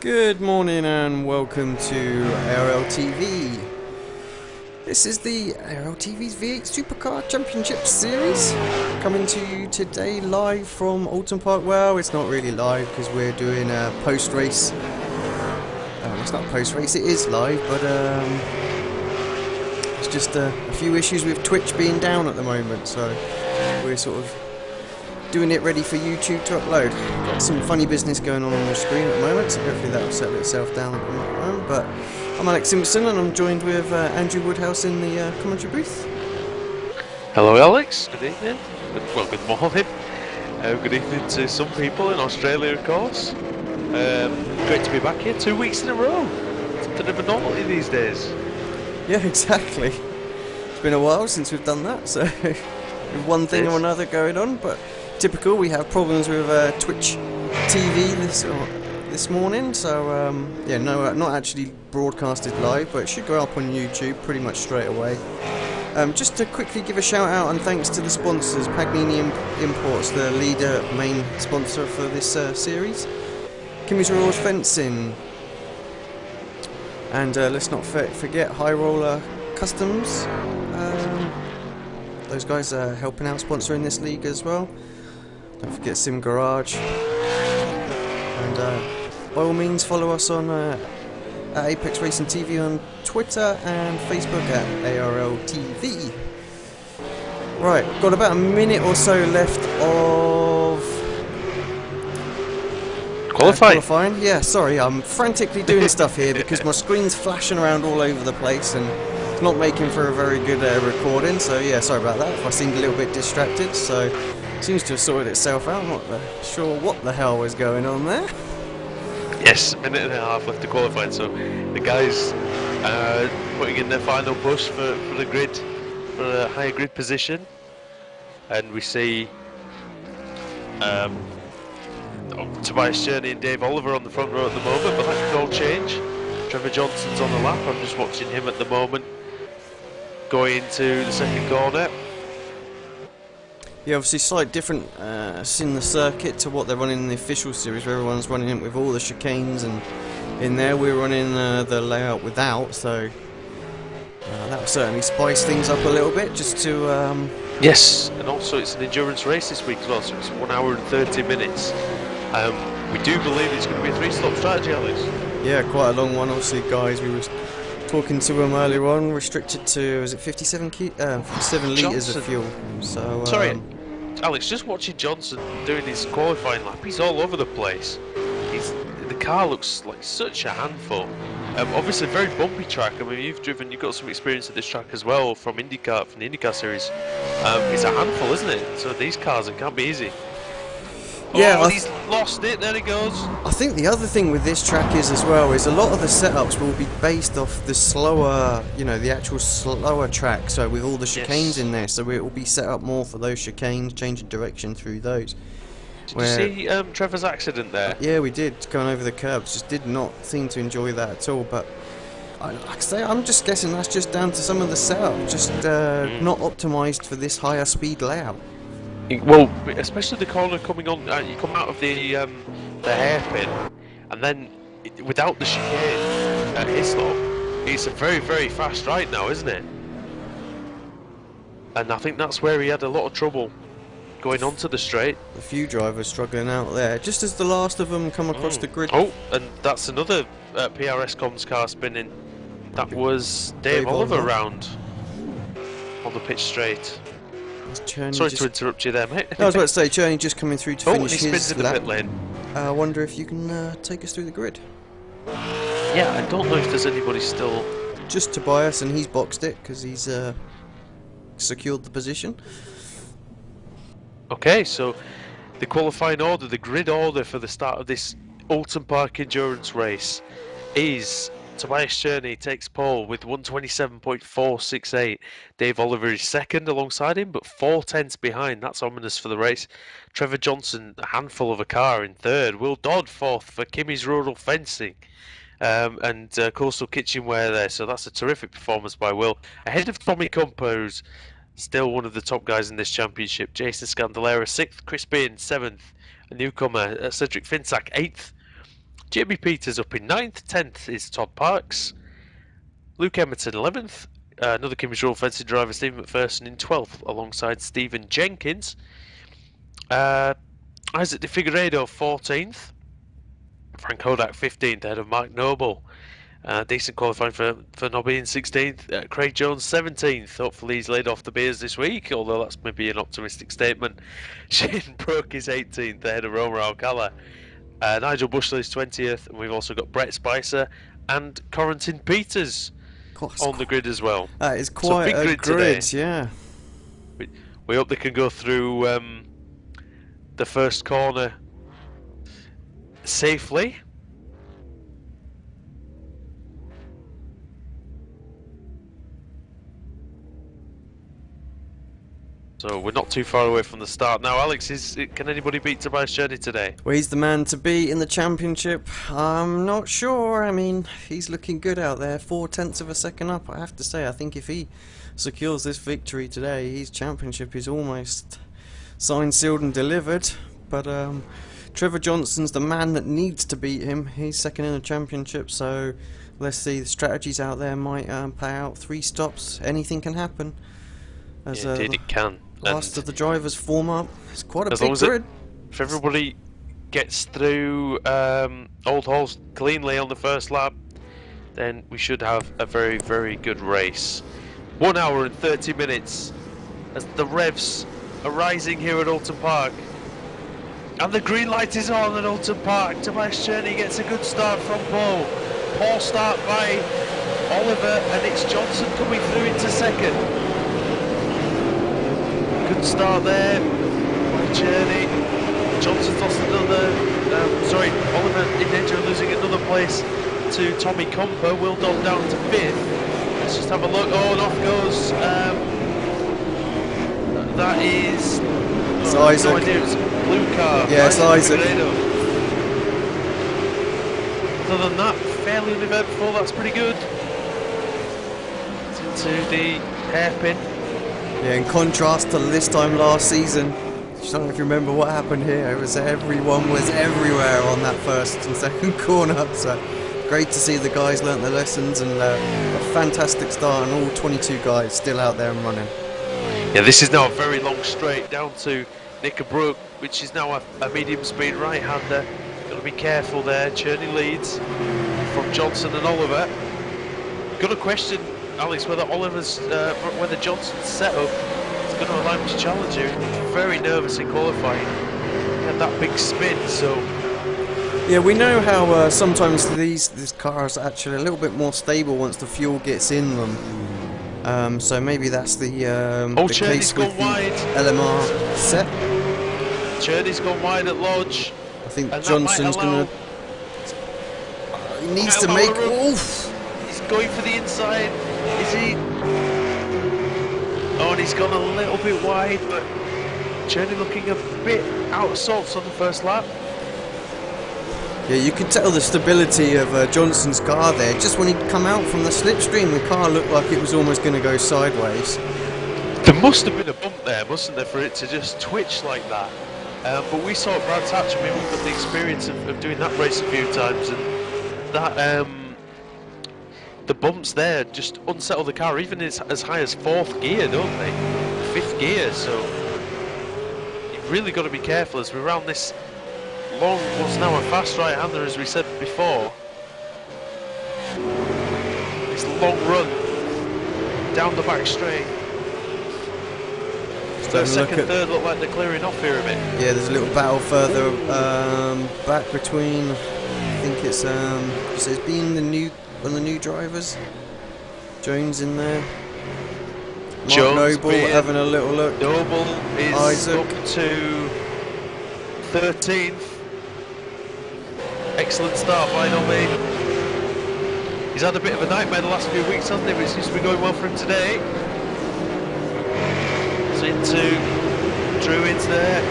Good morning and welcome to ARLTV. This is the ARLTV's V8 SuperCar Championship Series, coming to you today live from Oulton Park. Well, it's not really live because we're doing a post-race. It's not post-race, it is live, but it's just a few issues with Twitch being down at the moment, so we're sort of doing it ready for YouTube to upload. Got some funny business going on the screen at the moment, so hopefully that'll settle itself down at the moment. But I'm Alex Simpson and I'm joined with Andrew Woodhouse in the commentary booth. Hello Alex, good evening. Well, good morning. Good evening to some people in Australia, of course. Great to be back here 2 weeks in a row. It's a bit of a novelty these days. Yeah, exactly. It's been a while since we've done that, so with one thing or another going on, but typical, we have problems with Twitch TV this morning, so yeah, no, not actually broadcasted live, but it should go up on YouTube pretty much straight away. Just to quickly give a shout out and thanks to the sponsors, Pagnini Imports, the leader, main sponsor for this series, Kimmy's Rules Fencing, and let's not forget High Roller Customs. Those guys are helping out sponsoring this league as well. Don't forget Sim Garage. And by all means follow us on at Apex Racing TV on Twitter and Facebook at ARLTV. Right, got about a minute or so left of qualifying. Yeah, sorry, I'm frantically doing stuff here because my screen's flashing around all over the place and it's not making for a very good recording. So yeah, sorry about that if I seemed a little bit distracted. So seems to have sorted itself out. I'm not sure what the hell was going on there. Yes, a minute and a half left to qualify, so the guys putting in their final push for the grid, for a higher grid position, and we see Tobias Journey and Dave Oliver on the front row at the moment, but that could all change. Trevor Johnson's on the lap. I'm just watching him at the moment going into the second corner. Yeah, obviously slight different in the circuit to what they're running in the official series, where everyone's running it with all the chicanes, and in there we're running the layout without, so that will certainly spice things up a little bit, just to... Yes, and also it's an endurance race this week as well, so it's 1 hour and 30 minutes. We do believe it's going to be a three-stop strategy, Alex. Yeah, quite a long one, obviously, guys. We were talking to them earlier on, restricted to, is it 57 litres of fuel? So, sorry, Alex, just watching Johnson doing his qualifying lap, he's all over the place. The car looks like such a handful. Obviously, a very bumpy track. I mean, you've got some experience at this track as well from the IndyCar series. It's a handful, isn't it? So these cars, it can't be easy. Yeah, oh, he's lost it. There he goes. I think the other thing with this track is as well is a lot of the setups will be based off the slower, the actual slower track. So with all the chicanes in there, so it will be set up more for those chicanes, changing direction through those. Did you see Trevor's accident there? Yeah, we did, going over the curbs. Just did not seem to enjoy that at all. But like I say, I'm just guessing that's just down to some of the setup, just not optimised for this higher speed layout. Well, especially the corner coming on, you come out of the hairpin, and then without the chicane at Islop, it's a very, very fast ride now, isn't it? And I think that's where he had a lot of trouble going onto the straight. A few drivers struggling out there, just as the last of them come across the grid. Oh, and that's another PRS comms car spinning. That was Dave Oliver round on the pitch straight. Sorry to interrupt you there, mate. No, I was about to say, Cherney just coming through to finish his in the pit lane. I wonder if you can take us through the grid. Yeah, I don't know if there's anybody still... Just Tobias, and he's boxed it because he's secured the position. Okay, so the qualifying order, the grid order for the start of this Oulton Park endurance race is... Tobias Cherney takes pole with 127.468. Dave Oliver is second alongside him, but 4 tenths behind. That's ominous for the race. Trevor Johnson, a handful of a car, in third. Will Dodd fourth for Kimmy's Rural Fencing. And Coastal Kitchenware there. So that's a terrific performance by Will. Ahead of Tommy Compo, who's still one of the top guys in this championship. Jason Scandalera 6th. Chris Bean 7th. A newcomer, Cedric Finsack 8th. Jamie Peters up in 9th. 10th is Todd Parks. Luke Emerton 11th. Another Kimmy's Royal Fencing driver, Stephen McPherson, in 12th, alongside Stephen Jenkins. Isaac De Figueiredo 14th. Frank Hodak 15th, ahead of Mark Noble. Decent qualifying for Nobby in 16th. Craig Jones 17th. Hopefully he's laid off the beers this week, although that's maybe an optimistic statement. Shane Brook is 18th, ahead of Romer Alcala. Nigel Bushley is 20th, and we've also got Brett Spicer and Corentin Peters on the grid as well. That is quite a big grid today. Yeah. We hope they can go through the first corner safely. So we're not too far away from the start now. Alex, can anybody beat Tobias Journey today? Well, he's the man to beat in the championship. I'm not sure. I mean, he's looking good out there. 0.4 of a second up, I have to say. I think if he secures this victory today, his championship is almost signed, sealed and delivered. But Trevor Johnson's the man that needs to beat him. He's second in the championship, so let's see. The strategies out there might pay out. 3 stops, anything can happen. As, yeah, indeed it can. Last of the drivers form up. It's quite a big grid. If everybody gets through Old Halls cleanly on the first lap, then we should have a very, very good race. 1 hour and 30 minutes as the revs are rising here at Oulton Park. And the green light is on at Oulton Park. Tobias Journey gets a good start from pole. Poor start by Oliver, and it's Johnson coming through into second. Good start there by Journey. Johnson's lost another. Oliver in danger of losing another place to Tommy Comper. Will Dodd down to 5th. Let's just have a look. Oh, and off goes. That is. It's Isaac. No idea. It's a blue car. Yeah, it's Isaac. Other than that, fairly uneventful. That's pretty good. It's into the hairpin. Yeah, in contrast to this time last season, I don't know if you remember what happened here. It was everyone was everywhere on that first and second corner. So great to see the guys learnt their lessons, and a fantastic start, and all 22 guys still out there and running. Yeah, this is now a very long straight down to Knickerbrook, which is now a medium speed right-hander. Got to be careful there. Cherney leads from Johnson and Oliver. Got a question, Alex, whether whether Johnson's setup is going to allow him to challenge you. He's very nervous in qualifying. He had that big spin, so. Yeah, we know how sometimes these cars are actually a little bit more stable once the fuel gets in them. So maybe that's the case with the LMR set. Cherney's gone wide at Lodge. I think Johnson's going to. He needs to make. Oof! He's going for the inside. Is he? Oh, and he's gone a little bit wide, but Cherney looking a bit out of sorts on the first lap. Yeah, you could tell the stability of Johnson's car there. Just when he'd come out from the slipstream, the car looked like it was almost going to go sideways. There must have been a bump there, mustn't there, for it to just twitch like that. But we saw at Brands Hatch, I mean, we've got the experience of doing that race a few times, and that the bumps there just unsettle the car, even as high as 4th gear, don't they? 5th gear, so you've really got to be careful as we round this long, what's now a fast right-hander, as we said before. This long run down the back straight. First, second, third look like they're clearing off here a bit. Yeah, there's a little battle further back between. I think it's being one of the new drivers. Jones in there. Mark Noble having a little look. Noble is Isaac up to 13th. Excellent start by Nobby. He's had a bit of a nightmare the last few weeks, hasn't he? But it seems to be going well for him today. It's into Druids there.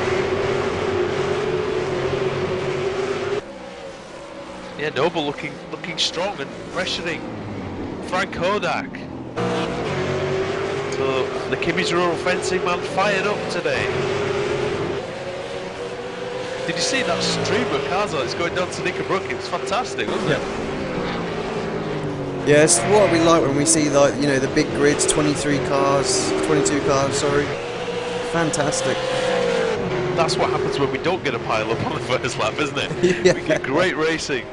Yeah, Noble looking strong and pressuring Frank Hodak. So the Kimmy's Rural Fencing man fired up today. Did you see that stream of cars that's going down to Knickerbrook? It was fantastic, wasn't it? Yeah, it's what we like when we see, like, you know, the big grids, 22 cars, sorry. Fantastic. That's what happens when we don't get a pile up on the first lap, isn't it? Yeah. We get great racing.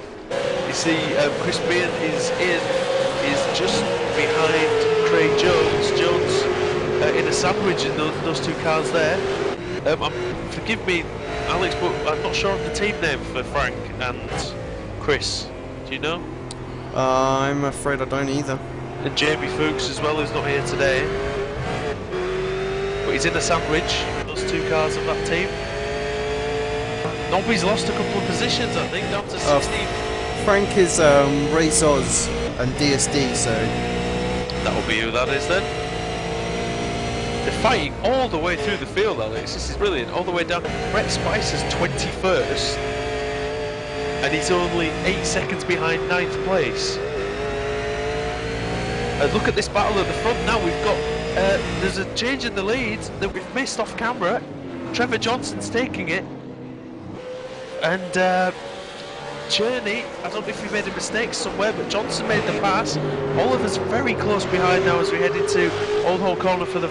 You see, Chris Bean is just behind Craig Jones. Jones in a sandwich in those two cars there. Forgive me, Alex, but I'm not sure of the team name for Frank and Chris. Do you know? I'm afraid I don't either. And Jamie Fuchs as well, who's not here today. But he's in a sandwich, those two cars of that team. Nobby's lost a couple of positions, I think, down to 16. Frank is Race Oz and DSD, so... That'll be who that is then. They're fighting all the way through the field, Alex. This is brilliant. All the way down. Brett Spicer's 21st. And he's only 8 seconds behind 9th place. Look at this battle at the front now. We've got, there's a change in the lead that we've missed off camera. Trevor Johnson's taking it. And Cherney, I don't know if he made a mistake somewhere, but Johnson made the pass. Oliver's very close behind now as we head into Old Hall Corner for the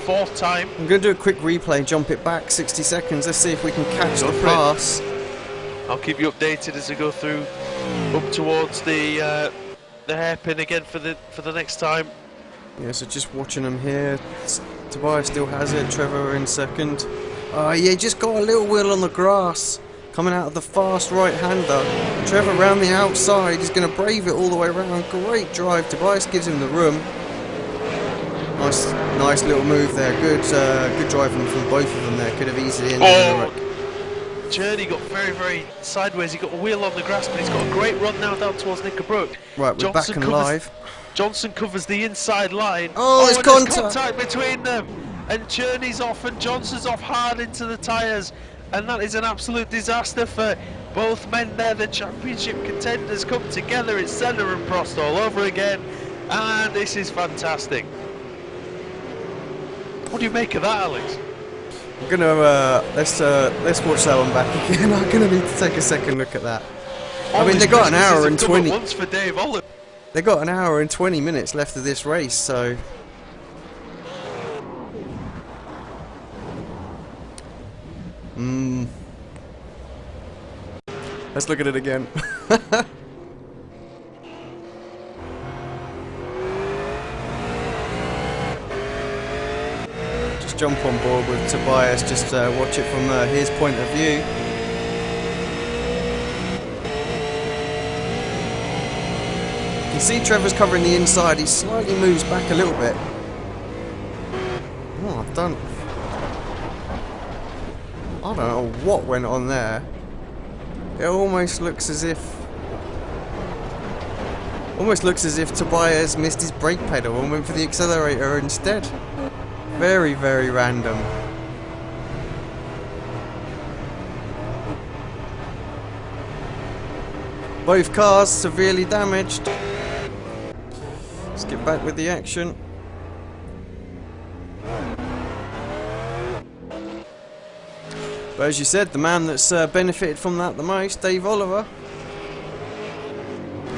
fourth time. I'm going to do a quick replay, jump it back 60 seconds. Let's see if we can catch the pass. I'll keep you updated as we go through up towards the hairpin again for the next time. Yeah, so just watching them here. Tobias still has it. Trevor in second. Oh yeah, just got a little wheel on the grass. Coming out of the fast right-hander. Trevor around the outside. He's going to brave it all the way around. Great drive. Tobias gives him the room. Nice little move there. Good driving from both of them there. Could have easily ended in a wreck. Cherney got very, very sideways. He got a wheel on the grass, but he's got a great run now down towards Knickerbrook. Right, we're back and live. Johnson covers the inside line. Oh, it's there's contact between them. And Cherney's off and Johnson's off hard into the tyres. And that is an absolute disaster for both men there. The championship contenders come together. It's Senna and Prost all over again. And this is fantastic. What do you make of that, Alex? I'm gonna let's watch that one back again. I'm gonna need to take a second look at that. I mean, they got an hour and 20. Once for Dave Oliver. They got an hour and 20 minutes left of this race, so. Let's look at it again. Just jump on board with Tobias, just watch it from his point of view. You can see Trevor's covering the inside, he slightly moves back a little bit. Oh, I don't know what went on there. It almost looks as if Tobias missed his brake pedal and went for the accelerator instead. Very, very random. Both cars severely damaged. Let's get back with the action. But as you said, the man that's benefited from that the most, Dave Oliver,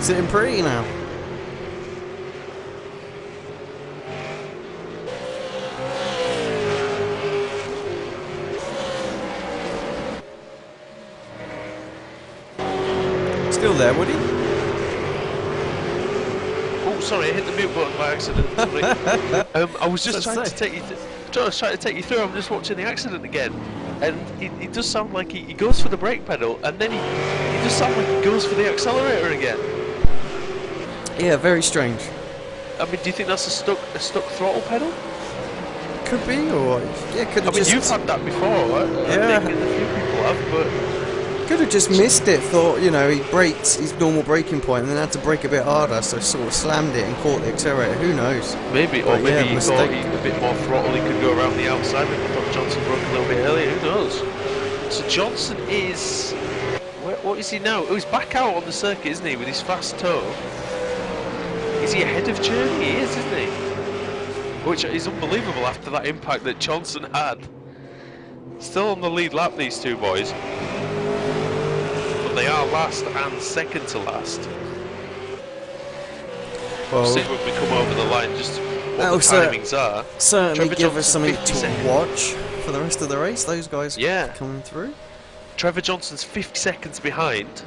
sitting pretty now. Still there, Woody? Oh, sorry, I hit the mute button by accident. I was just trying to take you through. I'm just watching the accident again. And it does sound like he goes for the brake pedal, and then he does sound like he goes for the accelerator again. Yeah, very strange. I mean, do you think that's a stuck throttle pedal? Could be, or yeah, could have just. I mean, you've had that before, right? Yeah. I think a few people have, but could have just missed it. Thought, you know, he braked his normal braking point, and then had to brake a bit harder, so sort of slammed it and caught the accelerator. Who knows? Maybe, or maybe he thought he a bit more throttle, he could go around the outside. Maybe he thought Johnson broke a little bit earlier. Who knows? So Johnson is, what is he now? Oh, he's back out on the circuit, isn't he, with his fast toe? Is he ahead of Cherney? He is, isn't he? Which is unbelievable after that impact that Johnson had. Still on the lead lap, these two boys. But they are last and second to last. Well, We'll see when we come over the line just what that'll the timings are. certainly Trevor give us Johnson, something 50 to seconds. watch for the rest of the race. Those guys coming through. Trevor Johnson's 50 seconds behind.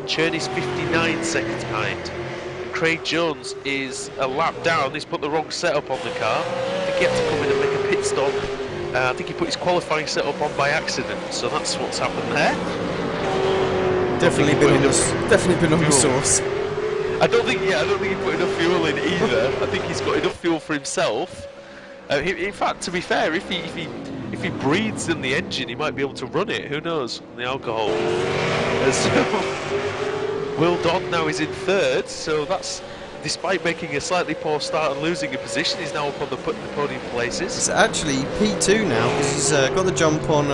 Cherney's 59 seconds behind. Craig Jones is a lap down. He's put the wrong setup on the car. I think he had to come in and make a pit stop. I think he put his qualifying setup on by accident, so that's what's happened there. Definitely been on the sauce. I don't think he put enough fuel in either. I think he's got enough fuel for himself. In fact, to be fair, if he breathes in the engine, he might be able to run it. Who knows? The alcohol. So, Will Dodd now is in third. So that's despite making a slightly poor start and losing a position. He's now up on the podium places. It's actually P2 now because he's got the jump on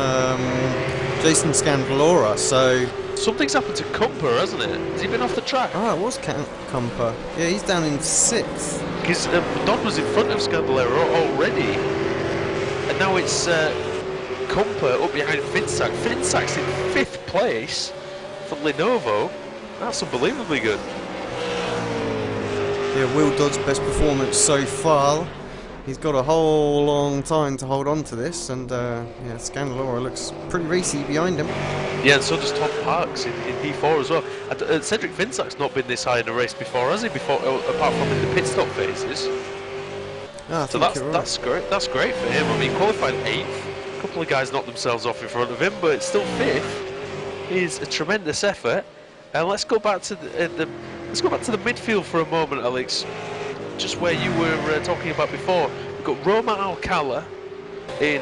Jason Scandalora. So. Something's happened to Kumper, hasn't it? Has he been off the track? Ah, it was Kumper. Yeah, he's down in 6th. Because Dodd was in front of Scandalera already. And now it's Kumper up behind Finsack. Finsack's in 5th place for Lenovo. That's unbelievably good. Yeah, Will Dodd's best performance so far. He's got a whole long time to hold on to this, and yeah, Scandalora looks pretty racy behind him. Yeah, and so does Todd Parks in P4 as well. Cedric Finsack's not been this high in a race before, has he? Apart from in the pit stop phases. Oh, so that's great. That's great for him. I mean, qualified 8th. A couple of guys knocked themselves off in front of him, but it's still 5th. Is a tremendous effort. And let's go back to the midfield for a moment, Alex. Just where you were talking about before. We've got Roma Alcala in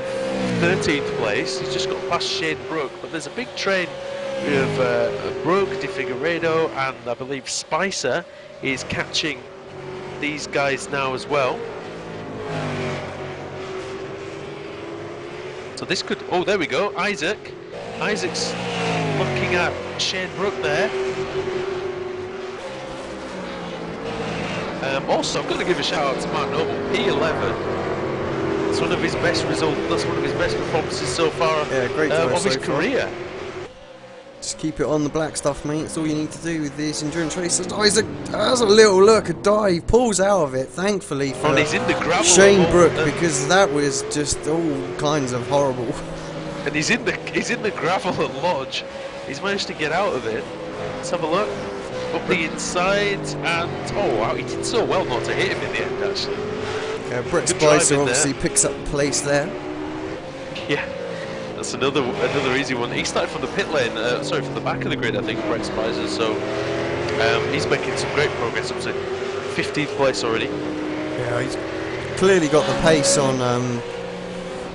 13th place. He's just got past Shane Brook, but there's a big train of Brook, De Figueiredo, and I believe Spicer is catching these guys now as well. So this could, oh, there we go, Isaac's looking at Shane Brook there. Also, I'm going to give a shout out to Mark Noble, P11. It's one of his best results. That's one of his best performances so far. Yeah, great of his career. Just keep it on the black stuff, mate. That's all you need to do with these endurance races. Isaac has a little look, a dive, pulls out of it. Thankfully for he's in the gravel Shane Brook, because that was just all kinds of horrible. And he's in the gravel at Lodge. He's managed to get out of it. Let's have a look. Up the inside, and oh wow, he did so well not to hit him in the end, actually. Yeah, Brett Spicer obviously picks up place there. Yeah, that's another easy one. He started from the pit lane, sorry, from the back of the grid, I think, Brett Spicer. So he's making some great progress. Up to 15th place already. Yeah, he's clearly got the pace on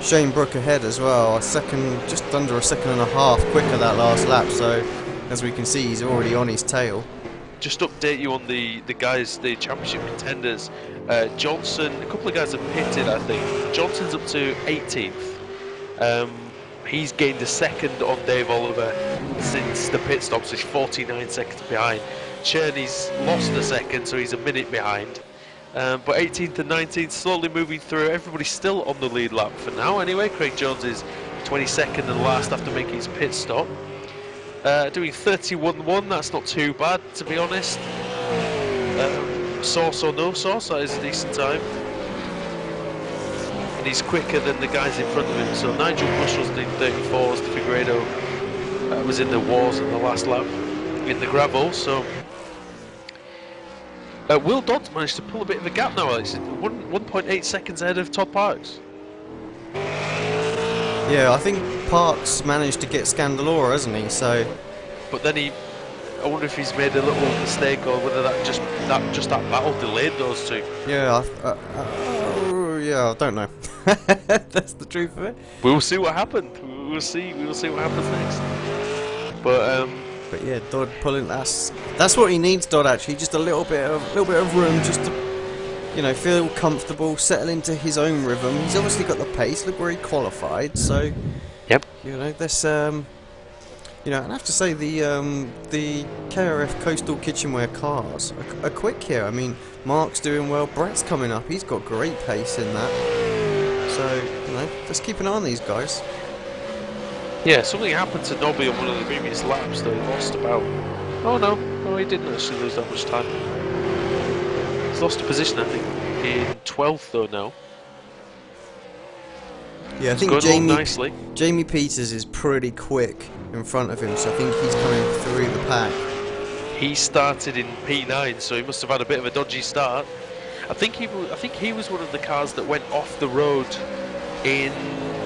Shane Brook ahead as well. Just under a second and a half quicker that last lap. So as we can see, he's already on his tail. Just update you on the guys, the championship contenders. Johnson, a couple of guys have pitted, I think. Johnson's up to 18th. He's gained a second on Dave Oliver since the pit stop, so he's 49 seconds behind. Cherney's lost a second, so he's a minute behind. But 18th and 19th slowly moving through. Everybody's still on the lead lap for now. Anyway, Craig Jones is 22nd and last after making his pit stop. Doing 31.1, that's not too bad, to be honest. Sauce or no sauce, that is a decent time. And he's quicker than the guys in front of him. So Nigel Bush was doing 34s, De Figueiredo was in the wars in the last lap in the gravel. So Will Dodd managed to pull a bit of a gap now, Alex. 1.8 seconds ahead of Todd Parks. Yeah, I think Parks managed to get Scandalora, hasn't he? So, but then I wonder if he's made a little mistake, or whether that battle delayed those two. Yeah, yeah, I don't know. That's the truth of it. We'll see what happened. We'll see what happens next. But yeah, Dodd pulling. That's what he needs, Dodd. Actually, just a little bit of room, just to, you know, feel comfortable, settle into his own rhythm. He's obviously got the pace. Look where he qualified. So, yep. You know, this, you know, and I have to say the KRF Coastal Kitchenware cars are quick here. I mean, Mark's doing well. Brett's coming up. He's got great pace in that. So, you know, just keep an eye on these guys. Yeah, something happened to Nobby on one of the previous laps though. He lost about... Oh no, he didn't actually lose that much time. He's lost a position, I think, in 12th though now. Yeah, I think Jamie Peters is pretty quick in front of him, so I think he's coming through the pack. He started in P9, so he must have had a bit of a dodgy start. I think he was one of the cars that went off the road in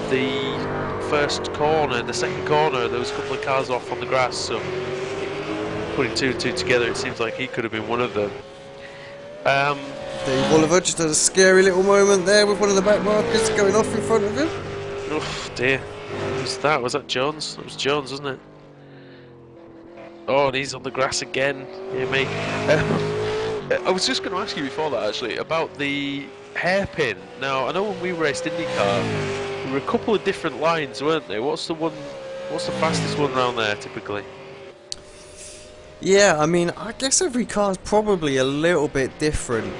the first corner. The second corner, there was a couple of cars off on the grass, so putting two and two together, it seems like he could have been one of them. Dave Oliver just had a scary little moment there with one of the back markers going off in front of him. Oh dear, who was that? Was that Jones? That was Jones, wasn't it? Oh, and he's on the grass again. Yeah, mate. I was just going to ask you before that actually about the hairpin. Now, I know when we raced IndyCar, there were a couple of different lines, weren't there? What's the fastest one around there typically? Yeah, I mean, I guess every car's probably a little bit different.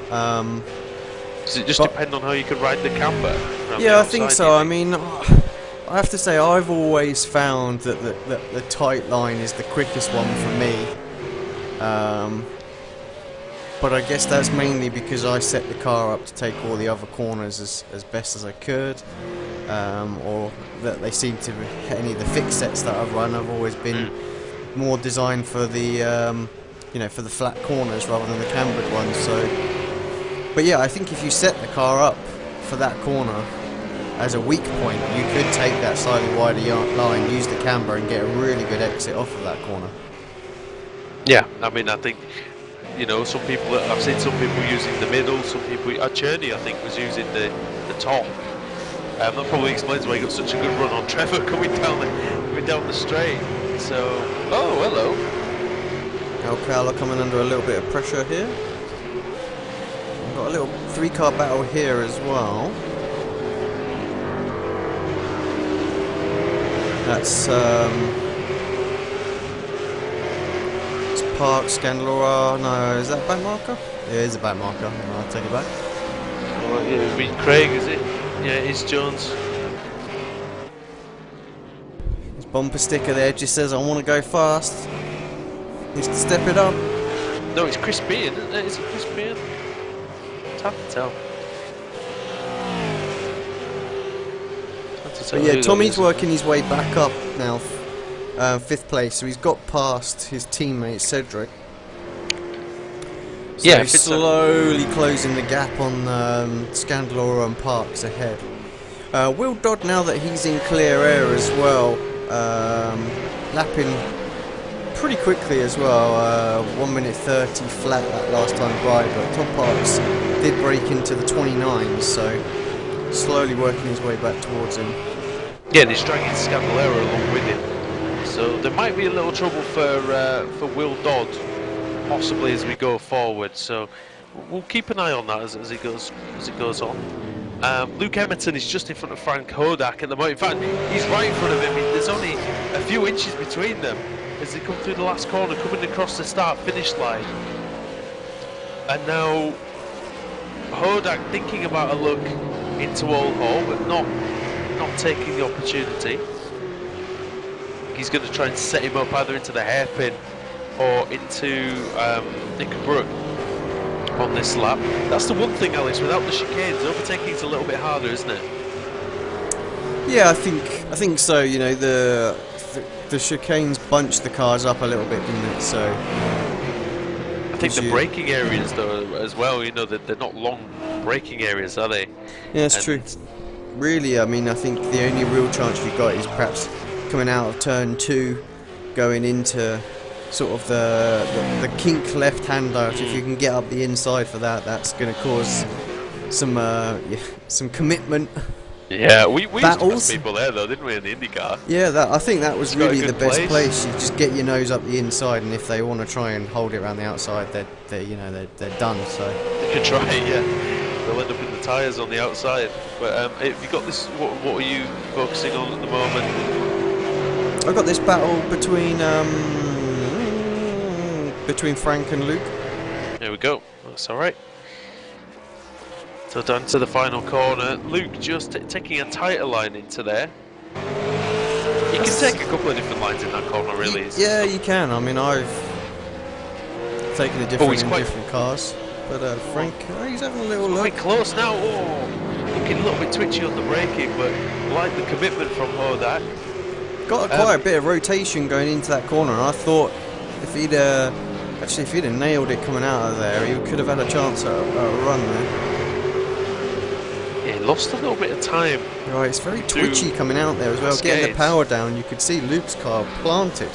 Does it just depend on how you can ride the camber? Yeah, I think so. I mean, I have to say I've always found that the tight line is the quickest one for me. But I guess that's mainly because I set the car up to take all the other corners as best as I could. Or that they seem to be, any of the fixed sets that I've run, I've always been more designed for the you know, for the flat corners rather than the cambered ones. So, but yeah, I think if you set the car up for that corner as a weak point, you could take that slightly wider line, use the camber, and get a really good exit off of that corner. Yeah, I mean, I think, you know, some people, I've seen some people using the middle, some people, Cherney I think was using the top. That probably explains why he got such a good run on Trevor coming down the straight. So, oh, hello. Alcala coming under a little bit of pressure here. We've got a little three-car battle here as well. That's it's Park, Scandalora. No, is that back marker? Yeah, it is a back marker. I'll take it back. Oh, yeah, it'd be Craig, is it? Yeah, it is Jones. His bumper sticker there just says, "I want to go fast." Needs to step it up. No, it's Chris Beard, isn't it? Is it Chris Beard? It's hard to tell. But yeah, Tommy's working his way back up now, 5th place, so he's got past his teammate Cedric. So yeah, he's slowly closing the gap on Scandalora and Parks ahead. Will Dodd, now that he's in clear air as well, lapping pretty quickly as well, 1 minute 30 flat that last time by, but Tom Parks did break into the 29s, so slowly working his way back towards him. Yeah, and he's dragging Scandalera along with him, so there might be a little trouble for Will Dodd, possibly as we go forward. So we'll keep an eye on that as it goes on. Luke Emerton is just in front of Frank Hodak at the moment. In fact, he's right in front of him. There's only a few inches between them as they come through the last corner, coming across the start-finish line. And now Hodak thinking about a look into Old Hall, but not taking the opportunity. He's going to try and set him up either into the hairpin or into Knickbrook on this lap. That's the one thing, Alex, without the chicanes, overtaking's a little bit harder, isn't it? Yeah, I think so. You know, the chicanes bunched the cars up a little bit, didn't it? So I think the braking areas, though, as well, you know, they're not long braking areas, are they? Yeah, it's true. Really, I mean, I think the only real chance you've got is perhaps coming out of turn 2, going into sort of the kink left-hand out. If you can get up the inside for that, that's going to cause some commitment. Yeah, we used to pass people there though, didn't we, in the IndyCar? Yeah, I think that was really the best place. You just get your nose up the inside, and if they want to try and hold it around the outside, they're done. So they can try it, yeah. They'll end up in the tyres on the outside. But have you got this? What are you focusing on at the moment? I've got this battle between Frank and Luke. There we go. That's all right. So down to the final corner. Luke just taking a tighter line into there. You can take a couple of different lines in that corner, really. Yeah, you can. I mean, I've taken a different in different cars. But Frank, he's having a little look. Quite close now. Oh, looking a little bit twitchy on the braking, but like the commitment from Hodak. Got quite a bit of rotation going into that corner. And I thought if he'd have nailed it coming out of there, he could have had a chance at a run there. Yeah, he lost a little bit of time. Right, it's very twitchy coming out there as well. Getting the power down, you could see Luke's car planted.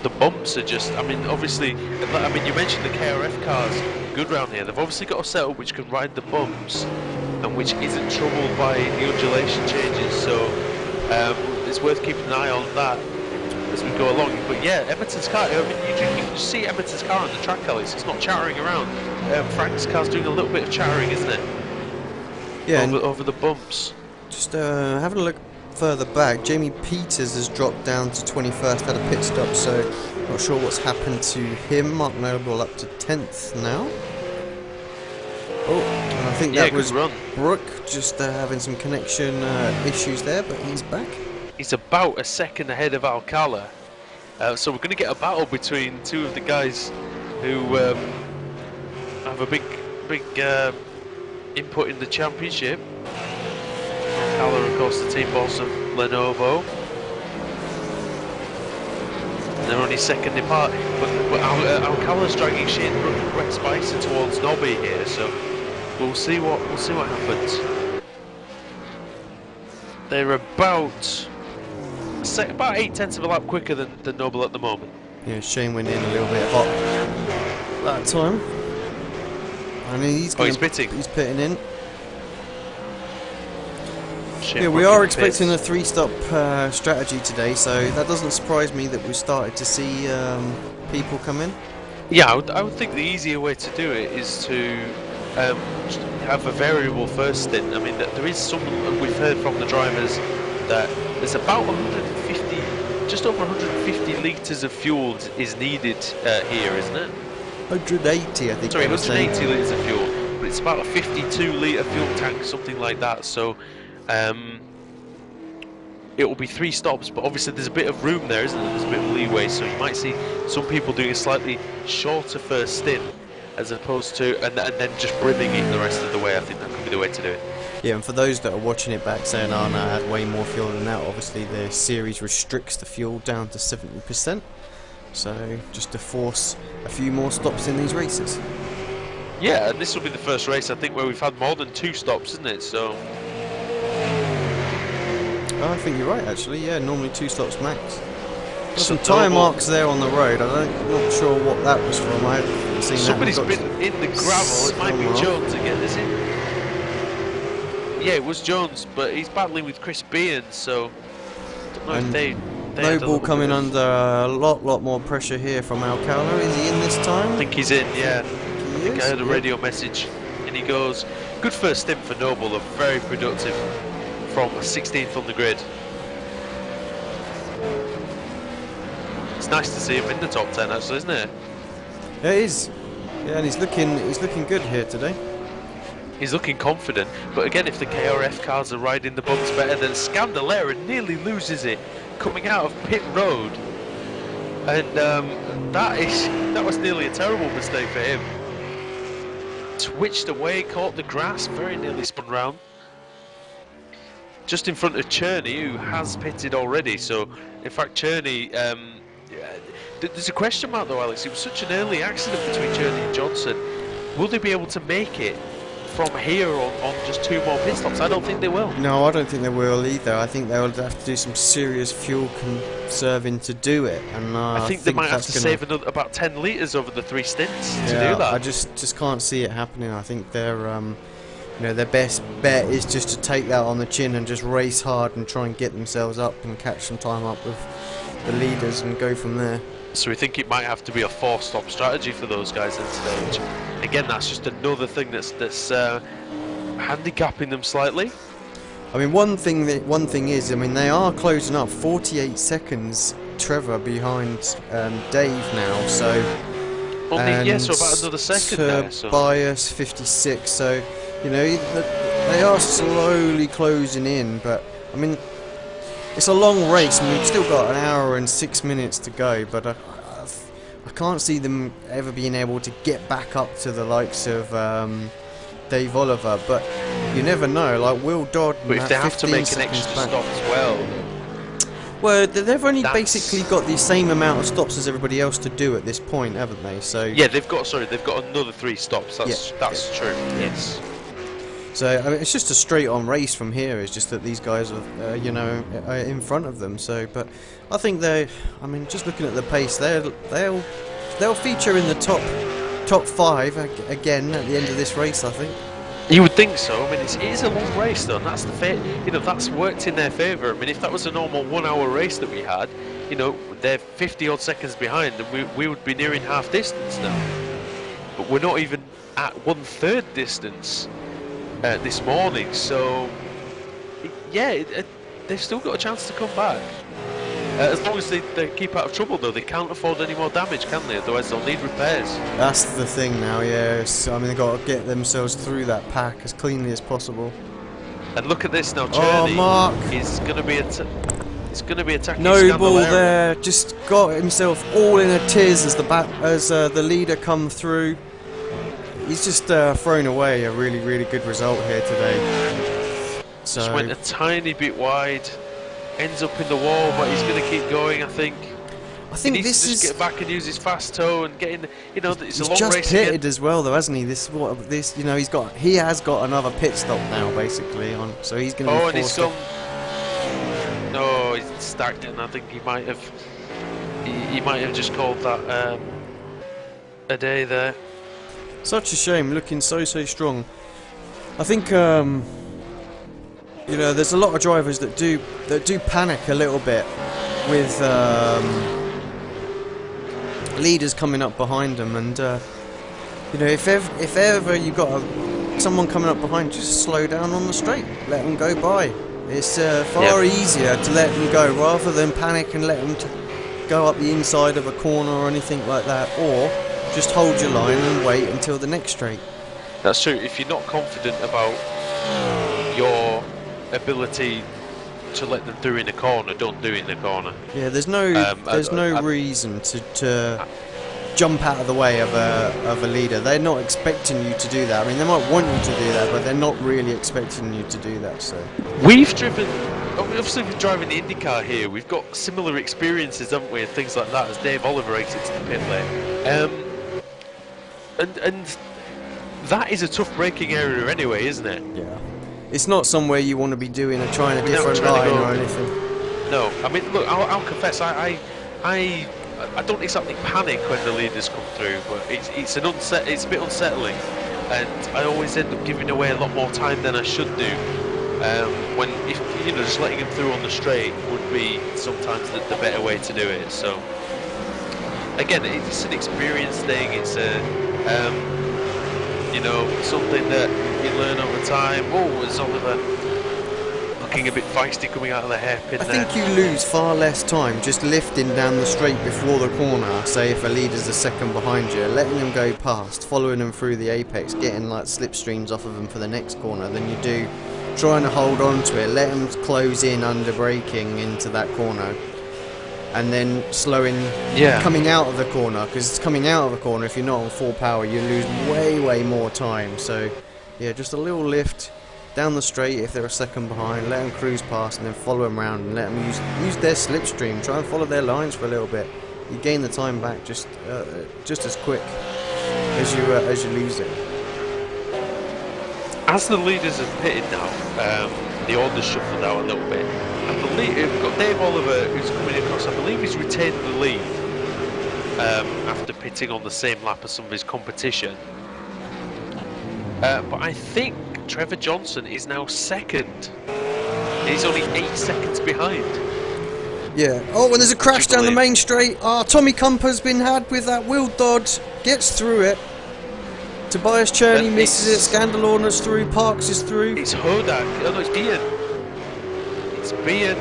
The bumps are just, I mean, obviously, I mean, you mentioned the KRF cars, good round here. They've obviously got a setup which can ride the bumps and which isn't troubled by the undulation changes. So it's worth keeping an eye on that as we go along. But yeah, Edmonton's car, I mean, you can see Edmonton's car on the track, Alex. It's not chattering around. Frank's car's doing a little bit of chattering, isn't it? Yeah, over the bumps. Just having a look further back, Jamie Peters has dropped down to 21st, had a pit stop, so not sure what's happened to him. Mark Noble up to 10th now. Oh, I think that was Brooke just having some connection issues there, but he's back. He's about a second ahead of Alcala, so we're going to get a battle between two of the guys who have a big input in the championship. Alcala, of course, the team boss of Lenovo. And they're only second apart, but Alcala's dragging Shane Brett Spicer towards Nobby here, so we'll see what happens. They're about 8/10 of a lap quicker than Noble at the moment. Yeah, Shane went in a little bit hot that time. And he's pitting. He's pitting in. Yeah, we are expecting a 3-stop strategy today, so that doesn't surprise me that we started to see people come in. Yeah, I would think the easier way to do it is to have a variable first stint. I mean, there is some, we've heard from the drivers that there's about 150, just over 150 litres of fuel is needed here, isn't it? 180, I think. Sorry, 180 litres of fuel, but it's about a 52 litre fuel tank, something like that. So it will be 3 stops, but obviously there's a bit of room there, isn't there? There's a bit of leeway, so you might see some people doing a slightly shorter first stint, as opposed to and then just brimming it the rest of the way. I think that could be the way to do it. Yeah, and for those that are watching it back saying, "Oh no, I had way more fuel than that," obviously the series restricts the fuel down to 70%. So just to force a few more stops in these races. Yeah, and this will be the first race I think where we've had more than 2 stops, isn't it? So I think you're right, actually. Yeah, normally 2 stops max. There's some tyre marks there on the road. I'm not sure what that was from. I haven't seen Somebody's been in the gravel. It might be Jones again, is it? Yeah, it was Jones, but he's battling with Chris Bean, so I don't know if they Noble coming under a lot more pressure here from Alcala. Is he in this time? I think he's in, yeah. I think I heard a radio message, and he goes, good first stint for Noble, a very productive from 16th on the grid. It's nice to see him in the top 10, actually, isn't it? Yeah, it is. Yeah, and he's looking good here today. He's looking confident, but again, if the KRF cars are riding the bumps better, then Scandalera nearly loses it coming out of pit road, and that was nearly a terrible mistake for him. Twitched away, caught the grass, very nearly spun round. Just in front of Cherney, who has pitted already. So, in fact, Cherney, there's a question mark though, Alex. It was such an early accident between Cherney and Johnson. Will they be able to make it from here on just 2 more pit stops? I don't think they will. No, I don't think they will either. I think they'll have to do some serious fuel conserving to do it, and I think they might have to save about 10 litres over the 3 stints to do that. I just can't see it happening. I think their best bet is just to take that on the chin and just race hard and try and get themselves up and catch some time up with the leaders and go from there. So we think it might have to be a 4-stop strategy for those guys at stage. Again, that's just another thing that's handicapping them slightly. I mean, one thing is, I mean, they are closing up 48 seconds, Trevor, behind Dave now. So so about another second there. So. Bias 56. So You know, they are slowly closing in, but I mean, it's a long race, and we've still got an hour and 6 minutes to go. But I can't see them ever being able to get back up to the likes of Dave Oliver. But you never know. Like Will Dodd, but if they have to make an extra stop as well. Well, they've only basically got the same amount of stops as everybody else to do at this point, haven't they? So yeah, they've got another 3 stops. That's true. Yes. So I mean, it's just a straight-on race from here. It's just that these guys are, you know, in front of them. So, but I think I mean, just looking at the pace, they'll feature in the top 5 again at the end of this race, I think. You would think so. I mean, it is a long race, though, and that's that's worked in their favour. I mean, if that was a normal 1-hour race that we had, you know, they're 50-odd seconds behind, and we would be nearing half distance now. But we're not even at 1/3 distance this morning. So, yeah, they've still got a chance to come back. As long as they keep out of trouble, though, they can't afford any more damage, can they? Otherwise, they'll need repairs. That's the thing now, yeah. I mean, they've got to get themselves through that pack as cleanly as possible. And look at this now, Czerny Mark is going to be attacking. Noble there, just got himself all in a tiz as the leader come through. He's just thrown away a really, really good result here today. So just went a tiny bit wide. Ends up in the wall, but he's going to keep going. I think he needs this to just get back and use his fast toe and get in. You know, it's a long race. He's just pitted as well, though, hasn't he? You know, he has got another pit stop now, basically on. So he's going to. Oh, and he's gone. No, he's stacked it, and I think he might have just called that a day there. Such a shame, looking so strong. I think. You know, there's a lot of drivers that do panic a little bit with leaders coming up behind them, and you know, if ever you got someone coming up behind, just slow down on the straight, let them go by. It's far easier to let them go rather than panic and let them go up the inside of a corner or anything like that, or just hold your line and wait until the next straight. That's true. If you're not confident about your ability to let them through in a corner, don't do it in a corner. Yeah, there's no reason to jump out of the way of a leader. They're not expecting you to do that. I mean, they might want you to do that, but they're not really expecting you to do that. So we've obviously we're driving the IndyCar here. We've got similar experiences, haven't we, and things like that as Dave Oliver exits the pit lane. And that is a tough braking area anyway, isn't it? Yeah. It's not somewhere you want to be doing or trying a different line or anything. No, I mean, look, I'll confess, I don't exactly panic when the leaders come through, but it's a bit unsettling, and I always end up giving away a lot more time than I should do. When if you know, just letting them through on the straight would be sometimes the better way to do it. So again, it's an experience thing. It's a you know, something that you learn over time. Oh, was Oliver looking a bit feisty coming out of the hairpin there. I think you lose far less time just lifting down the straight before the corner, say if a leader's a second behind you, letting them go past, following them through the apex, getting like slipstreams off of them for the next corner, than you do trying to hold on to it, let them close in under braking into that corner, and then slowing, coming out of the corner, because it's coming out of the corner, if you're not on full power, you lose way more time. So yeah, just a little lift down the straight if they're a second behind, let them cruise past and then follow them around and let them use their slipstream, try and follow their lines for a little bit. You gain the time back just as quick as you lose it. As the leaders have pitted now, the order's shuffled out a little bit. I believe we've got Dave Oliver who's coming across. I believe he's retained the lead after pitting on the same lap as some of his competition. But I think Trevor Johnson is now second. He's only 8 seconds behind. Yeah. Oh, and there's a crash down the main straight. Tommy Cumper's been had with that. Will Dodd gets through it. Tobias Czerny misses it. Scandalorna's through. Parks is through. It's Hodak. Oh no, it's Ian. It's Bean.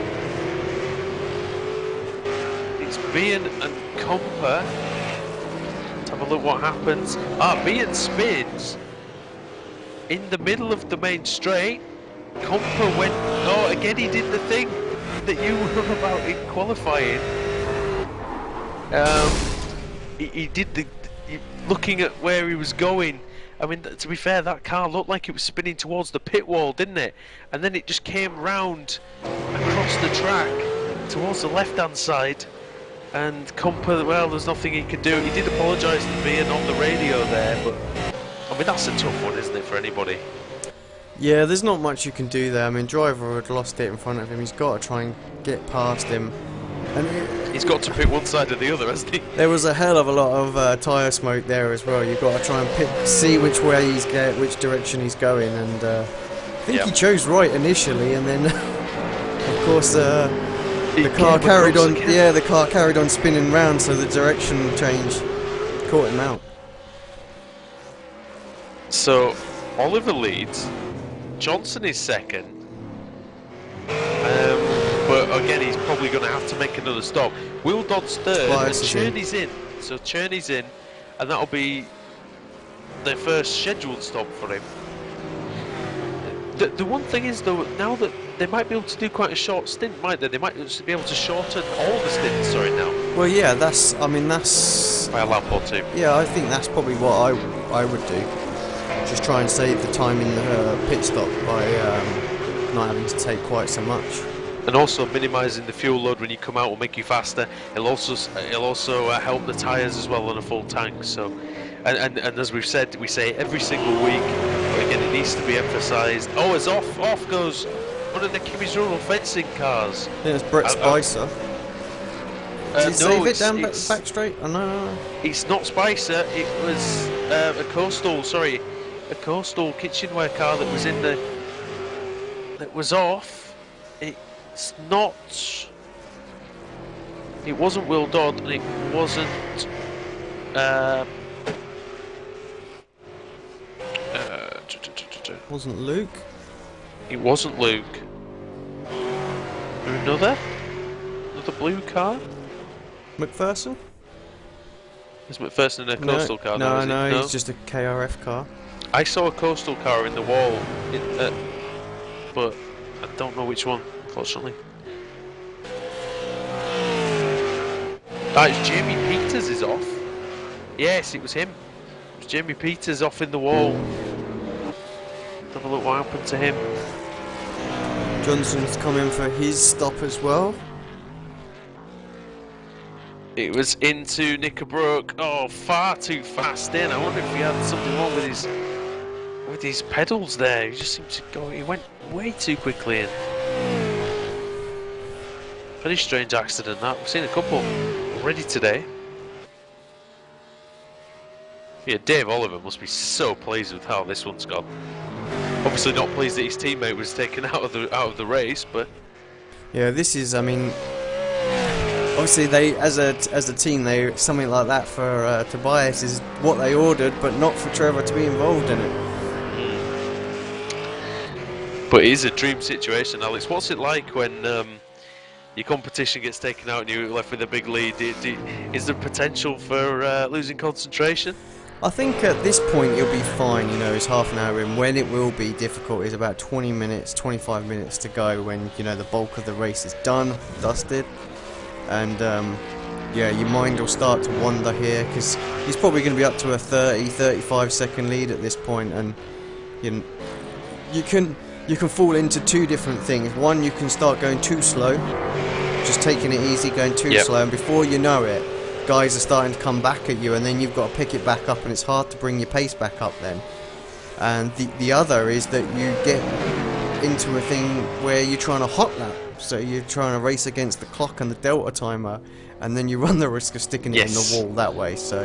It's Bean and Cumper. Let's have a look what happens. Bean spins. in the middle of the main straight, Compa went. Oh, again he did the thing that you were about in qualifying. He did looking at where he was going. I mean, to be fair, that car looked like it was spinning towards the pit wall, didn't it? And then it just came round across the track towards the left-hand side. And Compa, well, there's nothing he could do. He did apologise to me and on the radio there, but I mean, that's a tough one, isn't it, for anybody? Yeah, there's not much you can do there. I mean, driver had lost it in front of him. He's got to try and get past him. And he's got to pick one side or the other, hasn't he? There was a hell of a lot of tyre smoke there as well. You've got to try and see which way which direction he's going. And I think he chose right initially, and then, of course, the car carried on. Again. Yeah, the car carried on spinning round, so the direction change caught him out. So Oliver leads. Johnson is second. But again, he's probably going to have to make another stop. Will Dodd's third, and Cherney's in. So Cherney's in, and that'll be their first scheduled stop for him. The one thing is, though, now that they might be able to do quite a short stint, might they? They might be able to shorten all the stints, sorry, now. Well, yeah, that's by a lap or two. Yeah, I think that's probably what I would do. Just try and save the time in the pit stop by not having to take quite so much. And also minimising the fuel load when you come out will make you faster. It'll also help the tyres as well on a full tank. So, and as we've said, we say every single week. But again, it needs to be emphasised. Oh, it's off goes one of the Kimmy's Rural fencing cars. Yeah, it's Brett Spicer. Did he save it down back straight? Oh, no. It's not Spicer. It was a coastal kitchenware car that was in the. That was off. It's not. It wasn't Will Dodd, and it wasn't. Wasn't Luke? It wasn't Luke. Another blue car? McPherson? Is McPherson in a coastal car? No, he's just a KRF car. I saw a coastal car in the wall, but I don't know which one, unfortunately. It's Jamie Peters is off. Yes, it was him. It was Jamie Peters off in the wall. Have a look what happened to him. Johnson's coming for his stop as well. It was into Knickerbrook. Oh, far too fast in. I wonder if he had something wrong with his pedals there. He just seemed to go. He went way too quickly in. Very strange accident that. We've seen a couple already today. Yeah, Dave Oliver must be so pleased with how this one's gone. Obviously not pleased that his teammate was taken out of the race, but yeah, this is. I mean, obviously they, as a team, something like that for Tobias is what they ordered, but not for Trevor to be involved in it. But it is a dream situation, Alex. What's it like when your competition gets taken out and you're left with a big lead? Is there potential for losing concentration? I think at this point you'll be fine, you know, it's half an hour in. When it will be difficult is about 20 minutes, 25 minutes to go when, you know, the bulk of the race is done, dusted. And, yeah, your mind will start to wander here because he's probably going to be up to a 30, 35 second lead at this point. And you can fall into two different things. One, you can start going too slow, just taking it easy, going too slow, and before you know it, guys are starting to come back at you, and then you've got to pick it back up, and it's hard to bring your pace back up then. And the other is that you get into a thing where you're trying to hot lap, so you're trying to race against the clock and the delta timer, and then you run the risk of sticking it in the wall that way. So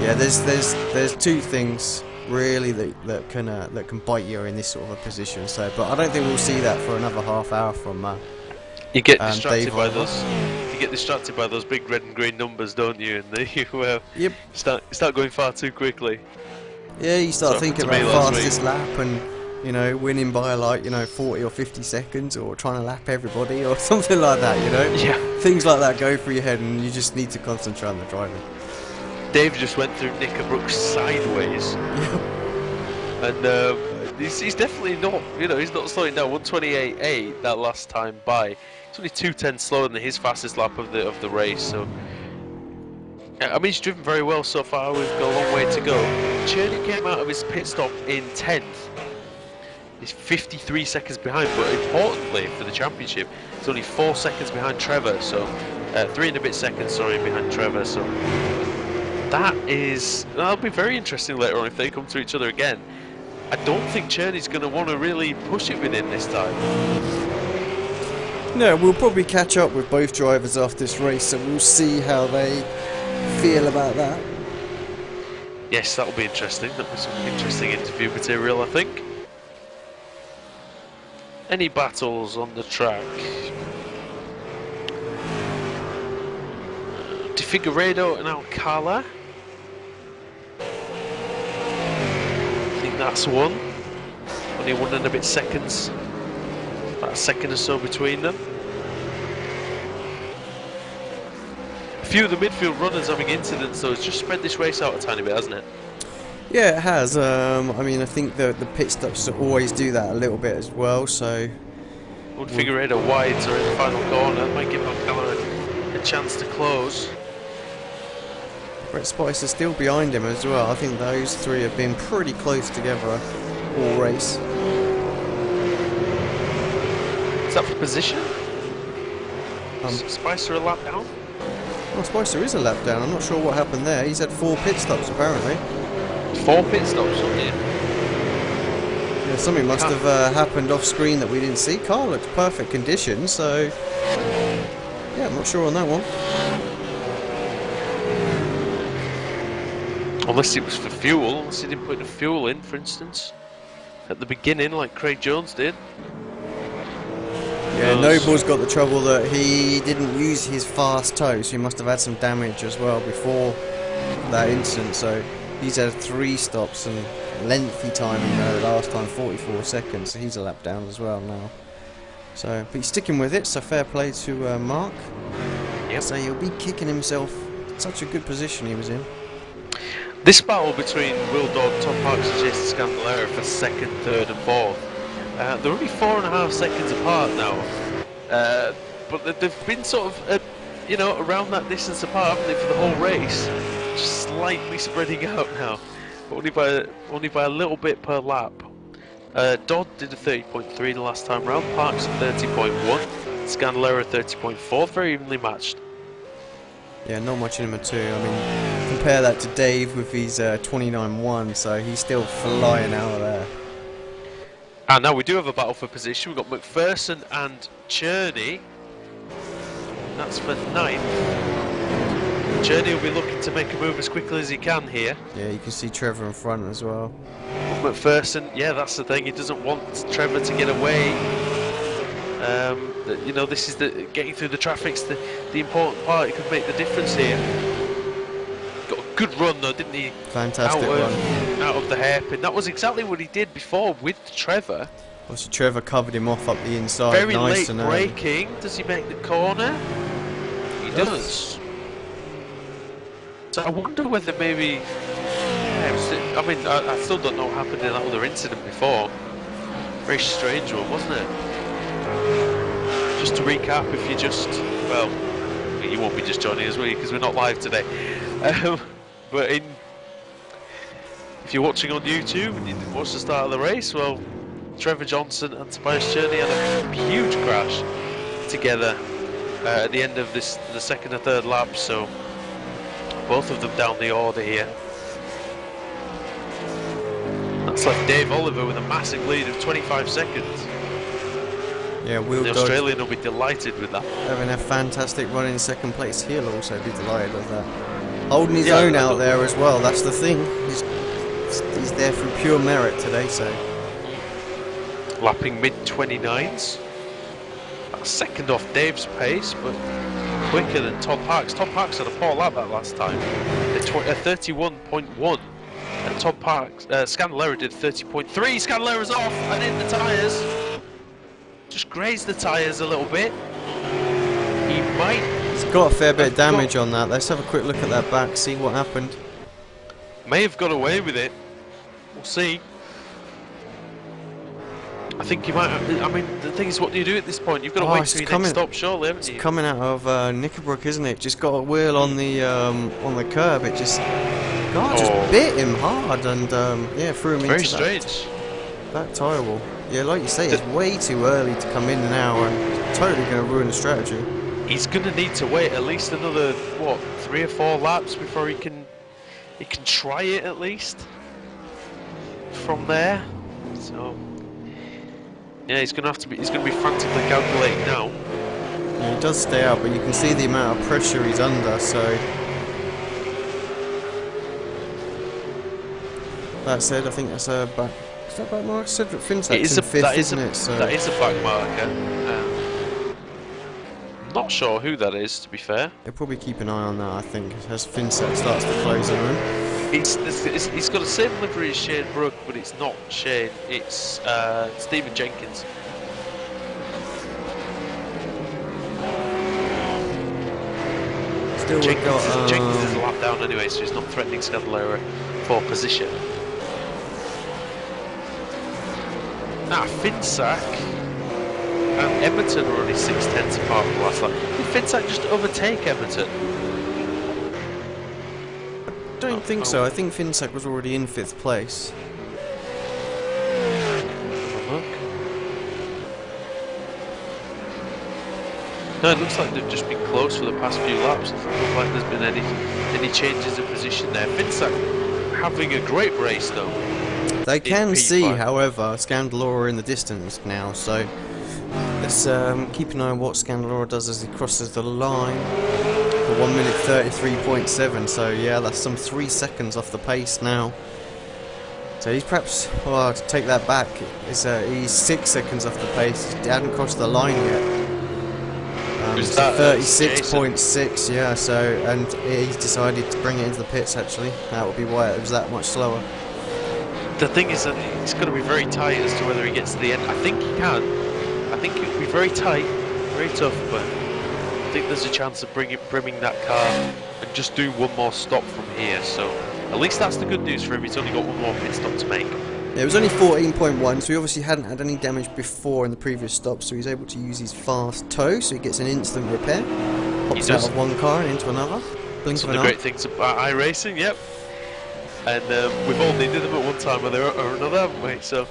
yeah, there's two things really that can bite you in this sort of a position. So, but I don't think we'll see that for another half hour from you get distracted by those. You get distracted by those big red and green numbers, don't you? And you start going far too quickly. Yeah, you start thinking about fastest lap and, you know, winning by like, you know, 40 or 50 seconds, or trying to lap everybody or something like that. You know, things like that go through your head, and you just need to concentrate on the driving. Dave just went through Knickerbrook sideways. Yeah. And he's definitely not, he's not slowing down. 128.8 that last time by. It's only 2:10 slower than his fastest lap of the race. So, I mean, he's driven very well so far. We've got a long way to go. Cherney came out of his pit stop in 10th. He's 53 seconds behind, but importantly for the championship, he's only 4 seconds behind Trevor. So, 3 and a bit seconds, sorry, behind Trevor. So, that'll be very interesting later on if they come to each other again. I don't think Cherney's going to want to really push it within this time. No, we'll probably catch up with both drivers after this race, so we'll see how they feel about that. Yes, that'll be interesting. That'll be some interesting interview material, I think. Any battles on the track? De Figueiredo and Alcala. That's one. Only 1 and a bit seconds. About a second or so between them. A few of the midfield runners having incidents, though. It's just spread this race out a tiny bit, hasn't it? Yeah, it has. I mean, I think the pit stops always do that a little bit as well. So, Would Figueiredo wides are in the final corner. Might give Alcala a chance to close. Brett Spicer still behind him as well. I think those three have been pretty close together all race. Is that for position? Spicer a lap down? Well, Spicer is a lap down. I'm not sure what happened there. He's had 4 pit stops apparently. 4 pit stops on here. Yeah, something must have happened off screen that we didn't see. Car looked perfect condition, so yeah, I'm not sure on that one. Unless it was for fuel, unless he didn't put the fuel in, for instance, at the beginning, like Craig Jones did. Yeah, Noble's got the trouble that he didn't use his fast toe, so he must have had some damage as well before that incident. So he's had 3 stops and lengthy time in the last time, 44 seconds. So he's a lap down as well now. So, but he's sticking with it. So fair play to Mark. Yep. So he'll be kicking himself. Such a good position he was in. This battle between Will Dodd, Tom Parks and Jason Scandalera for 2nd, 3rd and 4th, they're only 4.5 seconds apart now, but they've been sort of, around that distance apart, haven't they, for the whole race, just slightly spreading out now, but only by a little bit per lap. Dodd did a 30.3 the last time round, Parks a 30.1, Scandalera 30.4, very evenly matched. Yeah, not much in him at 2. I mean, compare that to Dave with his 29.1, so he's still flying out of there. And now we do have a battle for position. We've got McPherson and Cherney. That's for 9th. Cherney will be looking to make a move as quickly as he can here. Yeah, you can see Trevor in front as well. McPherson, yeah, that's the thing. He doesn't want Trevor to get away. This is getting through the traffic's the important part. It could make the difference here. Got a good run though, didn't he? Fantastic run. Out of the hairpin. That was exactly what he did before with Trevor. Obviously, Trevor covered him off up the inside. Very nice late and braking. Does he make the corner? He does. So I wonder whether maybe. I mean, I still don't know what happened in that other incident before. Very strange one, wasn't it? Just to recap, if you you won't be just joining us, will you? Because we're not live today. But if you're watching on YouTube and you didn't watch the start of the race, well, Trevor Johnson and Tobias Cherney had a huge crash together at the end of the 2nd and 3rd lap. So both of them down the order here. That's left Dave Oliver with a massive lead of 25 seconds. Yeah, Will the Dodge, Australian will be delighted with that. having a fantastic run in 2nd place, he'll also be delighted with that. Holding his own out there as well, that's the thing. He's there through pure merit today, so. Lapping mid-29s. That's 2nd off Dave's pace, but quicker than Todd Parks. Todd Parks had a poor lap that last time. 31.1. And Todd Parks, Scandalera did 30.3. Scandalera's off and in the tyres. Just grazed the tyres a little bit. He might. He's got a fair bit of damage on that. Let's have a quick look at that back, see what happened. May have got away with it. We'll see. I think you might. I mean, the thing is, what do you do at this point? You've got to wait till your next stop, surely, haven't you? It's coming out of Knickerbrook, isn't it? Just got a wheel on the curb. It just, God, just bit him hard and yeah, threw him very into strange. that tyre wall. Yeah, like you say, it's way too early to come in now, and it's totally going to ruin the strategy. He's going to need to wait at least another, what, 3 or 4 laps before he can try it at least from there. So yeah, he's going to be frantically calculating now. Yeah, he does stay out, but you can see the amount of pressure he's under. So that said, I think that's a back. Is that back marker? Cedric Finsak's in fifth, isn't it? So that is a back marker. Not sure who that is, to be fair. They'll probably keep an eye on that, I think, as Finsak starts to close in on him. He's got the same livery as Shane Brook, but it's not Shane, it's Stephen Jenkins. Still Jenkins is a lap down anyway, so he's not threatening Scandalera for position. Finsak and Edmonton are only 6/10 apart from the last lap. Did Finsak just overtake Edmonton? I don't think so. I think Finsak was already in 5th place. Look. No, it looks like they've just been close for the past few laps. It doesn't look like there's been any changes of position there. Finsak having a great race though. They can see, however, Scandalora in the distance now, so let's keep an eye on what Scandalora does as he crosses the line. For 1 minute 33.7, so yeah, that's some 3 seconds off the pace now. So he's perhaps, well, to take that back, he's 6 seconds off the pace. He hadn't crossed the line yet. So 36.6, yeah, so, and he's decided to bring it into the pits actually. That would be why it was that much slower. The thing is that it's going to be very tight as to whether he gets to the end. I think he can. I think it will be very tight, very tough, but I think there's a chance of brimming that car and just doing one more stop from here. So at least that's the good news for him. He's only got one more pit stop to make. Yeah, it was only 14.1, so he obviously hadn't had any damage before in the previous stop, so he's able to use his fast tow, so he gets an instant repair. Pops out of one car and into another. Blink of an eye. The great things about iRacing, yep. And we've all needed them at one time or another, haven't we? So.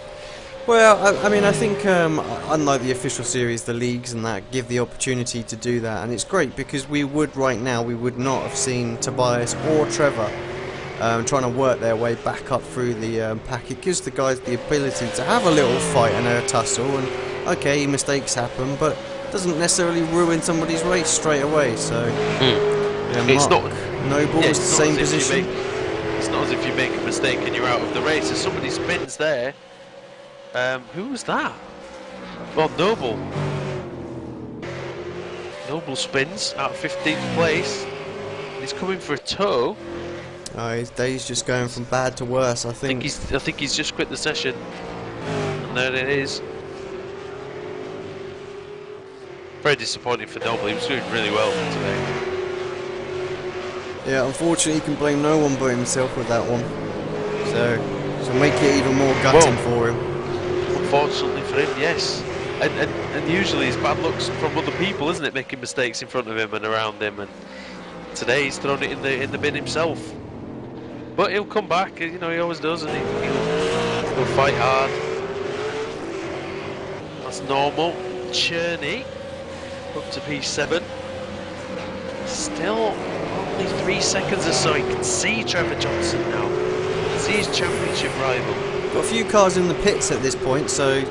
Well, I mean, I think unlike the official series, the leagues and that give the opportunity to do that, and it's great because we would not have seen Tobias or Trevor trying to work their way back up through the pack. It gives the guys the ability to have a little fight and a tussle, and okay, mistakes happen, but doesn't necessarily ruin somebody's race straight away. So yeah, it's not Noble is the same position. It's not as if you make a mistake and you're out of the race. If somebody spins there, who was that? Well, Noble. Noble spins out of 15th place. He's coming for a tow. Oh, his day's just going from bad to worse, I think. I think he's just quit the session. And there it is. Very disappointing for Noble. He was doing really well today. Yeah, unfortunately, he can blame no one but himself with that one. So make it even more gutting for him. Unfortunately for him, yes. And usually it's bad looks from other people, isn't it? Making mistakes in front of him and around him. And today he's thrown it in the bin himself. But he'll come back, you know, he always does, and he'll fight hard. That's normal. Cherney up to P7. Still only 3 seconds or so. You can see Trevor Johnson now. You can see his championship rival. Got a few cars in the pits at this point, so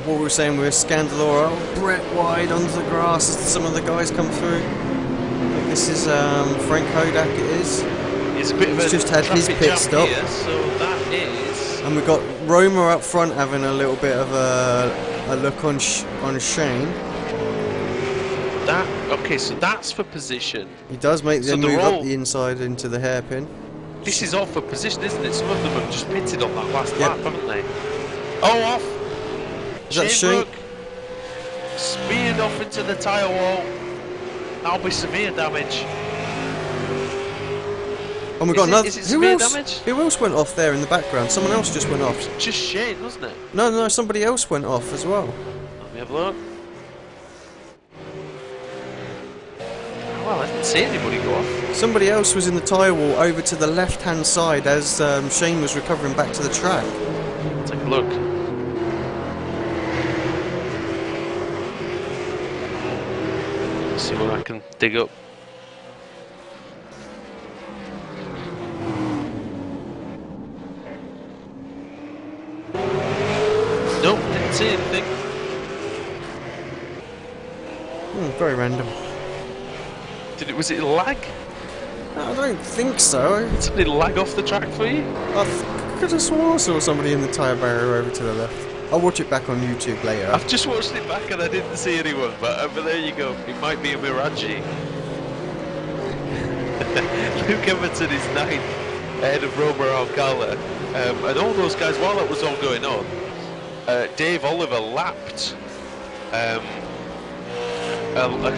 what we were saying with Scandalora, Brett wide onto the grass as some of the guys come through. I think this is Frank Hodak, it is. He's just had his pit stop. Here, so that is... And we've got Roma up front having a little bit of a look on Shane. Okay, so that's for position. He does make the move up the inside into the hairpin. This is all for position, isn't it? Some of them have just pitted on that last lap, haven't they? Oh, off! Is that Shane? Speared off into the tyre wall. That'll be severe damage. And we got another. Is it severe damage? Who else went off there in the background? Someone else just went off. Just Shane, wasn't it? No, somebody else went off as well. Let me have a look. Oh, well, I didn't see anybody go off. Somebody else was in the tyre wall over to the left-hand side as Shane was recovering back to the track. Take a look. Let's see what I can dig up. Nope, didn't see anything. Very random. Was it lag? I don't think so. Did somebody lag off the track for you? I could have sworn I saw somebody in the tyre barrier over to the left. I'll watch it back on YouTube later. I've just watched it back and I didn't see anyone, but there you go. It might be a Mirage. Luke Everton is 9th ahead of Romer Alcala. And all those guys, while that was all going on, Dave Oliver lapped a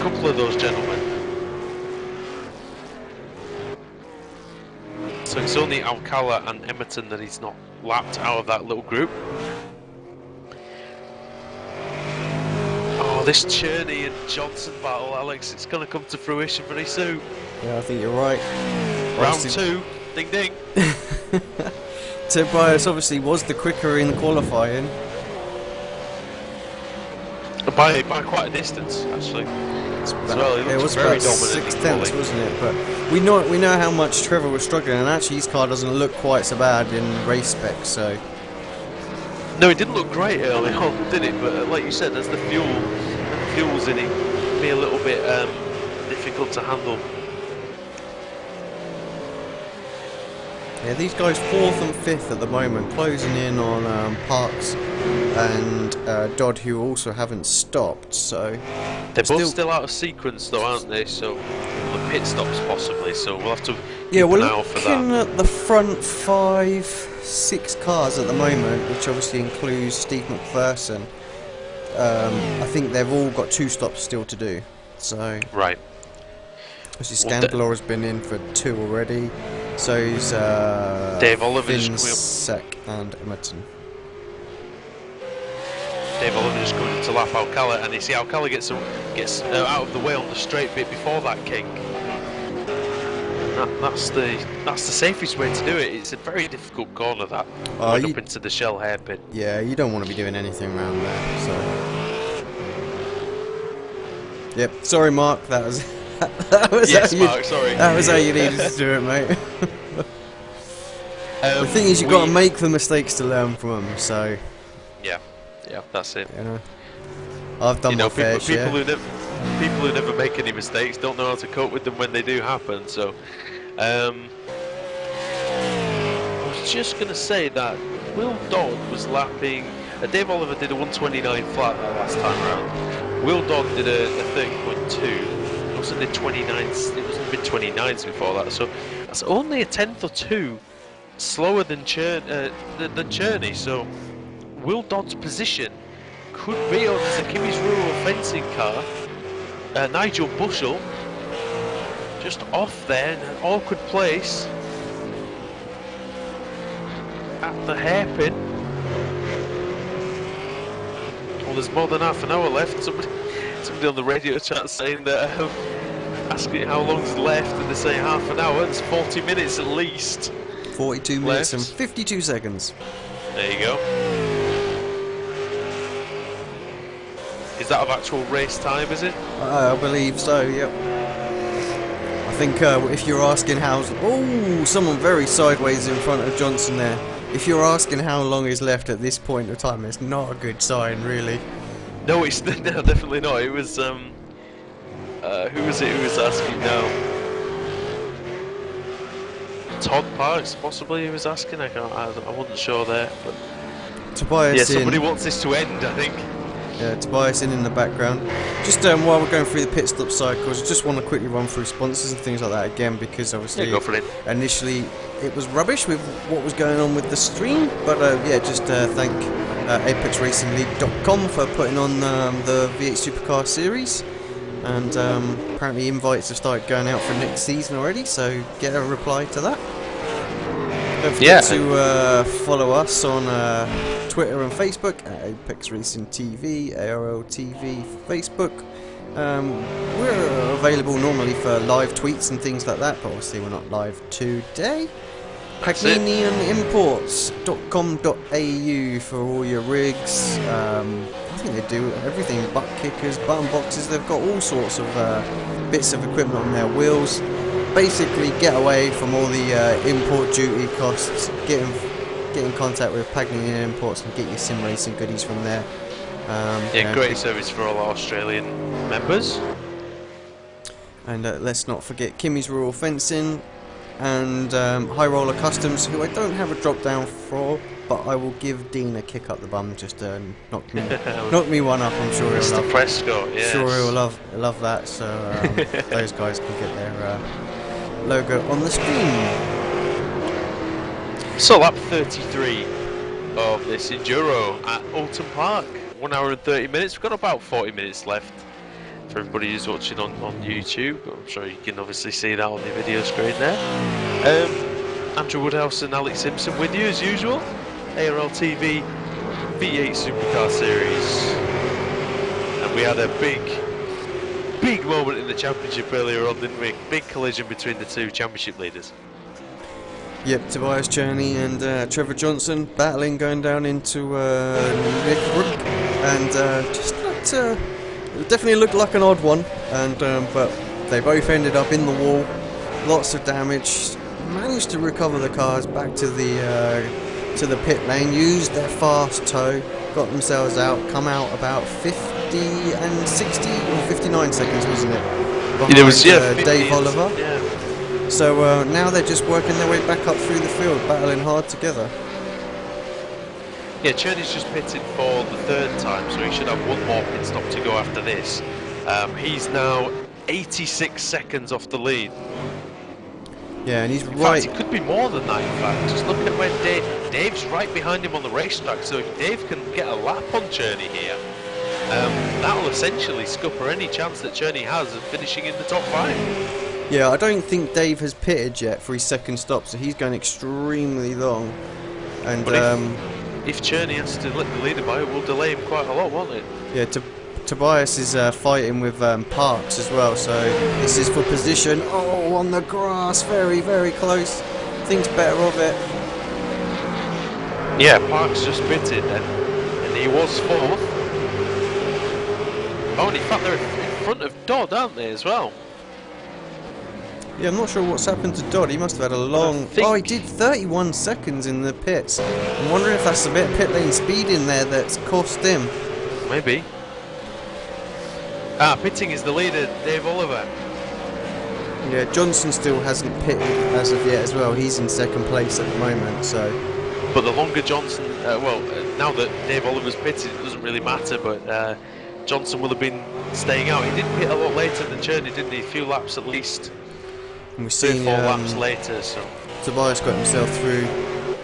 couple of those gentlemen. So it's only Alcala and Emerton that he's not lapped out of that little group. Oh, this Cherney and Johnson battle, Alex, it's going to come to fruition very soon. Yeah, I think you're right. Round 2, ding ding. Tobias obviously was the quicker in qualifying. By quite a distance, actually. It was very dominant. 6/10, wasn't it? But we know how much Trevor was struggling, and actually his car doesn't look quite so bad in race specs. So no, it didn't look great early on, did it? But like you said, as the fuel's in it, it'd be a little bit difficult to handle. Yeah, these guys 4th and 5th at the moment, closing in on Parks and Dodd, who also haven't stopped. So they're both still out of sequence, though, aren't they? So the pit stops possibly. So we'll have to keep an eye out for that. We're looking at the front 5-6 cars at the moment, which obviously includes Steve McPherson. I think they've all got 2 stops still to do. So right. Obviously, Scandalore has been in for 2 already. So is Dave Oliver Finsec and Emerton. Dave Oliver just coming to lap Alcala, and you see Alcala gets out of the way on the straight bit before that kink. That's the safest way to do it. It's a very difficult corner, that going up into the shell hairpin. Yeah, you don't want to be doing anything around there. So, yep. Sorry, Mark. That was. Yes, Mark, sorry. That was how you needed to do it, mate. The thing is, you've got to make the mistakes to learn from them, so... Yeah, that's it. You know, I've done my fair share. People who never make any mistakes don't know how to cope with them when they do happen, so... I was just going to say that Will Dodd was lapping... Dave Oliver did a 129 flat that last time around. Will Dodd did a 30.2. It was in 29s, it was in mid-29s before that, so that's only a 10th or 2 slower than Cherney. So Will Dodd's position could be on Zakimi's rural fencing car. Nigel Bushell just off there in an awkward place at the hairpin. Well, there's more than half an hour left. Somebody on the radio chat saying that, asking how long's left, and they say half an hour. It's 40 minutes at least. 42 minutes and 52 seconds. There you go. Is that of actual race time, is it? I believe so, yep. I think if you're asking how... Oh, someone very sideways in front of Johnson there. If you're asking how long is left at this point of time, it's not a good sign, really. No, it's no, definitely not. It was who was it who was asking now? Todd Parks, possibly, who was asking. I wasn't sure there, but Tobias, yeah, somebody wants this to end, I think. Yeah, Tobias in the background. Just while we're going through the pit stop cycles, I just want to quickly run through sponsors and things like that again, because obviously go for it. Initially it was rubbish with what was going on with the stream, but yeah, just thank ApexRacingLeague.com for putting on the V8 Supercar series, and apparently invites have started going out for next season already, so get a reply to that. Don't forget to follow us on Twitter and Facebook at Apex Racing TV, ARLTV Facebook. We're available normally for live tweets and things like that, but obviously we're not live today. PagninianImports.com.au for all your rigs. I think they do everything, butt kickers, button boxes, they've got all sorts of bits of equipment on their wheels. Basically get away from all the import duty costs, get in contact with Pagninian Imports and get your sim racing goodies from there. Great service for all our Australian members. And let's not forget Kimmy's Rural Fencing and High Roller Customs, who I don't have a drop down for, but I will give Dean a kick up the bum just to knock me one up. I'm sure he'll love. Prescott, yes. Sure he'll love that. So those guys can get their logo on the screen. So lap 33 of this Enduro at Oulton Park. 1 hour and 30 minutes. We've got about 40 minutes left for everybody who's watching on YouTube. I'm sure you can obviously see that on the video screen there. Andrew Woodhouse and Alex Simpson with you as usual. ARLTV V8 SuperCar Series. And we had a big moment in the championship earlier on, didn't we? Big collision between the two championship leaders. Yep, Tobias Cherney and Trevor Johnson battling, going down into Nick Brook, and just not, it definitely looked like an odd one, and but they both ended up in the wall, lots of damage. Managed to recover the cars back to the pit lane, used their fast tow, got themselves out, come out about 50 and 60 or 59 seconds, wasn't it? Behind, it was Dave Oliver. Yeah. So now they're just working their way back up through the field, battling hard together. Yeah, Cherney's just pitted for the 3rd time, so he should have one more pit stop to go after this. He's now 86 seconds off the lead. Yeah, and he's in right. fact, it could be more than that, in fact. Just looking at where Dave's right behind him on the racetrack, so if Dave can get a lap on Cherney here, that'll essentially scupper any chance that Cherney has of finishing in the top 5. Yeah, I don't think Dave has pitted yet for his 2nd stop, so he's going extremely long. And but if Cherney has to let the leader by, it will delay him quite a lot, won't it? Yeah, Tobias is fighting with Parks as well, so this is for position. Oh, on the grass, very, very close. Thinks better of it. Yeah, Parks just pitted, and he was 4th. Oh, and in fact, they're in front of Dodd, aren't they, as well? Yeah, I'm not sure what's happened to Dodd. He must have had a long... Oh, he did 31 seconds in the pits. I'm wondering if that's a bit of pit lane speed in there that's cost him. Maybe. Pitting is the leader, Dave Oliver. Yeah, Johnson still hasn't pitted as of yet as well. He's in 2nd place at the moment, so... But the longer Johnson... now that Dave Oliver's pitted, it doesn't really matter, but Johnson will have been staying out. He did pit a lot later than Cherney, didn't he? A few laps at least. And we've seen 4 laps later, so... Tobias got himself through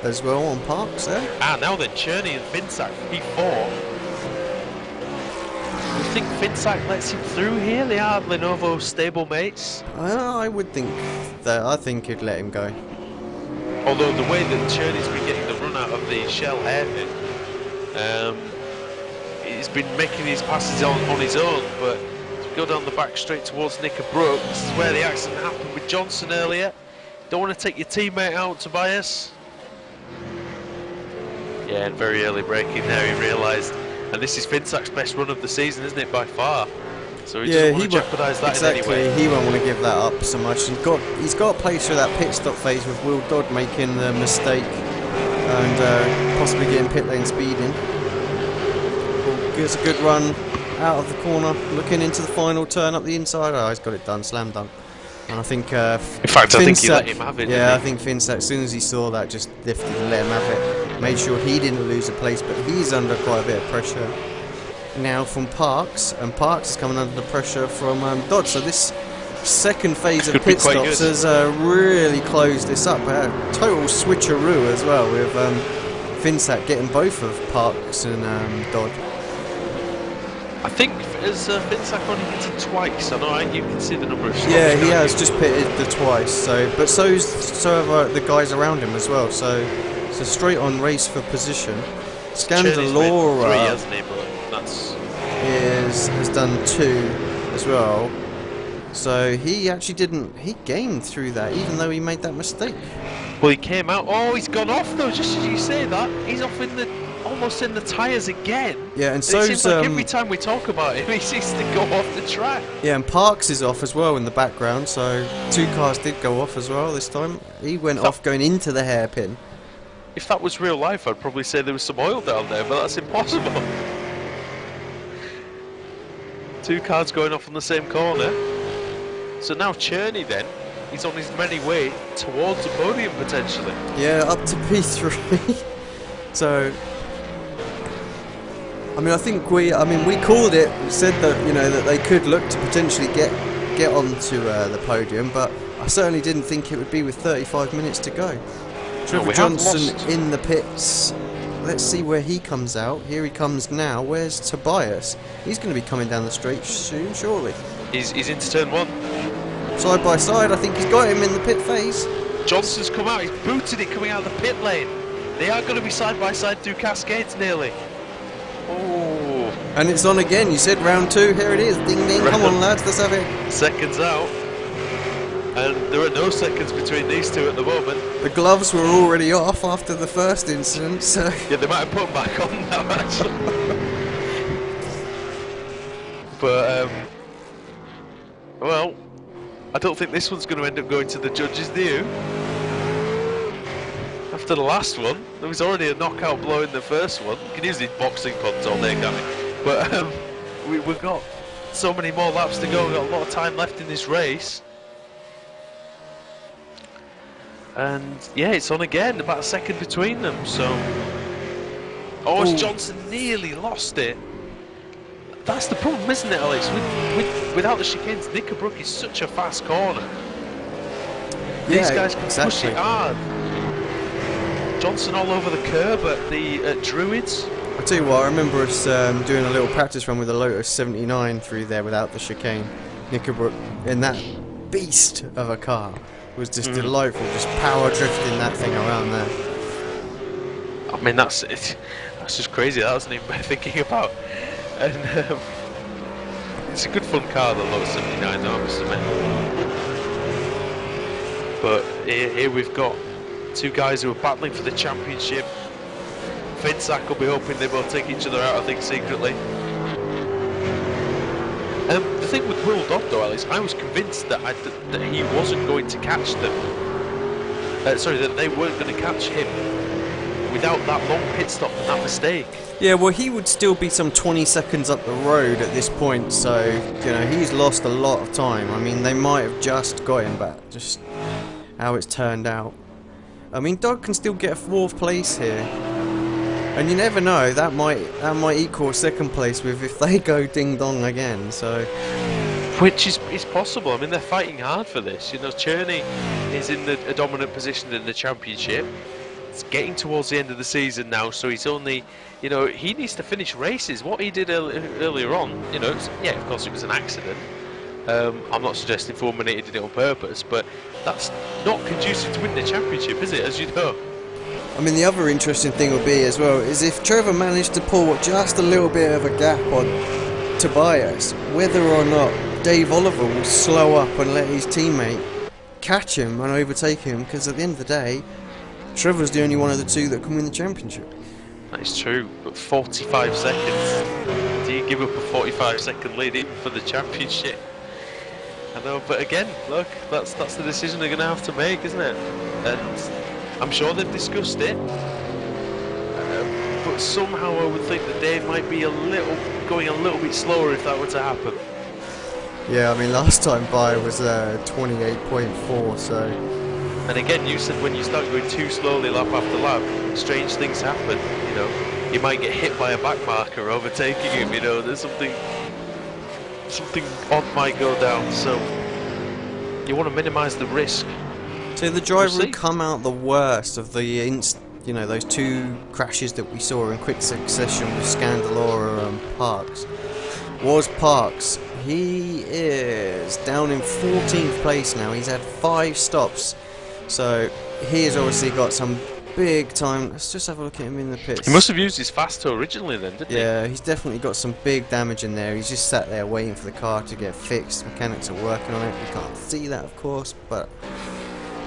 as well on Parks there. Now then, Cherney and Finsack, P4. Do you think Finsack lets him through here? They are Lenovo stable mates. I would think that. I think he'd let him go. Although the way that Cherney's been getting the run out of the shell hairpin, he's been making these passes on his own, but to go down the back straight towards Nick Brooks, this is where the accident happened with Johnson earlier. Don't want to take your teammate out, Tobias. Yeah, and very early braking there, he realised. And this is Finsack's best run of the season, isn't it, by far? So he doesn't want to jeopardise that in any way. He won't want to give that up so much. He's got to play through that pit stop phase with Will Dodd making the mistake and possibly getting pit lane speed in. Gives a good run out of the corner, looking into the final turn up the inside. Oh, he's got it done, slam dunk. And I think in fact, I think he let him have it. Yeah, I think Finsack, as soon as he saw that, just lifted and let him have it. Made sure he didn't lose a place, but he's under quite a bit of pressure now from Parks, and Parks is coming under the pressure from Dodd. So this 2nd phase of pit stops has really closed this up. Total switcheroo as well, with Finsack getting both of Parks and Dodd. I think has Finsack only hit it twice. I know you can see the number of stops. Yeah, he has just pitted the twice. So, but so have the guys around him as well. So it's a straight-on race for position. Scandalora 3, hasn't he? But that's has done 2 as well. So he actually he gained through that, even though he made that mistake. Well, he came out. Oh, he's gone off though. Just as you say that, he's off almost in the tyres again. Yeah, and it so seems like every time we talk about him, he seems to go off the track. Yeah, and Parks is off as well in the background. So 2 cars did go off as well this time. He went off going into the hairpin. If that was real life, I'd probably say there was some oil down there, but that's impossible. 2 cars going off on the same corner. So now Cherney then, he's on his merry way towards the podium potentially. Yeah, up to P3. So, I mean, I think we called it, said that, you know, that they could look to potentially get onto the podium, but I certainly didn't think it would be with 35 minutes to go. Trevor Johnson in the pits. Let's see where he comes out. Here he comes now. Where's Tobias? He's going to be coming down the straight soon, surely. He's into turn 1. Side by side, I think he's got him in the pit phase. Johnson's come out, he's booted it coming out of the pit lane. They are going to be side by side through Cascades nearly. Oh. And it's on again. You said round 2. Here it is. Ding ding. Come on, lads. Let's have it. Seconds out. And there are no seconds between these two at the moment. The gloves were already off after the first incident, so... Yeah, they might have put them back on now, actually. But, well, I don't think this one's going to end up going to the judges, do you? After the last one, there was already a knockout blow in the first one. You can use these boxing puns all day, can't we? But we've got so many more laps to go. We've got a lot of time left in this race. And yeah, it's on again, about a second between them. So, as Johnson nearly lost it. That's the problem, isn't it, Alex? Without the chicanes, Knickerbrook is such a fast corner. These guys can push it hard. Johnson all over the curb at the Druids. I tell you what, I remember us doing a little practice run with a Lotus 79 through there without the chicane. Knickerbrook in that beast of a car was just delightful, just power drifting that thing around there. I mean, that's just crazy. That wasn't even thinking about. And it's a good fun car, the Lotus 79, though, I must admit. But here we've got 2 guys who are battling for the championship. Finsack will be hoping they both take each other out, I think, secretly. The thing with Will Dodd, though, Alice, I was convinced that he wasn't going to catch them. Sorry, that they weren't going to catch him without that long pit stop and that mistake. Yeah, well, he would still be some 20 seconds up the road at this point, so, you know, he's lost a lot of time. I mean, they might have just got him back, just how it's turned out. I mean, Dodd can still get a 4th place here. And you never know, that might equal 2nd place with if they go ding-dong again, so... Which is possible. I mean, they're fighting hard for this. You know, Cherney is in a dominant position in the championship. It's getting towards the end of the season now, so he's only... You know, he needs to finish races. What he did earlier on, you know, yeah, of course it was an accident. I'm not suggesting Fulminator did it on purpose, but that's not conducive to winning the championship, is it, as you know? I mean, the other interesting thing would be as well is if Trevor managed to pull just a little bit of a gap on Tobias, whether or not Dave Oliver will slow up and let his teammate catch him and overtake him, because at the end of the day, Trevor's the only one of the 2 that can win the championship. That is true, but 45 seconds. Do you give up a 45-second lead even for the championship? I know, but again, look, that's the decision they're going to have to make, isn't it? And I'm sure they've discussed it, but somehow I would think that Dave might be going a little bit slower if that were to happen. Yeah, I mean, last time by was 28.4, so... And again, you said when you start going too slowly lap after lap, strange things happen, you know. You might get hit by a back marker overtaking him, you know, there's something odd might go down, so you want to minimise the risk. So the driver would come out the worst of the, you know, those 2 crashes that we saw in quick succession with Scandalora and Parks. was Parks. He is down in 14th place now. He's had 5 stops. So he has obviously got some big time. Let's just have a look at him in the pits. He must have used his fast tow originally then, didn't he? Yeah, he's definitely got some big damage in there. He's just sat there waiting for the car to get fixed. Mechanics are working on it. We can't see that, of course, but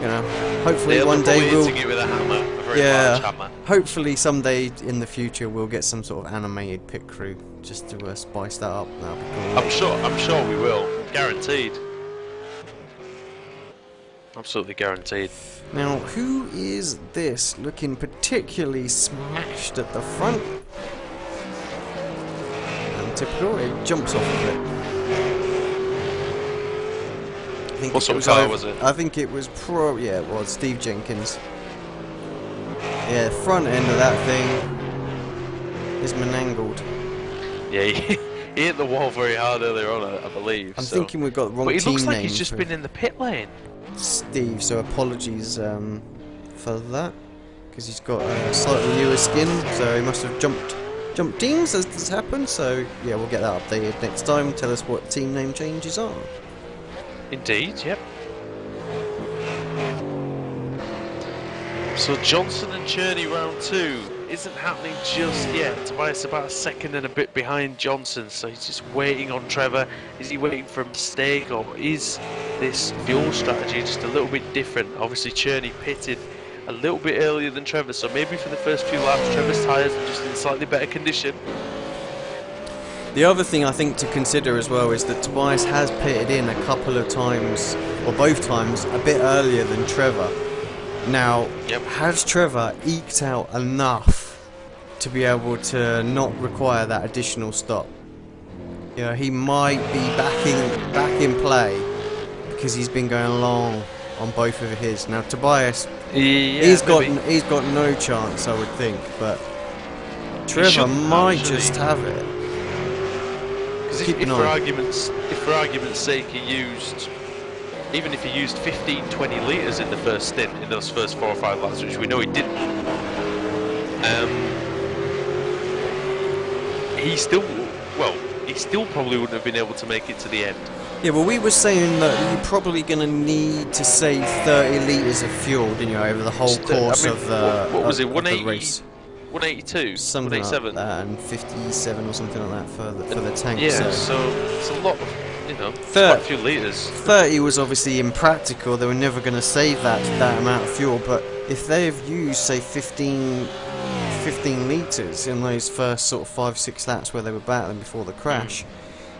you know, hopefully one day we'll. Hitting it with a hammer, a very large hammer. Hopefully someday in the future we'll get some sort of animated pit crew just to spice that up. That'll be cool. I'm sure we will, guaranteed. Absolutely guaranteed. Now, who is this looking particularly smashed at the front? And typical, it jumps off of it. What sort of car was it? I think it was yeah, it was Steve Jenkins. Yeah, the front end of that thing is manangled. Yeah, he hit the wall very hard earlier on, I believe. I'm thinking we've got the wrong team name. But it looks like he's just been in the pit lane. Steve, so apologies for that, because he's got a slightly newer skin, so he must have jumped teams as this happened. So yeah, we'll get that updated next time. Tell us what team name changes are. Indeed, yep. So Johnson and Cherney round 2 isn't happening just yet. Tobias about a second and a bit behind Johnson, so he's just waiting on Trevor. Is he waiting for a mistake, or is this fuel strategy just a little bit different? Obviously Cherney pitted a little bit earlier than Trevor, so maybe for the first few laps Trevor's tyres are just in slightly better condition. The other thing I think to consider as well is that Tobias has pitted in a couple of times, or both times, a bit earlier than Trevor. Now, has Trevor eked out enough to be able to not require that additional stop? You know, he might be back in play because he's been going long on both of his. Now, Tobias, he's got no chance, I would think, but Trevor might just have it. If for argument's sake he used, even if he used 15-20 litres in the first stint, in those first 4 or 5 laps, which we know he didn't, he still probably wouldn't have been able to make it to the end. Yeah, well, we were saying that you're probably going to need to save 30 litres of fuel, didn't you, over the whole course of the what was it, 180 race. 182, something 187, like that, and 57 or something like that for the tank. Yeah, so it's a lot of, you know, quite a few litres. 30 was obviously impractical. They were never going to save that amount of fuel. But if they've used, say, 15 litres in those first sort of 5-6 laps where they were battling before the crash,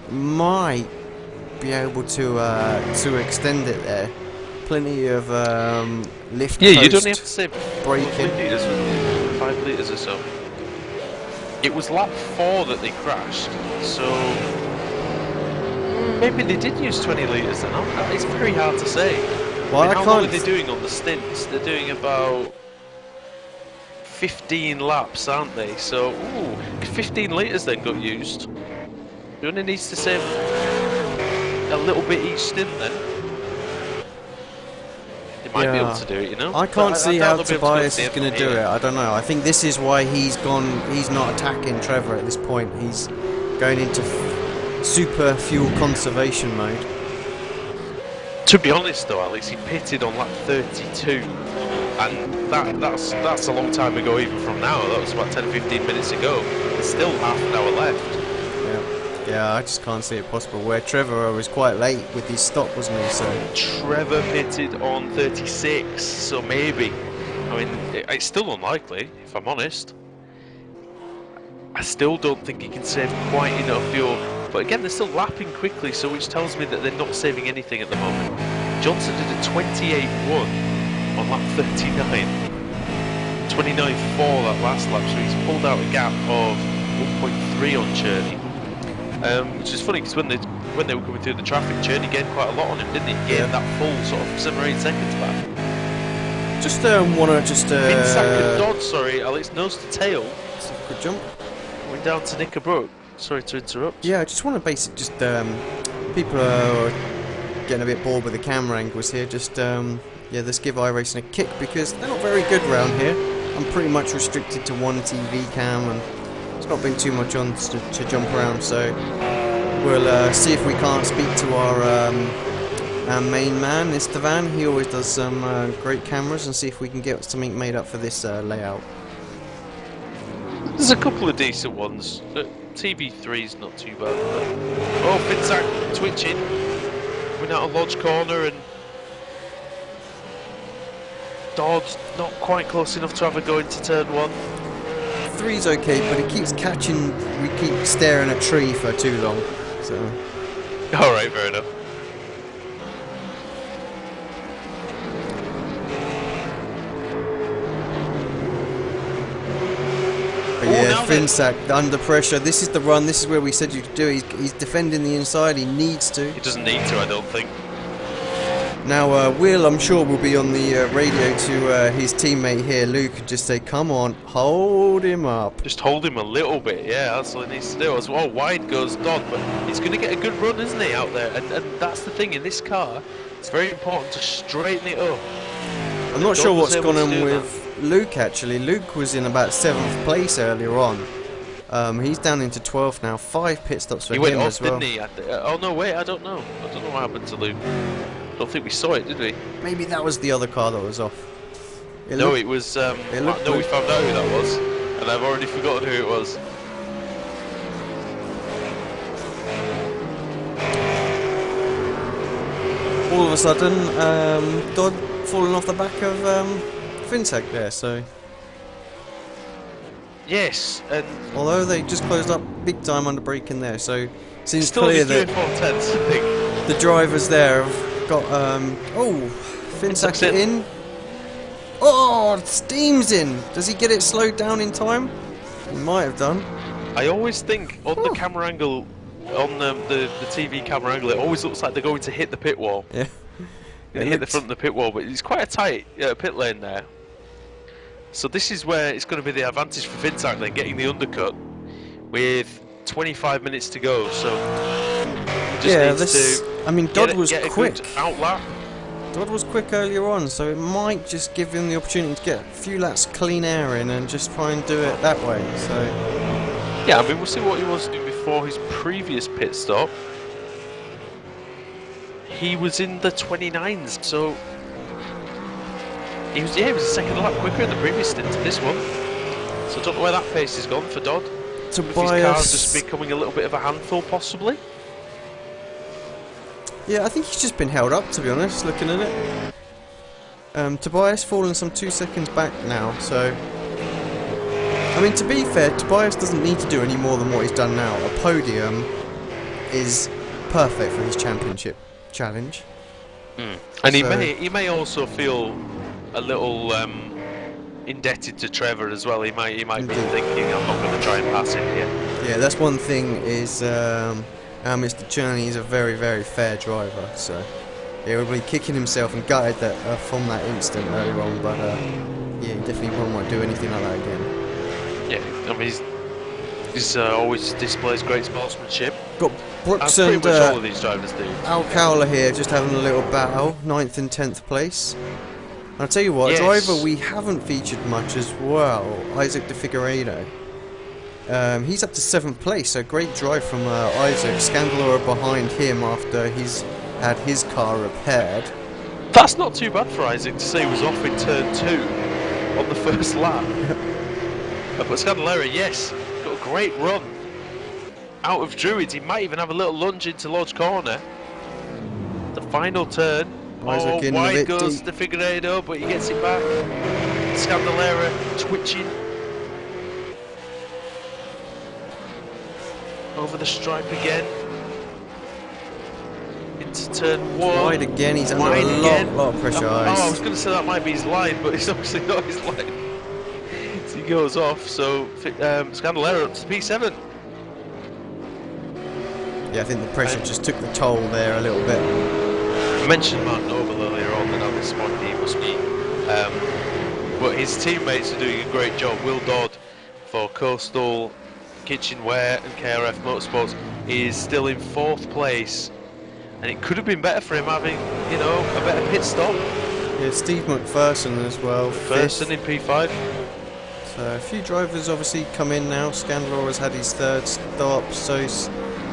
might be able to extend it there. Plenty of lift. Yeah, you'd only have to save braking. 5 litres or so. It was lap 4 that they crashed, so maybe they did use 20 litres then. It's very hard to say. Well, how long are they doing on the stints? They're doing about 15 laps, aren't they? So, 15 litres then got used. He only needs to save a little bit each stint then. Might be able to do it, you know. I can't see how Tobias is going to do it. I don't know. I think this is why he's not attacking Trevor at this point. He's going into super fuel conservation mode. To be honest though, Alex, he pitted on lap 32, and that's a long time ago even from now. That was about 10-15 minutes ago. There's still half an hour left. Yeah, I just can't see it possible. Where Trevor was quite late with his stop, wasn't he? So Trevor pitted on 36, so maybe. I mean, it's still unlikely, if I'm honest. I still don't think he can save quite enough fuel. But again, they're still lapping quickly, so which tells me that they're not saving anything at the moment. Johnson did a 28.1 on lap 39. 29.4 that last lap, so he's pulled out a gap of 1.3 on Cherney. Which is funny because when they were coming through the traffic, Cherney gained quite a lot on him, didn't he? He gained that full sort of 7 or 8 seconds back. Just wanna Bin Dodd, sorry, Alex, nose to tail. Good jump. Went down to Knickerbrook. Sorry to interrupt. Yeah, I just want to basically people are getting a bit bored with the camera angles here. Just let's give iRacing a kick because they're not very good around here. I'm pretty much restricted to one TV cam and it's not been too much on to jump around, so We'll see if we can't speak to our main man, Istvan. He always does some great cameras, and see if we can get something made up for this layout. There's a couple of decent ones. TV3's not too bad. Oh, Finsack twitching. Coming out of Lodge Corner, and Dodd's not quite close enough to have a go into turn 1. 3's okay, but it keeps catching. We keep staring at tree for too long. So. Alright, fair enough. But yeah, Finsack under pressure. This is the run. This is where we said you could do it. He's defending the inside. He needs to. He doesn't need to, I don't think. Now, Will, I'm sure, will be on the radio to his teammate here, Luke, and just say, come on, hold him up. Just hold him a little bit, yeah, that's all he needs to do. As well, wide goes Dodd, but he's going to get a good run, isn't he, out there? And that's the thing, in this car, it's very important to straighten it up. I'm not sure what's gone on with Luke, actually. Luke was in about 7th place earlier on. He's down into 12th now, 5 pit stops for him went off, as well. didn't he? Oh, no, wait, I don't know. I don't know what happened to Luke. I don't think we saw it, did we? Maybe that was the other car that was off. No, it was. No, we found out who that was, and I've already forgotten who it was. All of a sudden, Dodd falling off the back of Finsack there. So. Yes, and although they just closed up big time under braking there, so seems still clear that 3/4 I think. The drivers there have got oh, Finsack in. Oh, steam's in. Does he get it slowed down in time? He might have done. I always think on the camera angle, on the TV camera angle, it always looks like they're going to hit the pit wall. Yeah. They hit the front of the pit wall, but it's quite a tight pit lane there. So this is where it's going to be the advantage for Finsack then, getting the undercut with 25 minutes to go. So just I mean, Dodd was get quick. A good outlap. Dodd was quick earlier on, so it might just give him the opportunity to get a few laps clean air in and just try and do it that way. So yeah, I mean, we'll see what he was doing before his previous pit stop. He was in the 29s, so he was a second lap quicker in the previous stint to this one. So I don't know where that pace has gone for Dodd. With his car's just becoming a little bit of a handful, possibly. Yeah, I think he's just been held up, to be honest, looking at it. Tobias falling some 2 seconds back now, so I mean, to be fair, Tobias doesn't need to do any more than what he's done now. A podium is perfect for his championship challenge. And he may also feel a little indebted to Trevor as well. He might be thinking, I'm not going to try and pass him here. Yeah, that's one thing is Mr. Cherney is a very, very fair driver, so he will be kicking himself and gutted that from that instant earlier on, but yeah, he definitely won't want to do anything like that again. Yeah, I mean, he's always displays great sportsmanship. Got Brooks and pretty much all of these drivers do. Al Cowler here just having a little battle, 9th and 10th place. I'll tell you what, a driver we haven't featured much as well, Isaac de Figueiredo. He's up to 7th place, so great drive from Isaac. Scandalora behind him after he's had his car repaired. That's not too bad for Isaac to say he was off in turn 2 on the first lap. But Scandalora, yes, got a great run out of Druids. He might even have a little lunge into Lodge Corner. The final turn. Isaac wide goes de Figueiredo, but he gets it back. Scandalora twitching over the stripe again. Into turn 1. Wide again, he's under a lot of pressure. I was going to say that might be his line, but it's obviously not his line. So he goes off, so Scandalora up to P7. Yeah, I think the pressure just took the toll there a little bit. I mentioned Mark Noble earlier on, and at this point he must be. But his teammates are doing a great job. Will Dodd for Coastal Kitchenware and KRF Motorsports is still in 4th place, and it could have been better for him having, you know, a better pit stop. Yeah, Steve McPherson as well. McPherson in P5. So a few drivers obviously come in now. Scandalora's had his 3rd stop, so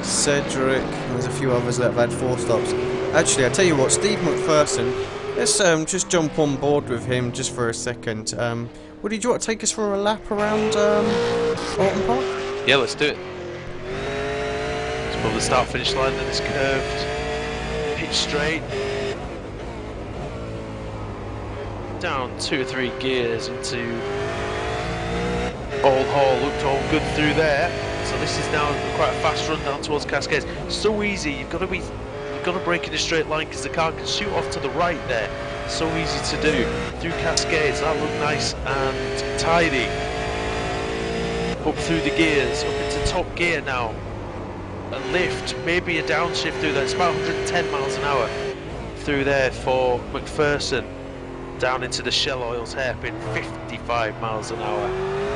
Cedric, and there's a few others that have had 4 stops. Actually, I tell you what, Steve McPherson, let's just jump on board with him just for a second. Woody, do you want to take us for a lap around Oulton Park? Yeah, let's do it. It's above the start-finish line, then it's curved, pitch straight, down 2 or 3 gears into Old Hall. Looked all good through there. So this is now quite a fast run down towards Cascades. So easy. You've got to brake in a straight line because the car can shoot off to the right there. So easy to do through Cascades. That looked nice and tidy. Up through the gears, up into top gear now. A lift, maybe a downshift through there. It's about 110 miles an hour through there for McPherson. Down into the Shell Oils hairpin, 55 miles an hour.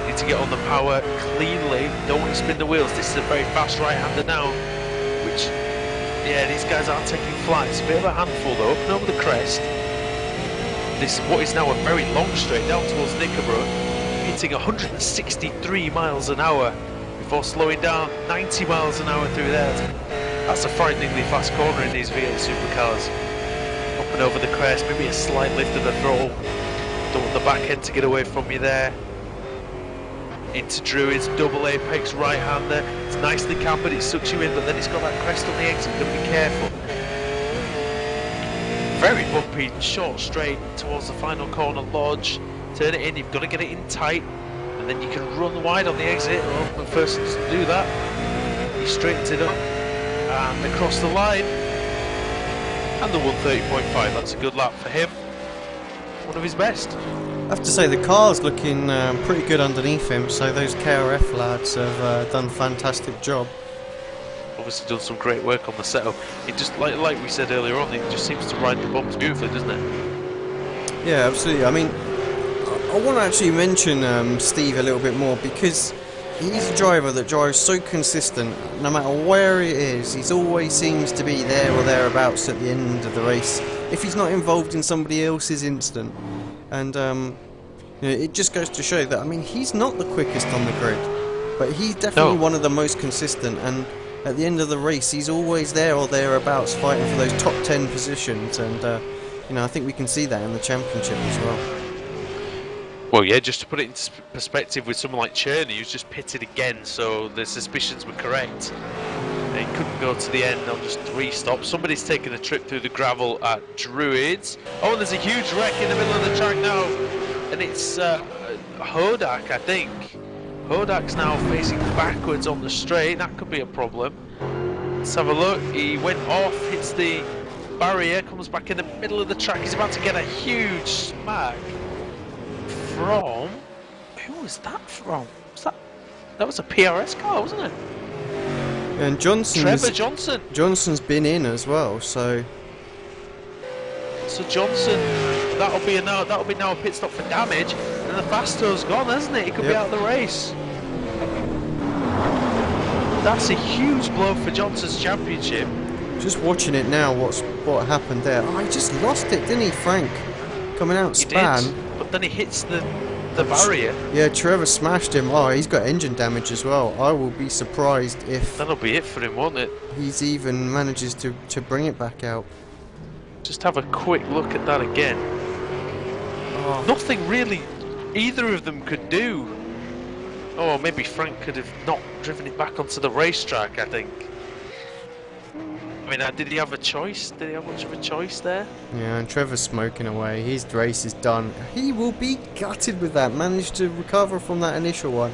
Need to get on the power cleanly. Don't want to spin the wheels. This is a very fast right-hander now, which, yeah, these guys aren't taking flat. It's a bit of a handful though. Up and over the crest. This what is now a very long straight down towards Knickerborough, hitting 163 miles an hour before slowing down 90 miles an hour through there. That's a frighteningly fast corner in these V8 supercars. Up and over the crest, maybe a slight lift of the throttle. Don't want the back end to get away from you there. Into Druids, double apex right-hander. It's nicely cambered, it sucks you in, but then it's got that crest on the exit, you've got to be careful. Very bumpy, short straight towards the final corner lodge. Turn it in, you've got to get it in tight, and then you can run wide on the exit. Well, McPherson doesn't do that. He straightens it up, and across the line. And the 130.5, that's a good lap for him. One of his best. I have to say the car's looking pretty good underneath him, so those KRF lads have done a fantastic job. Obviously done some great work on the setup. It just, like we said earlier on, it just seems to ride the bumps beautifully, doesn't it? Yeah, absolutely. I mean, I want to actually mention Steve a little bit more because he's a driver that drives so consistent. No matter where it is, he always seems to be there or thereabouts at the end of the race. If he's not involved in somebody else's incident. And you know, it just goes to show that, I mean, he's not the quickest on the grid, but he's definitely one of the most consistent, and at the end of the race he's always there or thereabouts fighting for those top 10 positions, and you know, I think we can see that in the championship as well. Well, yeah, just to put it into perspective with someone like Cherney, who's just pitted again, so the suspicions were correct. He couldn't go to the end on just 3 stops. Somebody's taken a trip through the gravel at Druids. Oh, and there's a huge wreck in the middle of the track now. And it's Hodak, I think. Hodak's now facing backwards on the straight. That could be a problem. Let's have a look. He went off, hits the barrier, comes back in the middle of the track. He's about to get a huge smack from... Who was that from? That was a PRS car, wasn't it? And Johnson's been in as well, so Johnson, that'll be now a pit stop for damage, and the Fasto's gone, hasn't it? He could be out of the race. That's a huge blow for Johnson's championship. Just watching it now, what happened there? Oh, he just lost it, didn't he, Frank? Coming out span. He did, but then he hits the barrier. Yeah, Trevor smashed him. Oh, he's got engine damage as well. I will be surprised if... That'll be it for him, won't it? He's even manages to bring it back out. Just have a quick look at that again. Oh. Nothing really either of them could do. Oh, maybe Frank could have not driven it back onto the racetrack, I think. I mean, did he have a choice? Did he have much of a choice there? Yeah, and Trevor's smoking away. His race is done. He will be gutted with that. Managed to recover from that initial one.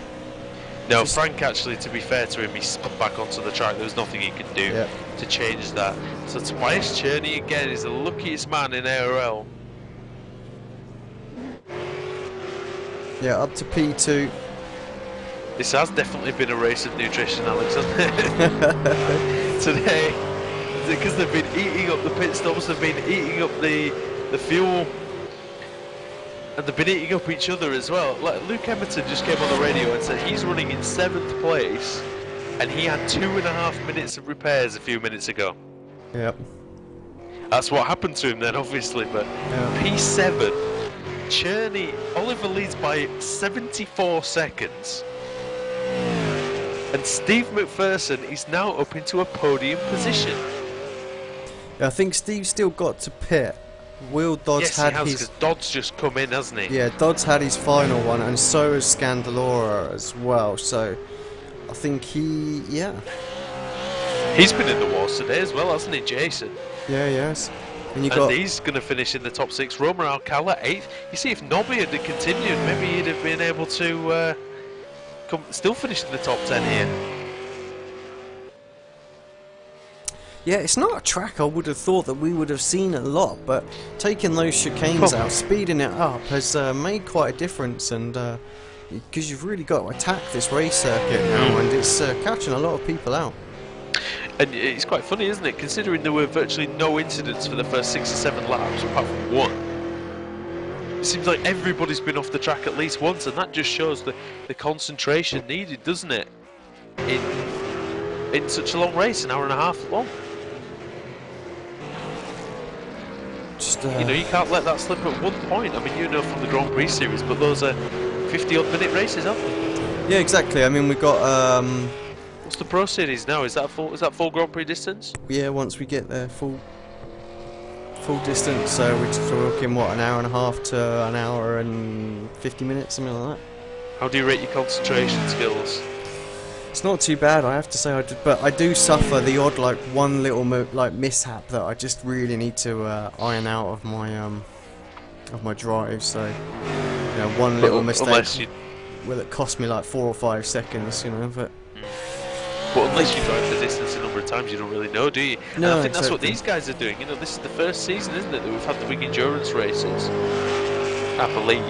No, Frank actually, to be fair to him, he spun back onto the track. There was nothing he could do to change that. So Tobias Cherney again is the luckiest man in ARL. Yeah, up to P2. This has definitely been a race of nutrition, Alex, hasn't it? Today. Because they've been eating up the pit stops, they've been eating up the fuel, and they've been eating up each other as well. Like Luke Emerton just came on the radio and said he's running in 7th place, and he had 2.5 minutes of repairs a few minutes ago. Yep. That's what happened to him then, obviously. But P7, Cherney, Oliver leads by 74 seconds. And Steve McPherson is now up into a podium position. Yeah, I think Steve's still got to pit. Will Dodds Yes, had he has, his... because Dodd's just come in, hasn't he? Yeah, Dodds had his final one, and so has Scandalora as well, so I think he... yeah. He's been in the wars today as well, hasn't he, Jason? Yeah, yes. And he's going to finish in the top 6. Romer Alcala, 8th. You see, if Nobby had continued, maybe he'd have been able to still finish in the top 10 here. Yeah, it's not a track I would have thought that we would have seen a lot, but taking those chicanes out, speeding it up, has made quite a difference, and because you've really got to attack this race circuit now, and it's catching a lot of people out. And it's quite funny, isn't it, considering there were virtually no incidents for the first 6 or 7 laps, apart from one. It seems like everybody's been off the track at least once, and that just shows the concentration needed, doesn't it, in such a long race, an hour and a half long. Just, you know, you can't let that slip at one point. I mean, you know from the Grand Prix series, but those are 50-odd minute races, aren't they? Yeah, exactly. I mean, we've got... what's the Pro Series now? Is that full Grand Prix distance? Yeah, once we get there, full distance, so we're talking, what, an hour and a half to an hour and 50 minutes, something like that. How do you rate your concentration skills? It's not too bad, I have to say, but I do suffer the odd, like, one little mishap that I just really need to iron out of my drive. So, you know, one little mistake will it cost me like 4 or 5 seconds, you know. But unless you drive the distance a number of times, you don't really know, do you? No, and I think that's what these guys are doing. You know, this is the first season, isn't it, that we've had the big endurance races, I believe,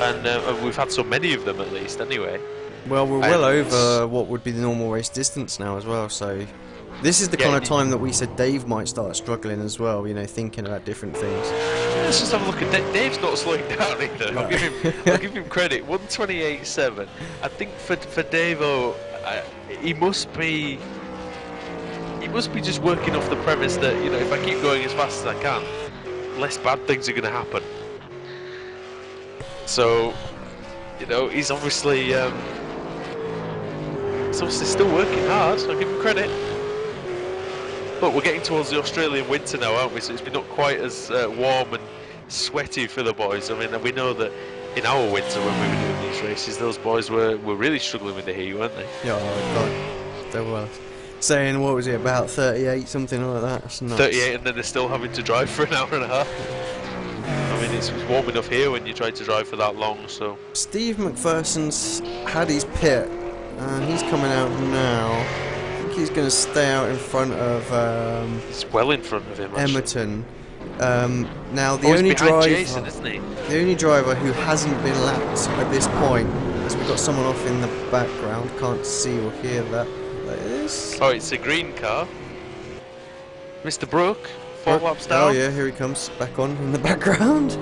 and we've had so many of them at least, anyway. Well, we're well over what would be the normal race distance now as well, so this is the kind of time that we said Dave might start struggling as well, you know, thinking about different things. Let's just have a look at Dave. Dave's not slowing down either. No. I'll give him credit. 1:28.7. I think for Dave-o, he must be just working off the premise that, you know, if I keep going as fast as I can, less bad things are going to happen. So, you know, he's obviously still working hard, so I'll give him credit. But we're getting towards the Australian winter now, aren't we? So it's been not quite as warm and sweaty for the boys. I mean, we know that in our winter when we were doing these races, those boys were really struggling with the heat, weren't they? Yeah, oh God, they were saying, what was it, about 38, something like that? That's nuts. 38, and then they're still having to drive for an hour and a half. I mean, it's warm enough here when you try to drive for that long, so... Steve McPherson's had his pit, and he's coming out now. I think he's going to stay out in front of... he's well in front of him, actually. Emerton. Now, the only driver... Jason, isn't he? The only driver who hasn't been lapped at this point, as we've got someone off in the background, can't see or hear that. That is... Oh, it's a green car. Mr. Brooke. 4 laps down. Oh yeah, here he comes, back on in the background.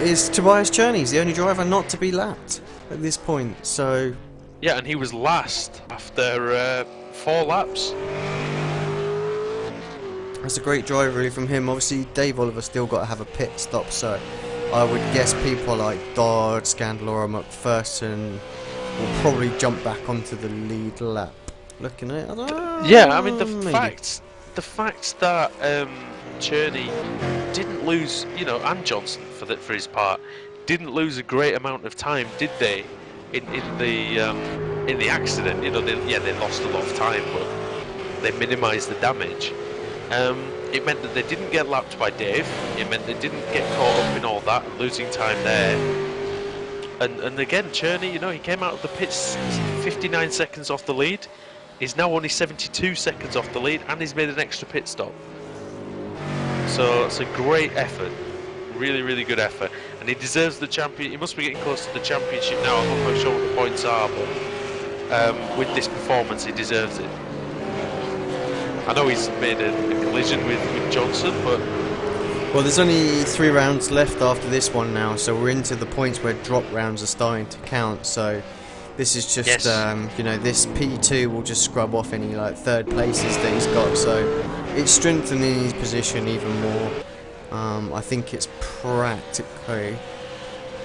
Is Tobias Cherney. He's the only driver not to be lapped at this point, so... Yeah, and he was last after 4 laps. That's a great drive really from him. Obviously, Dave Oliver still got to have a pit stop, so I would guess people like Dodd, Scandalora, McPherson will probably jump back onto the lead lap. Looking at it, yeah, I mean the fact that Cherney didn't lose, you know, and Johnson for his part didn't lose a great amount of time, did they? In the accident, you know, they lost a lot of time, but they minimised the damage. It meant that they didn't get lapped by Dave. It meant they didn't get caught up in all that, losing time there. And again, Cherney, you know, he came out of the pits 59 seconds off the lead. He's now only 72 seconds off the lead, and he's made an extra pit stop. So it's a great effort, really, really good effort, and he deserves the champion. He must be getting close to the championship now. I'm not quite sure what the points are, but with this performance, he deserves it. I know he's made a collision with Johnson, but... Well, there's only 3 rounds left after this one now, so we're into the points where drop rounds are starting to count, so this is just, yes. You know, this P2 will just scrub off any, like, 3rd places that he's got, so it's strengthening his position even more. I think it's practically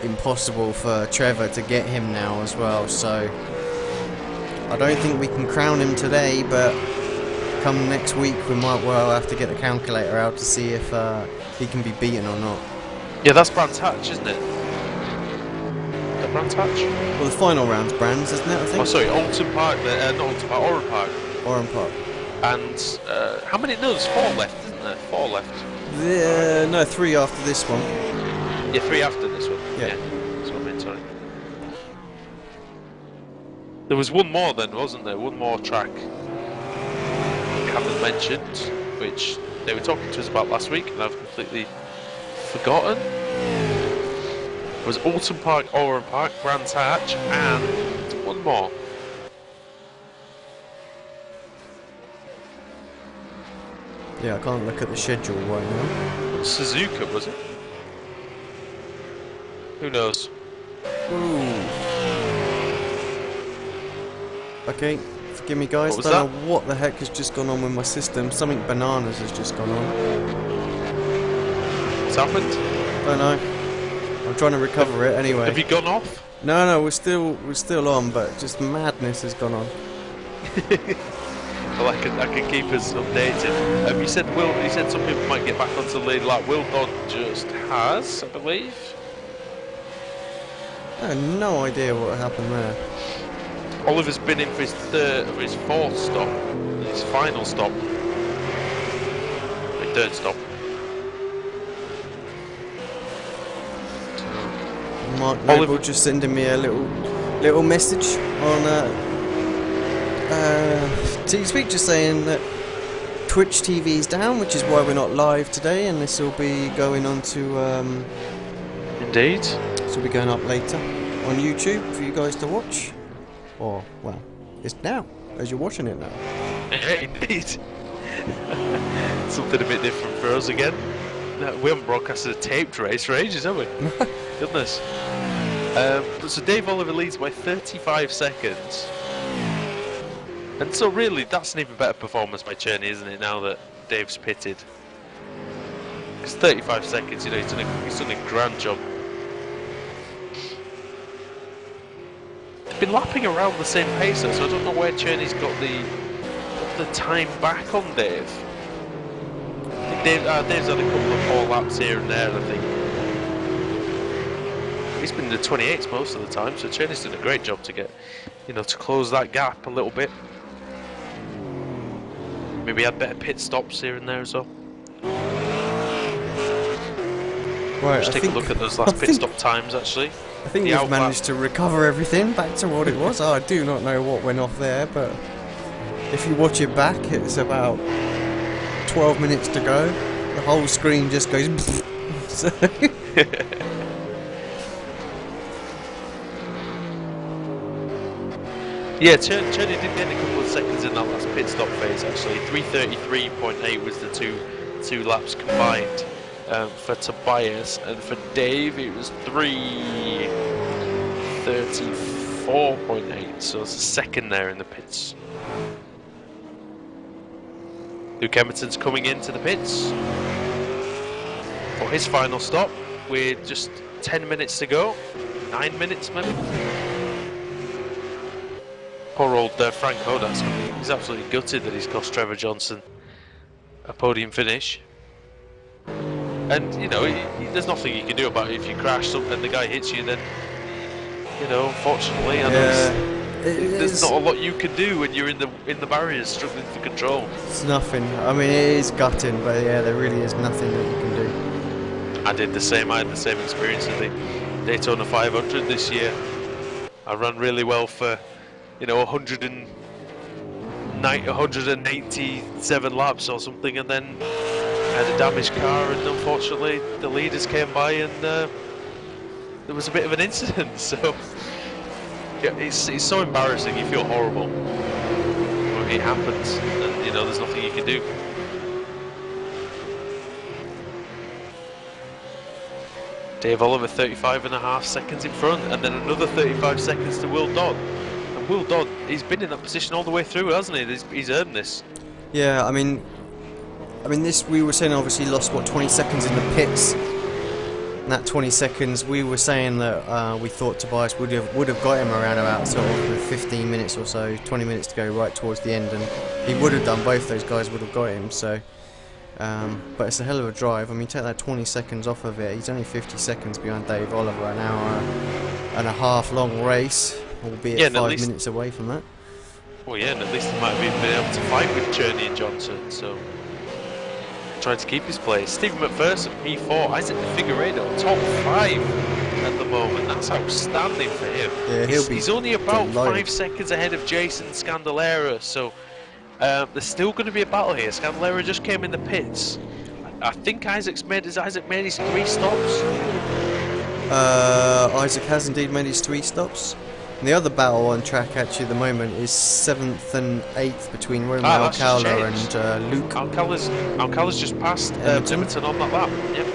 impossible for Trevor to get him now as well, so I don't think we can crown him today, but come next week we might well have to get the calculator out to see if he can be beaten or not. Yeah, that's Brands Hatch, isn't it? Is that Brands Hatch? Well, the final round's Brands, isn't it, I think? Oh, sorry, Oulton Park, not Oulton Park, Oran Park. Oran Park. And how many? No, there's 4 left, isn't there? 4 left. No, 3 after this one. Yeah, 3 after this one. Yeah. That's what I meant, sorry. There was one more then, wasn't there? One more track we haven't mentioned, which they were talking to us about last week, and I've completely forgotten. It was Oulton Park, Oran Park, Brands Hatch, and one more. Yeah, I can't look at the schedule right now. Suzuka, was it? Who knows? Ooh. Okay, forgive me guys, What was don't know what the heck has just gone on with my system. Something bananas has just gone on. What's happened? Don't know. I'm trying to recover it anyway. Have you gone off? No, we're still on, but just madness has gone on. Well, I can keep us updated. You said some people might get back onto the lead lap. Will Dodd just has, I believe. I have no idea what happened there. Oliver's been in for his 4th stop, his final stop, his 3rd stop. Mark Noble just sending me a little message on TeamSpeak, just saying that Twitch TV is down, which is why we're not live today, and this will be going on to Indeed. this will be going up later on YouTube for you guys to watch. Or, well, it's now, as you're watching it now. Yeah, indeed. Something a bit different for us again. We haven't broadcasted a taped race for ages, have we? Goodness. So Dave Oliver leads by 35 seconds. And so really, that's an even better performance by Cherney, isn't it, now that Dave's pitted? Because 35 seconds, you know, he's done a grand job. Been lapping around the same pace, so I don't know where Cherney's got the time back on Dave. I think Dave's had a couple of 4 laps here and there, I think. He's been in the 28s most of the time, so Cherney's done a great job to get, you know, to close that gap a little bit. Maybe had better pit stops here and there as well. Right, Just take a look at those last pit stop times, actually. I think we've managed to recover everything back to what it was. I do not know what went off there, but if you watch it back, it's about 12 minutes to go. The whole screen just goes. So yeah, Cherney did gain a couple of seconds in that last pit stop phase, actually. 3:33.8 was the two laps combined. For Tobias, and for Dave it was 3:34.8, so it's a second there in the pits. Luke Emerton's coming into the pits for his final stop with just 10 minutes to go, 9 minutes maybe. Poor old Frank Hodas, he's absolutely gutted that he's cost Trevor Johnson a podium finish. And, you know, there's nothing you can do about it. If you crash and the guy hits you, then, you know, unfortunately, I know there's not a lot you can do when you're in the barriers struggling for control. It's nothing. I mean, it is gutting, but yeah, there really is nothing that you can do. I had the same experience at the Daytona 500 this year. I ran really well for, you know, 187 laps or something, and then I had a damaged car, and unfortunately the leaders came by, and there was a bit of an incident. So yeah, it's so embarrassing. You feel horrible when it happens, and you know there's nothing you can do. Dave Oliver 35.5 seconds in front, and then another 35 seconds to Will Dodd. And Will Dodd, he's been in that position all the way through, hasn't he? He's earned this. Yeah, I mean, this, we were saying, obviously lost, what, 20 seconds in the pits. that 20 seconds, we were saying that we thought Tobias would have got him around about sort of 15 minutes or so, 20 minutes to go right towards the end, and he would have done. Both those guys would have got him. So, but it's a hell of a drive. I mean, take that 20 seconds off of it. He's only 50 seconds behind Dave Oliver, an hour and a half long race, albeit 5 minutes away from that. Well, yeah, and at least he might have even been able to fight with Cherney and Johnson. So. Trying to keep his place. Stephen McPherson, P4, Isaac Figueiredo, top 5 at the moment. That's outstanding for him. Yeah, he's only about 5 seconds ahead of Jason Scandalera, so there's still going to be a battle here. Scandalera just came in the pits. I think Isaac's made his 3 stops. Isaac has indeed made his 3 stops. And the other battle on track actually at the moment is 7th and 8th between Roman Alcala and Luke. Alcala's just passed Emerton on that lap. Yep.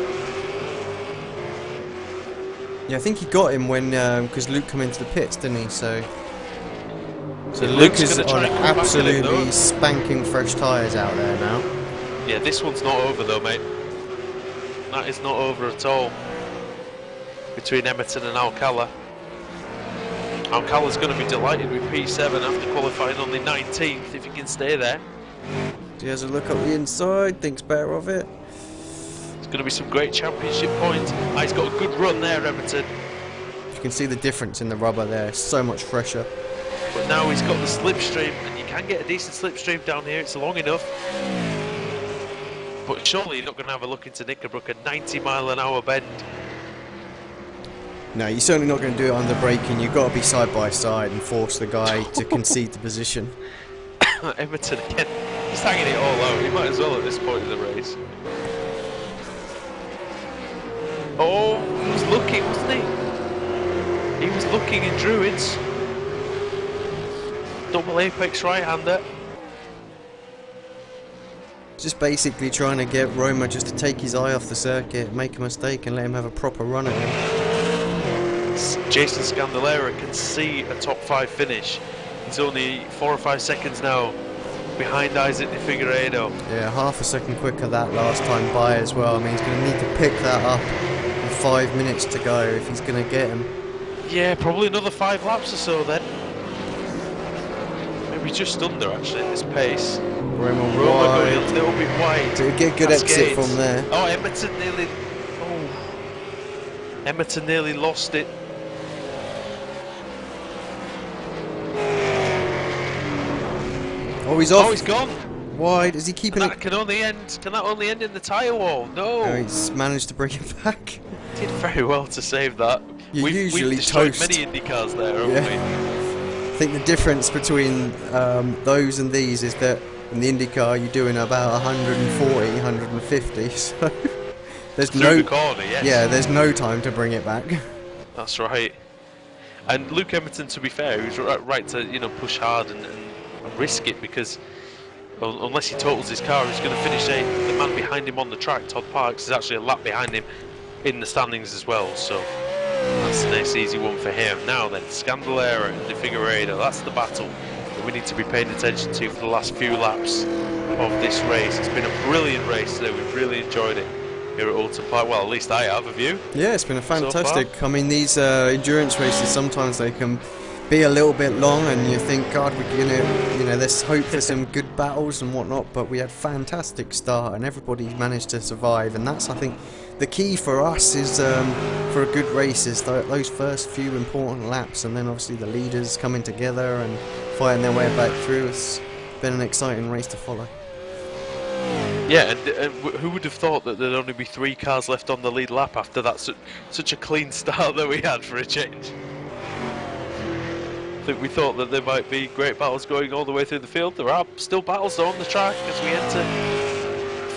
Yeah, I think he got him when because Luke come into the pits, didn't he? So Luke is on absolutely spanking fresh tyres out there now. Yeah, this one's not over though, mate. That is not over at all. Between Emerton and Alcala. Alcala's going to be delighted with P7 after qualifying on the 19th if he can stay there. He has a look up the inside, thinks better of it. It's going to be some great championship points. He's got a good run there, Emerton. You can see the difference in the rubber there, so much fresher. But now he's got the slipstream, and you can get a decent slipstream down here, it's long enough. But surely you're not going to have a look into Knickerbrook, a 90-mile-an-hour bend. No, you're certainly not going to do it under braking. You've got to be side by side and force the guy to concede the position. Emerton again, he's hanging it all out. He might as well at this point in the race. Oh, he was looking, wasn't he? He was looking in Druids. Double apex right-hander. Just basically trying to get Roma just to take his eye off the circuit, make a mistake and let him have a proper run at him. Jason Scandalera can see a top 5 finish. He's only 4 or 5 seconds now behind Isaac Figueiredo. Yeah, half a second quicker that last time by as well. I mean, he's going to need to pick that up with 5 minutes to go if he's going to get him. Yeah, probably another 5 laps or so then. Maybe just under actually at this pace. Roma going a little bit wide. To get good exit from there. Oh, Emerton nearly lost it. Oh, he's off. Oh, he's gone. Wide. Is he keeping it? Can that only end in the tyre wall? No. Oh, he's managed to bring it back. Did very well to save that. We've usually destroyed many Indy cars there, haven't we? I think the difference between those and these is that in the IndyCar you're doing about 140, 150, so there's the corner, yes. Yeah, there's no time to bring it back. That's right. And Luke Emerton, to be fair, he was right to push hard and risk it, because unless he totals his car, he's going to finish the man behind him on the track. Todd Parks is actually a lap behind him in the standings as well, so that's a nice easy one for him. Now then, Scandalera and Figueiredo, that's the battle that we need to be paying attention to for the last few laps of this race. It's been a brilliant race today, we've really enjoyed it here at Oulton Park. Well, at least I have you. Yeah, it's been a fantastic. So I mean, these endurance races, sometimes they can be a little bit long and you think, God, we're gonna, there's hope for some good battles and whatnot, but we had a fantastic start and everybody managed to survive, and that's, I think, the key for us is for a good race is those first few important laps, and then obviously the leaders coming together and fighting their way back through. It's been an exciting race to follow. Yeah, and who would have thought that there'd only be 3 cars left on the lead lap after that such a clean start that we had for a change? I think we thought that there might be great battles going all the way through the field. There are still battles though on the track as we enter.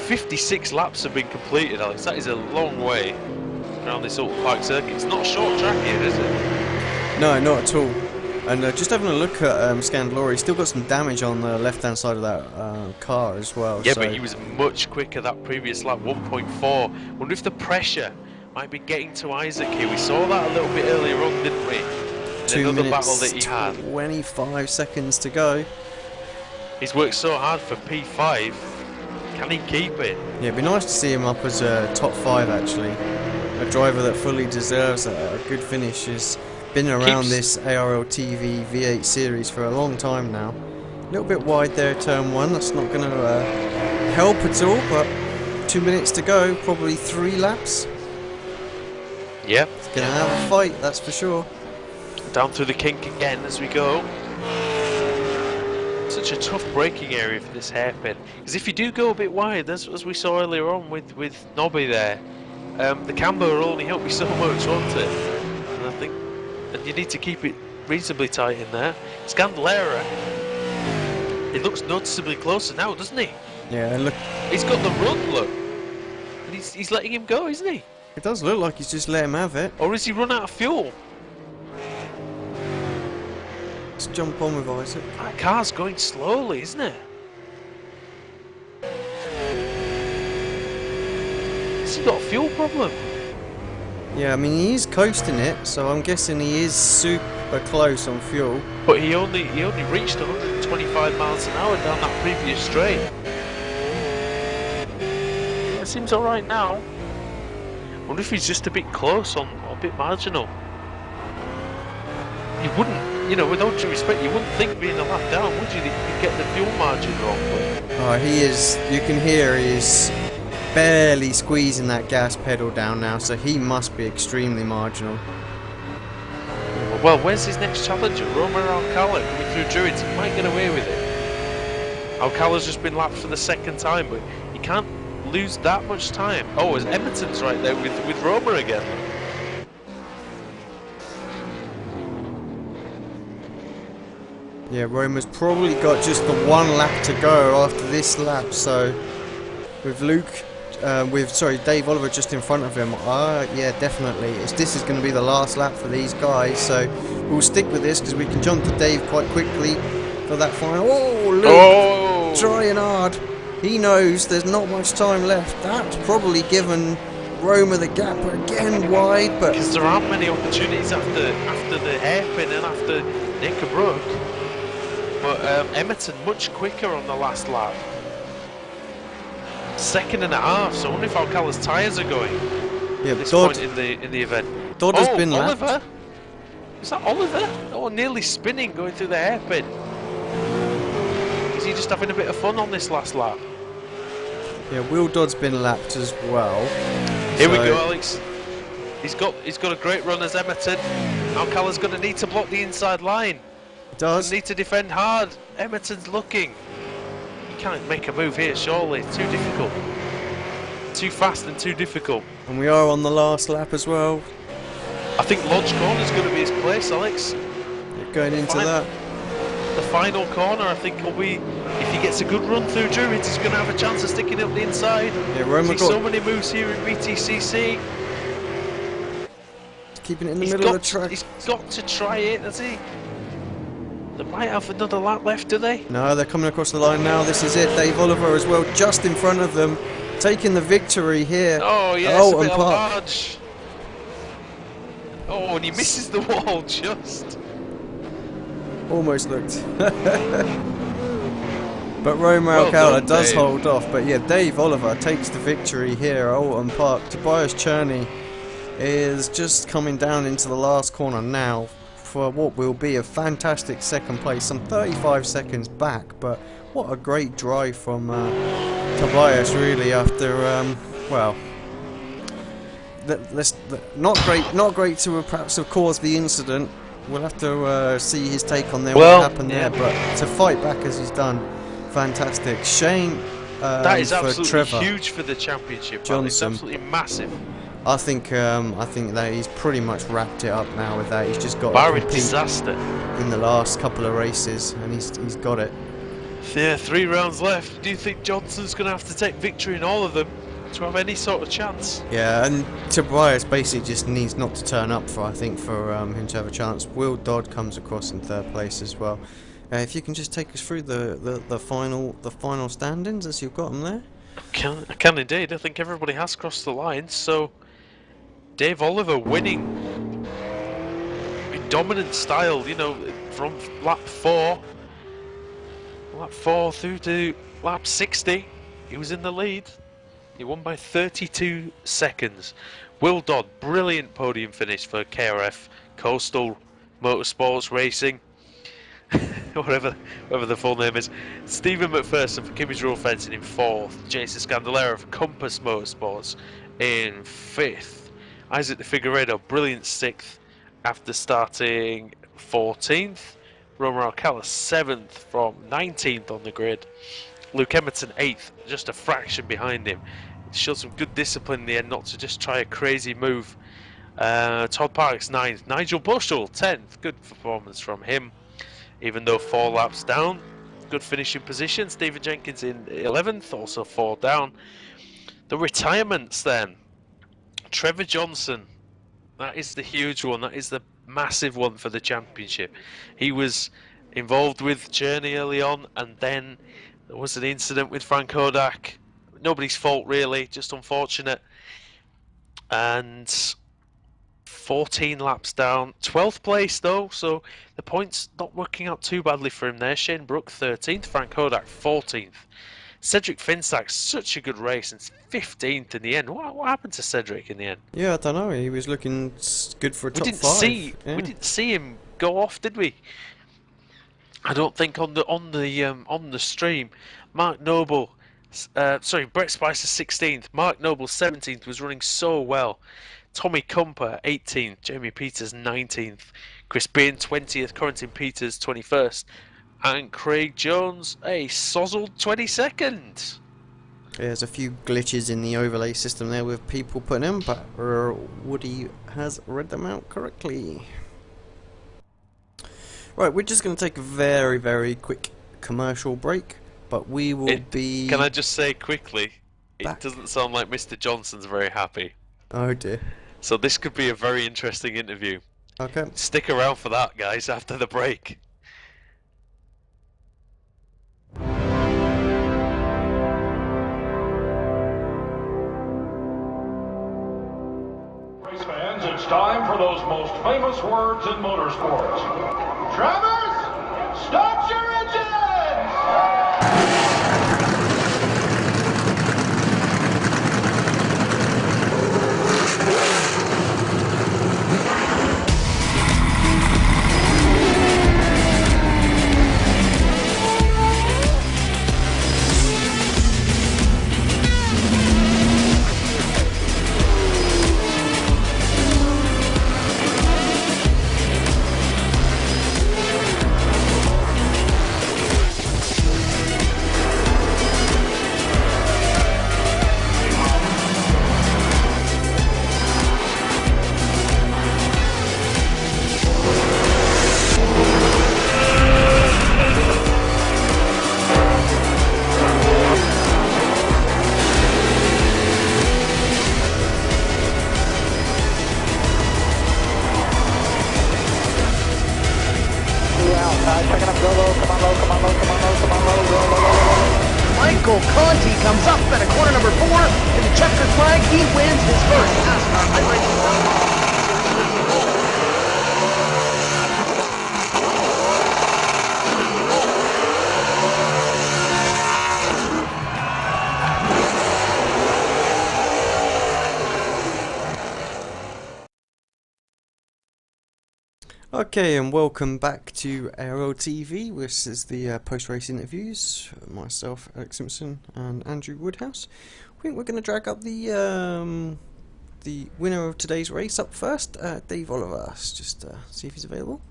56 laps have been completed, Alex. That is a long way around this Oulton Park circuit. It's not a short track here, is it? No, not at all. And just having a look at Scandalera, he's still got some damage on the left-hand side of that car as well. Yeah, so. But he was much quicker that previous lap, 1.4. Wonder if the pressure might be getting to Isaac here. We saw that a little bit earlier on, didn't we? 2 minutes, battle that he had. 25 seconds to go. He's worked so hard for P5. Can he keep it? Yeah, it'd be nice to see him up as a top 5 actually. a driver that fully deserves a good finish. Has been around this ARLTV V8 series for a long time now. A little bit wide there, turn 1. That's not going to help at all, but 2 minutes to go, probably 3 laps. Yep. It's going to have a fight, that's for sure. Down through the kink again as we go. Such a tough braking area for this hairpin, because if you do go a bit wide, as we saw earlier on with Nobby there, the camber will only help you so much, won't it? And I think, and you need to keep it reasonably tight in there. Scandalera, it looks noticeably closer now, doesn't he? Yeah, look. He's got the run, look. And he's letting him go, isn't he? It does look like he's just let him have it. Or has he run out of fuel? Let's jump on with Isaac. That car's going slowly, isn't it? Has he got a fuel problem? Yeah, I mean he is coasting it, so I'm guessing he is super close on fuel. But he only reached 125 miles an hour down that previous straight. Yeah, it seems alright now. I wonder if he's just a bit close on, or a bit marginal. You wouldn't, you know, with all due respect, you wouldn't think being a lap down, would you, that you could get the fuel margin wrong? Oh, he is, you can hear he is barely squeezing that gas pedal down now, so he must be extremely marginal. Well, where's his next challenger? Romer Alcala coming through Druids. He might get away with it. Alcala's just been lapped for the 2nd time, but you can't lose that much time. Oh, as Emerton's right there with Romer again. Yeah, Romer's probably got just the 1 lap to go after this lap, so with Dave Oliver just in front of him, yeah, definitely. This is going to be the last lap for these guys, so we'll stick with this because we can jump to Dave quite quickly for that final. Oh, Luke, trying hard. He knows there's not much time left. That's probably given Romer the gap again wide, but because there aren't many opportunities after the hairpin and after Nickerbrook. But Emerton much quicker on the last lap. 2.5 seconds, so I wonder if Alcala's tyres are going at this point in the event. Dodd has been Oliver? lapped. Is that Oliver? Oh, nearly spinning going through the hairpin. Is he just having a bit of fun on this last lap? Yeah, Will Dodd's been lapped as well. Here we go, Alex. He's got a great run as Emerton. Alcala's going to need to block the inside line. He does. Need to defend hard. Emerton's looking. He can't make a move here, surely. It's too difficult. Too fast and too difficult. And we are on the last lap as well. I think Lodge Corner's going to be his place, Alex. Going into that. The final corner, I think, will be, if he gets a good run through Druids, he's going to have a chance of sticking up the inside. Yeah, Romer got so many moves here in BTCC. Keeping it in the middle of the track. He's got to try it, has he? They might have another lap left, do they? No, they're coming across the line now. This is it. Dave Oliver as well, just in front of them, taking the victory here. Oh, yeah, oh, it's a bit large. Oh, and he misses the wall just. Almost looked. But Romer Alcala does hold off. But yeah, Dave Oliver takes the victory here at Oulton Park. Tobias Cherney is just coming down into the last corner now for what will be a fantastic 2nd place. Some 35 seconds back, but what a great drive from Tobias, really, after, well, not great to perhaps have caused the incident. We'll have to see his take on there, what happened there, but to fight back as he's done, fantastic. Shame that is for absolutely Trevor huge for the championship. Johnson. It's absolutely massive. I think that he's pretty much wrapped it up now with that. He's just got Barry to compete disaster in the last couple of races, and he's got it. Yeah, 3 rounds left. Do you think Johnson's going to have to take victory in all of them to have any sort of chance? Yeah, and Tobias basically just needs not to turn up for him to have a chance. Will Dodd comes across in 3rd place as well. If you can just take us through the final standings as you've got them there. I can indeed. I think everybody has crossed the line. So Dave Oliver winning in dominant style, you know, from lap 4 through to lap 60. He was in the lead. He won by 32 seconds. Will Dodd, brilliant podium finish for KRF, Coastal Motorsports Racing, whatever the full name is. Stephen McPherson for Kimmy's Rule Fencing in 4th. Jason Scandalera for Compass Motorsports in 5th. Isaac de Figueiredo, brilliant 6th after starting 14th. Romer Alcala 7th from 19th on the grid. Luke Emerton 8th, just a fraction behind him. Showed some good discipline in the end not to just try a crazy move. Todd Parks 9th. Nigel Bushell 10th. Good performance from him, even though 4 laps down. Good finishing position. Stephen Jenkins in 11th, also 4 down. The retirements then. Trevor Johnson. That is the huge one. That is the massive one for the championship. He was involved with Journey early on, and then there was an incident with Frank Kodak. Nobody's fault really, just unfortunate. And 14 laps down, 12th place though, so the points not working out too badly for him there. Shane Brook 13th, Frank Kodak 14th. Cedric Finsack, such a good race, and 15th in the end. What happened to Cedric in the end? Yeah, I don't know. He was looking good for a top 5. We didn't see him go off, did we? I don't think on the stream. Mark Noble, Brett Spicer 16th. Mark Noble 17th was running so well. Tommy Cumper 18th. Jamie Peters 19th. Chris Bean 20th. Corentin Peters 21st. And Craig Jones, a sozzled 22nd. There's a few glitches in the overlay system there with people putting them, but Woody has read them out correctly. Right, we're just going to take a very, very quick commercial break, but we will be... Can I just say quickly, back. It doesn't sound like Mr. Johnson's very happy. Oh dear. So this could be a very interesting interview. Okay. Stick around for that, guys, after the break. Race fans, it's time for those most famous words in motorsports. Travis, start your engines! Michael Conti comes up at a corner number 4 in the checkered flag. He wins his first NASCAR iRacing. Okay, and welcome back to ARLTV. This is the post-race interviews. Myself, Alex Simpson, and Andrew Woodhouse. I think we're going to drag up the winner of today's race up first, Dave Oliver. Let's just see if he's available.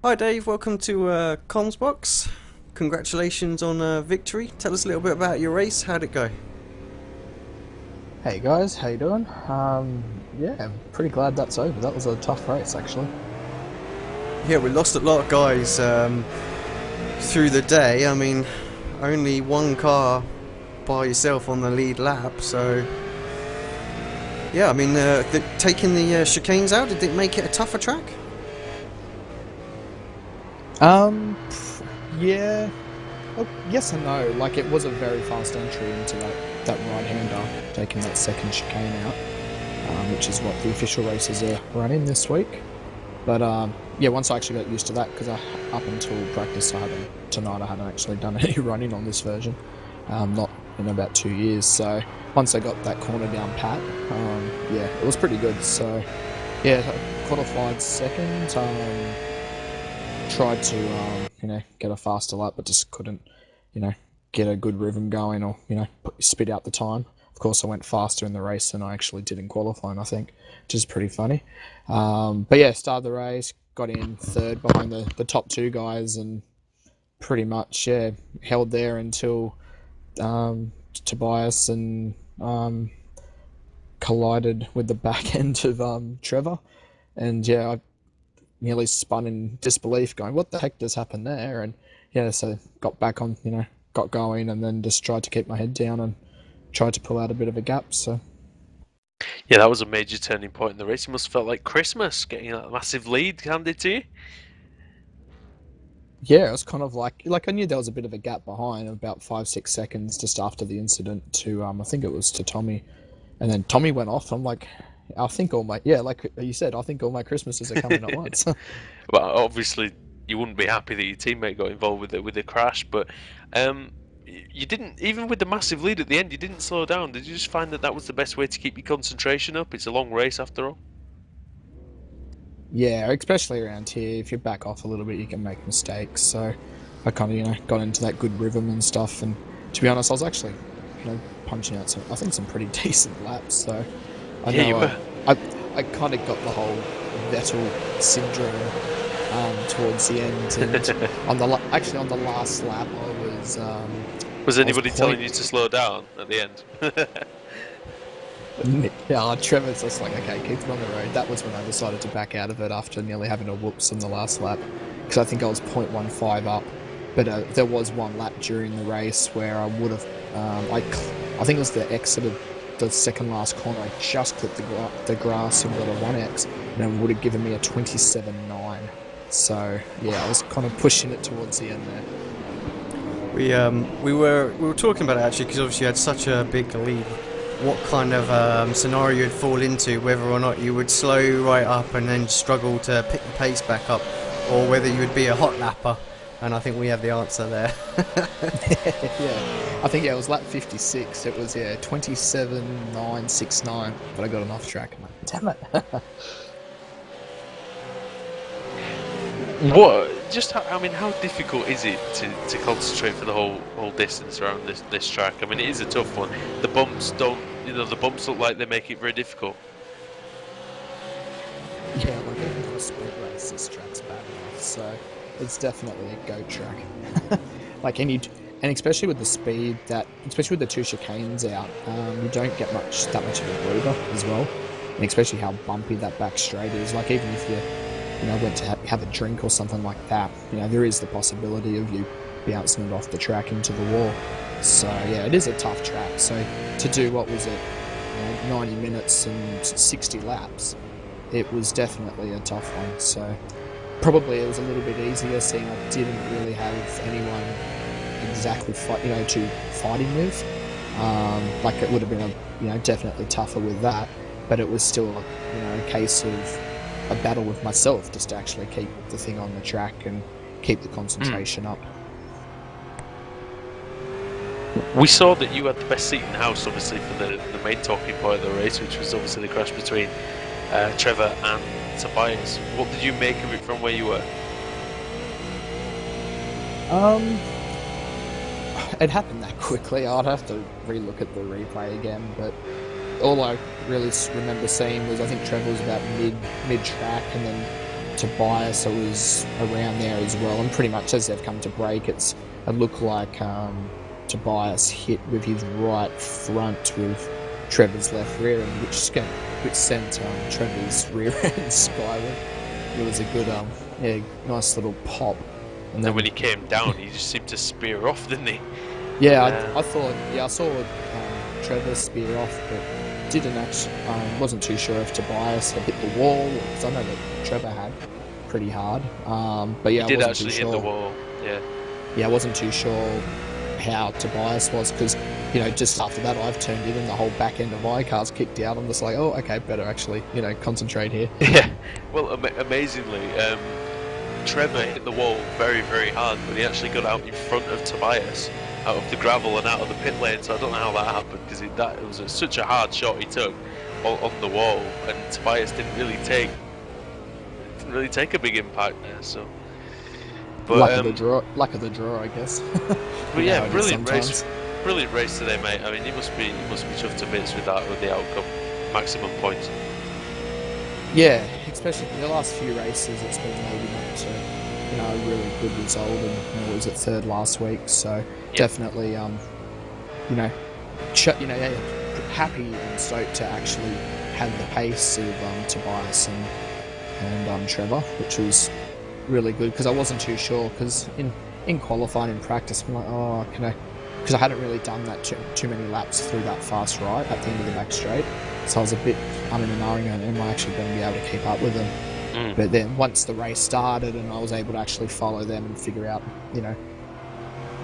Hi Dave, welcome to Comms Congratulations on victory. Tell us a little bit about your race. How'd it go? Hey guys, how you doing? Yeah, I'm pretty glad that's over. That was a tough race, actually. Yeah, we lost a lot of guys through the day. I mean, only one car by yourself on the lead lap, so... Yeah, I mean, taking the chicanes out, did it make it a tougher track? Yeah. Well, yes and no. Like, it was a very fast entry into that right-hander, taking that second chicane out, which is what the official races are running this week. But, yeah, once I actually got used to that, because up until practice tonight I hadn't actually done any running on this version. Not in about 2 years. So once I got that corner down pat, yeah, it was pretty good. So yeah, qualified second. Tried to get a faster lap, but just couldn't get a good rhythm going, or spit out the time. Of course, I went faster in the race than I actually did in qualifying, I think, which is pretty funny. But yeah, started the race, got in third behind the top two guys, and pretty much held there until Tobias and collided with the back end of Trevor, and I nearly spun in disbelief, going, "What the heck just happened there?" And so got back on, got going, and then just tried to keep my head down and tried to pull out a bit of a gap. So yeah, that was a major turning point in the race. It must have felt like Christmas, getting that massive lead handed to you. yeah, it was kind of like I knew there was a bit of a gap behind, about 5-6 seconds just after the incident to I think it was to Tommy, and then Tommy went off. I'm like, I think all my like you said, I think all my Christmases are coming at once. But obviously, you wouldn't be happy that your teammate got involved with the crash. But you didn't, even with the massive lead at the end, you didn't slow down. Did you just find that was the best way to keep your concentration up? It's a long race after all. Yeah, especially around here, if you back off a little bit, you can make mistakes. So I kind of, got into that good rhythm and stuff. And to be honest, I was actually, punching out some pretty decent laps. So I know I kind of got the whole Vettel syndrome towards the end. And on the last lap, I was. Was anybody telling you to slow down at the end? Yeah, Trevor's just like, okay, keep it on the road. That was when I decided to back out of it after nearly having a whoops on the last lap, because I think I was 0.15 up. But there was one lap during the race where I would have, I think it was the exit of the second last corner. I just clipped the grass and got a 1x, and it would have given me a 27.9. So yeah, I was kind of pushing it towards the end there. We were talking about it actually, because obviously you had such a big lead. What kind of scenario you'd fall into, whether or not you would slow right up and then struggle to pick the pace back up, or whether you would be a hot lapper, and I think we have the answer there. Yeah, I think it was lap 56, it was 27.969, but I got an off track. I'm like, damn it. How difficult is it to concentrate for the whole distance around this track? I mean, it is a tough one. The bumps look like they make it very difficult. Yeah, like even for a sprint race, this track's bad enough, so it's definitely a goat track. And especially with the speed especially with the two chicanes out, you don't get that much of a breather as well, and especially how bumpy that back straight is. Like even if you went to have a drink or something like that, there is the possibility of you bouncing it off the track into the wall. So yeah, it is a tough track. So to do, what was it, 90 minutes and 60 laps, it was definitely a tough one. So probably it was a little bit easier, seeing I didn't really have anyone exactly to fighting with. Like it would have been definitely tougher with that, but it was still a case of a battle with myself just to actually keep the thing on the track and keep the concentration up. We saw that you had the best seat in the house, obviously, for the main talking point of the race, which was obviously the crash between Trevor and Tobias. What did you make of it from where you were? It happened that quickly. I'd have to relook at the replay again, but all I really remember seeing was, I think Trevor was about mid-track, and then Tobias was around there as well. And pretty much as they've come to break, it looked like Tobias hit with his right front with Trevor's left rear end, which sent Trevor's rear end skyward. It was a good, nice little pop. And then when he came down, he just seemed to spear off, didn't he? Yeah, I thought, I saw Trevor spear off, but didn't actually, wasn't too sure if Tobias had hit the wall, because I know that Trevor had pretty hard. But yeah, he did actually hit the wall. Yeah, I wasn't too sure how Tobias was, because just after that I've turned in and the whole back end of my car's kicked out. I'm just like, oh, okay, better actually concentrate here. Yeah, well, amazingly, Trevor hit the wall very, very hard, but he actually got out in front of Tobias, out of the gravel and out of the pit lane. So I don't know how that happened because it was such a hard shot he took on the wall, and Tobias didn't really take a big impact there. So, but luck of the draw, I guess. But yeah, brilliant race today, mate. I mean, he must be chuffed to bits with the outcome, maximum points. Yeah, especially the last few races, it's been leading up to a really good result, and it was at third last week. So definitely, happy and stoked to actually have the pace of Tobias and Trevor, which was really good because I wasn't too sure because in qualifying, in practice, I'm like, oh, can I? Because I hadn't really done that too many laps through that fast right at the end of the back straight, so I was a bit umming and ahhing, am I actually going to be able to keep up with them? But then once the race started and I was able to actually follow them and figure out,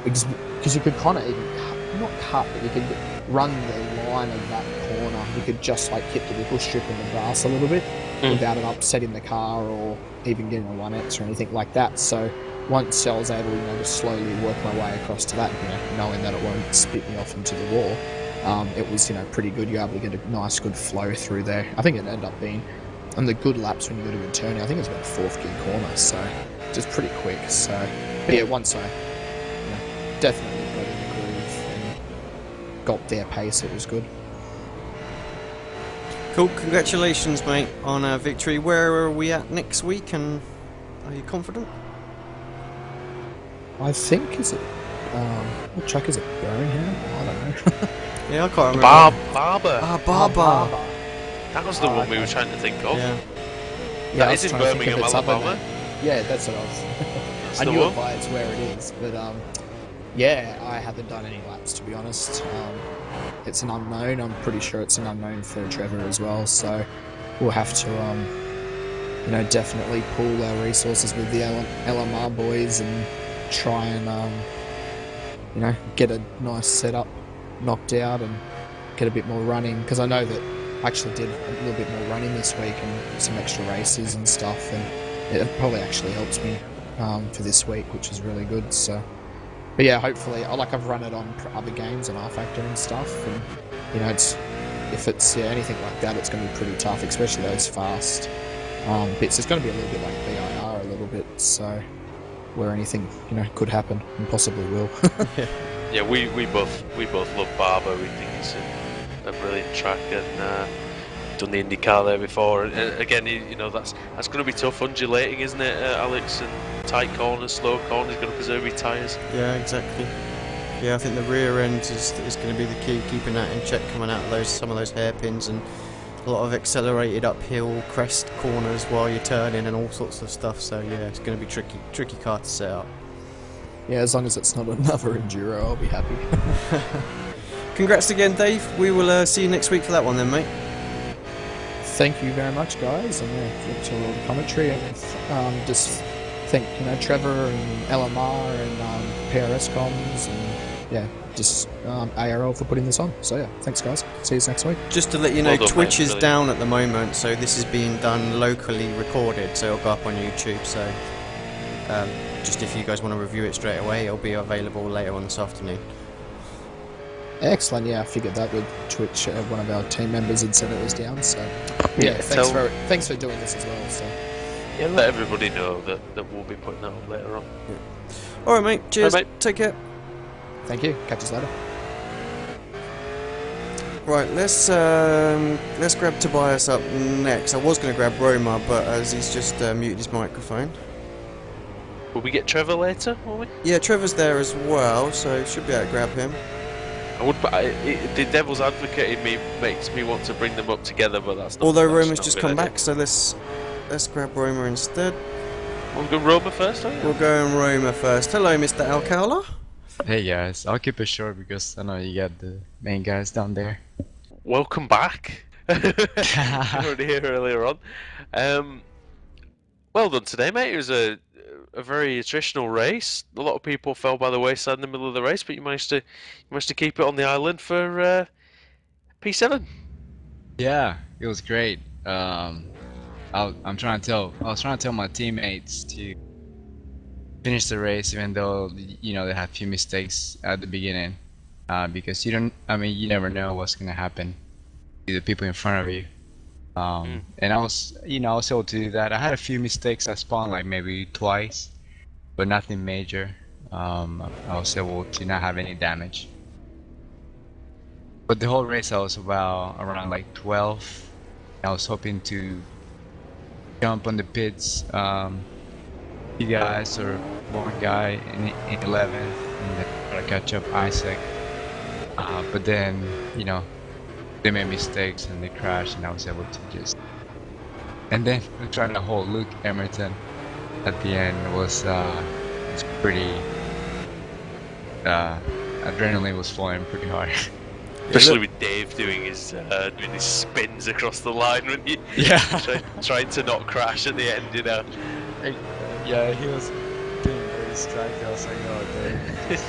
because you could kind of even not cut, but you could run the line of that corner. You could just like hit the wiggle strip in the grass a little bit without it upsetting the car or even getting a 1X or anything like that. So once I was able, to slowly work my way across to that, knowing that it won't spit me off into the wall, it was, pretty good. You're able to get a nice, good flow through there. I think it ended up being, on the good laps when you go to a turning, I think it was about fourth gear corner, so just pretty quick. So, but yeah, once I definitely got in the groove and got their pace, it was good. Cool, congratulations, mate, on a victory. Where are we at next week, and are you confident? I think, what track is it? Birmingham? I don't know. Yeah, I can't remember. Barber. Barber. That was the one we were trying to think of. Yeah. That is in Birmingham, Alabama. Yeah, that's what I was. I knew it by it's where it is, but yeah, I haven't done any laps, to be honest. It's an unknown. I'm pretty sure it's an unknown for Trevor as well, so we'll have to definitely pool our resources with the LMR boys and try and get a nice setup knocked out and get a bit more running, because I know that I actually did a little bit more running this week and some extra races and stuff, and it probably actually helps me for this week, which is really good. So, but yeah, hopefully, I've run it on other games and R Factor and stuff, and if it's anything like that, it's going to be pretty tough, especially those fast bits. It's going to be a little bit like BIR a little bit, so where anything could happen and possibly will. Yeah, we both love Barber. We think he's a brilliant track, and done the IndyCar there before. And again, that's going to be tough, undulating, isn't it, Alex? And tight corners, slow corners, going to preserve your tyres. Yeah, exactly. Yeah, I think the rear end is going to be the key, keeping that in check, coming out of some of those hairpins, and a lot of accelerated uphill crest corners while you're turning and all sorts of stuff. So yeah, it's going to be tricky car to set up. Yeah, as long as it's not another enduro, I'll be happy. Congrats again, Dave. We will see you next week for that one then, mate. Thank you very much, guys, and look to all the commentary, and just thank Trevor and LMR and PRS comms, and just ARL for putting this on. So yeah, thanks guys. See you next week. Just to let you know, Twitch is down at the moment, so this is being done locally recorded, so it'll go up on YouTube. So just if you guys want to review it straight away, it'll be available later on this afternoon. Excellent. Yeah, I figured that with Twitch, one of our team members had said it was down. So yeah, thanks for doing this as well. So yeah, let everybody know that we'll be putting that up later on. Yeah. All right, mate. Cheers. Bye, mate. Take care. Thank you. Catch us later. Right, let's grab Tobias up next. I was going to grab Roma, but as he's just muted his microphone. Will we get Trevor later, will we? Yeah, Trevor's there as well, so should be able to grab him. The devil's advocate in me makes me want to bring them up together, but that's not. Although Roma's just come back, so let's grab Roma instead. We'll go Roma first, are you? We'll go in Roma first. Hello, Mr. Alcala. Hey guys, I'll keep it short because I know you got the main guys down there. Welcome back. You were here earlier on. Well done today, mate. It was a very attritional race. A lot of people fell by the wayside in the middle of the race, but you managed to keep it on the island for P7. Yeah, it was great. I was trying to tell my teammates to finish the race, even though you know they had a few mistakes at the beginning, because you don't. I mean, you never know what's gonna happen to the people in front of you. And I was able to do that. I had a few mistakes. I spawned like maybe twice, but nothing major. I was able to not have any damage. But the whole race, I was around like 12. I was hoping to jump on the pits, you guys or one guy in 11th, and then try to catch up Isaac. But then, you know, they made mistakes and they crashed, and I was able to just. And then trying to hold Luke Emerton at the end was it's pretty. Adrenaline was flowing pretty hard. Especially with Dave doing his spins across the line when you trying to not crash at the end, you know. Yeah, he was being very distracted. I was like, oh, Dave.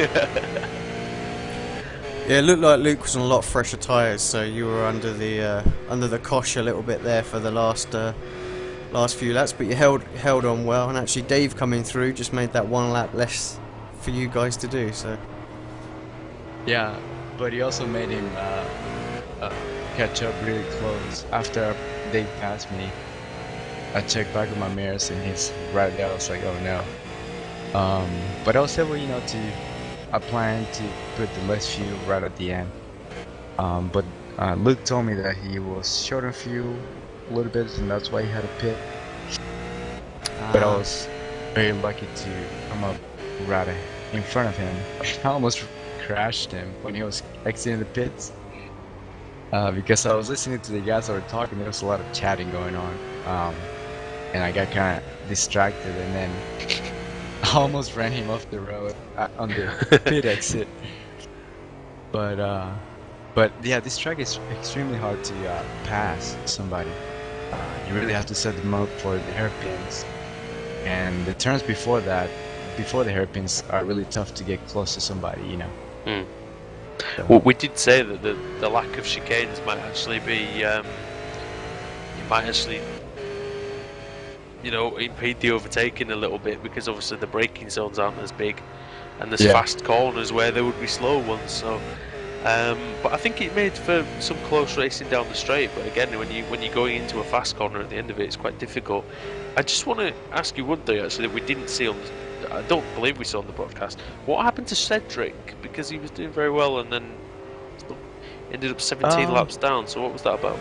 Yeah, it looked like Luke was on a lot fresher tyres, so you were under the cosh a little bit there for the last few laps, but you held on well, and actually Dave coming through just made that one lap less for you guys to do. So Yeah, but he also made him catch up really close. After they passed me, I checked back with my mirrors and he's right there. I was like, oh no. But I was able, you know, I planned to put the less fuel right at the end. But Luke told me that he was short on fuel a little bit, and that's why he had a pit. But I was very lucky to come up right in front of him. I almost crashed him when he was exiting the pits. Because I was listening to the guys that were talking, there was a lot of chatting going on. And I got kind of distracted, and then I almost ran him off the road on the pit exit. But yeah, this track is extremely hard to pass somebody. You really have to set them up for the hairpins, and the turns before that, before the hairpins, are really tough to get close to somebody, you know. So. Well, we did say that the lack of chicanes might actually be, you know, impede the overtaking a little bit, because obviously the braking zones aren't as big, and there's fast corners where there would be slow ones. So, but I think it made for some close racing down the straight. But again, when you're going into a fast corner at the end of it, it's quite difficult. I just want to ask you one thing actually that we didn't see on. I don't believe we saw on the broadcast. What happened to Cedric? Because he was doing very well and then ended up 17 laps down. So what was that about?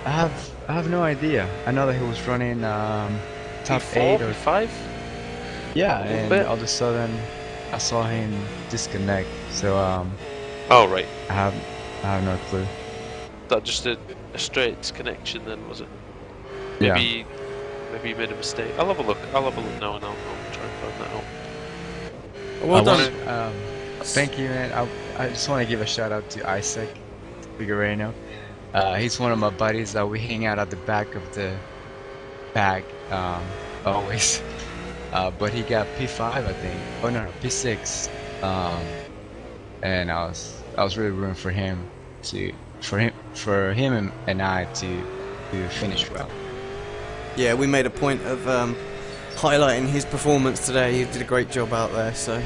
I have no idea. I know that he was running top 8 or 5. Yeah, and all of a sudden I saw him disconnect. So oh right. I have no clue. That just a straight disconnection then, was it? Yeah. Maybe you made a mistake. I'll have a look now and I'll try and find that out. well done. Thank you, man. I just want to give a shout out to Isaac Figueredo. He's one of my buddies that we hang out at the back of the bag always. But he got P5, I think. Oh no, P6. And I was really rooting for him and I to finish well. Yeah, we made a point of highlighting his performance today. He did a great job out there. So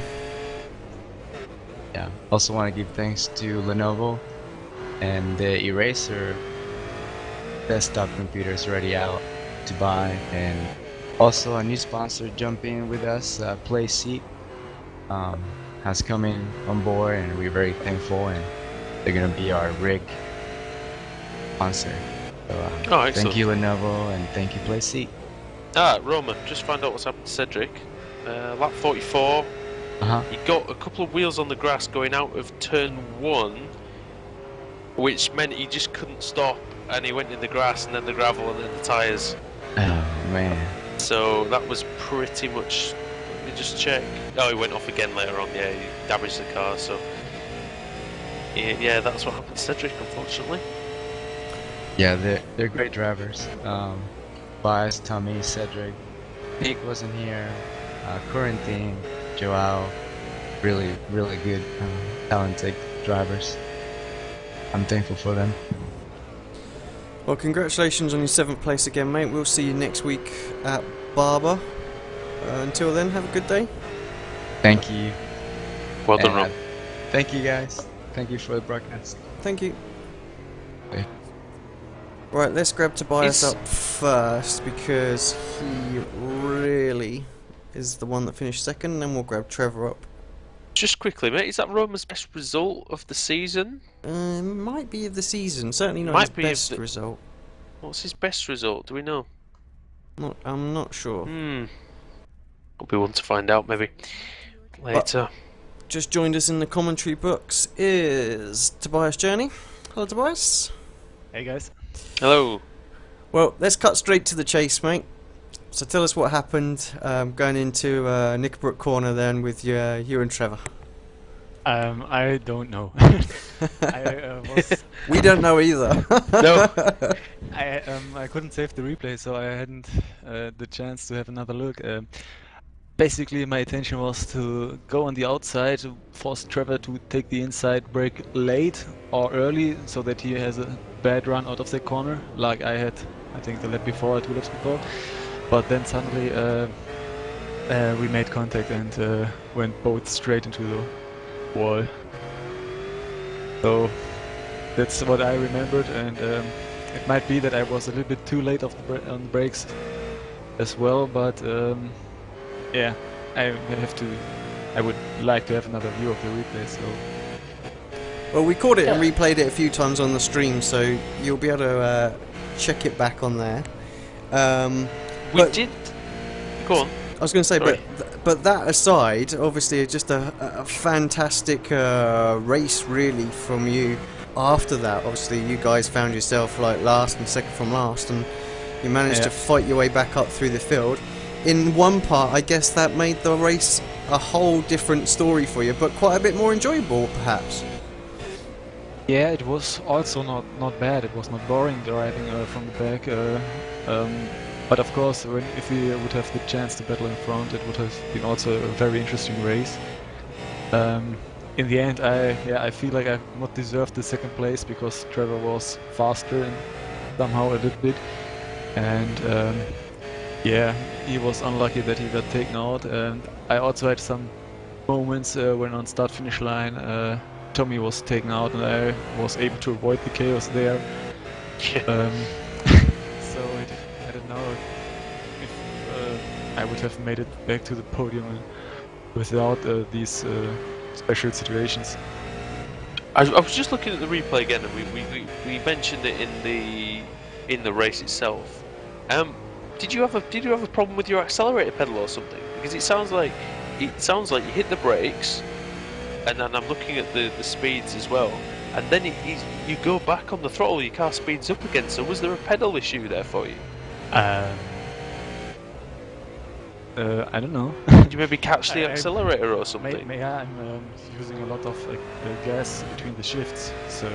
yeah. Also want to give thanks to Lenovo and the Eraser desktop computer is already out to buy, and also a new sponsor jumping with us, PlaySeat, has come in on board, and we're very thankful, and they're gonna be our rig sponsor. So, thank you Lenovo, and thank you PlaySeat. Roman, just find out what's happened to Cedric. Lap 44. He got a couple of wheels on the grass going out of turn 1, which meant he just couldn't stop, and he went in the grass and then the gravel and then the tyres. Oh man. So that was pretty much. Let me just check. Oh, he went off again later on. Yeah, he damaged the car. So yeah, that's what happened to Cedric, unfortunately. Yeah, they're great drivers. Bias, Tommy, Cedric, Nick wasn't here. Corentin, Joao, really good, talented drivers. I'm thankful for them. well, congratulations on your 7th place again, mate. We'll see you next week at Barber. Until then, have a good day. Thank you. Well done, And Rob. Thank you, guys. Thank you for the broadcast. Thank you. Okay. Right, let's grab Tobias Is- up first because he really is the one that finished second, and then we'll grab Trevor up. Just quickly, mate, is that Roma's best result of the season? Might be of the season, certainly not Might his be of best the- result. What's his best result? Do we know? I'm not sure. Will be one to find out maybe later. Just joined us in the commentary books is Tobias Journey. Hello, Tobias. Hey guys. Hello. Well, let's cut straight to the chase, mate. So tell us what happened going into Knickerbrook Corner then with you and Trevor. I don't know. We don't know either. No. I couldn't save the replay, so I hadn't the chance to have another look. Basically, my intention was to go on the outside to force Trevor to take the inside break late or early, so that he has a bad run out of the corner, like I had, I think, the lap before, 2 laps before. But then suddenly we made contact and went both straight into the wall. So that's what I remembered, and it might be that I was a little bit too late on the brakes as well, but yeah, I would like to have another view of the replay. So Well, we caught it and replayed it a few times on the stream, so you'll be able to check it back on there. We But- did. Go on. I was going to say, Sorry. but that aside, obviously, just a fantastic race, really, from you. After that, obviously, you guys found yourself like last and second from last, and you managed to fight your way back up through the field. In one part, I guess that made the race a whole different story for you, but quite a bit more enjoyable, perhaps. yeah, it was also not bad. It was not boring driving from the back. But of course, if we would have the chance to battle in front, it would have been also a very interesting race. In the end, I feel like I not deserved the second place because Trevor was faster and somehow a little bit, and yeah, he was unlucky that he got taken out. And I also had some moments when on start-finish line, Tommy was taken out, and I was able to avoid the chaos there. So I don't know if I would have made it back to the podium without these special situations. I was just looking at the replay again, and we mentioned it in the race itself. Did you have a problem with your accelerator pedal or something? Because it sounds like you hit the brakes, and then I'm looking at the speeds as well, and then you go back on the throttle, your car speeds up again. So was there a pedal issue there for you? I don't know. Did you maybe catch the accelerator or something? I'm using a lot of gas between the shifts, so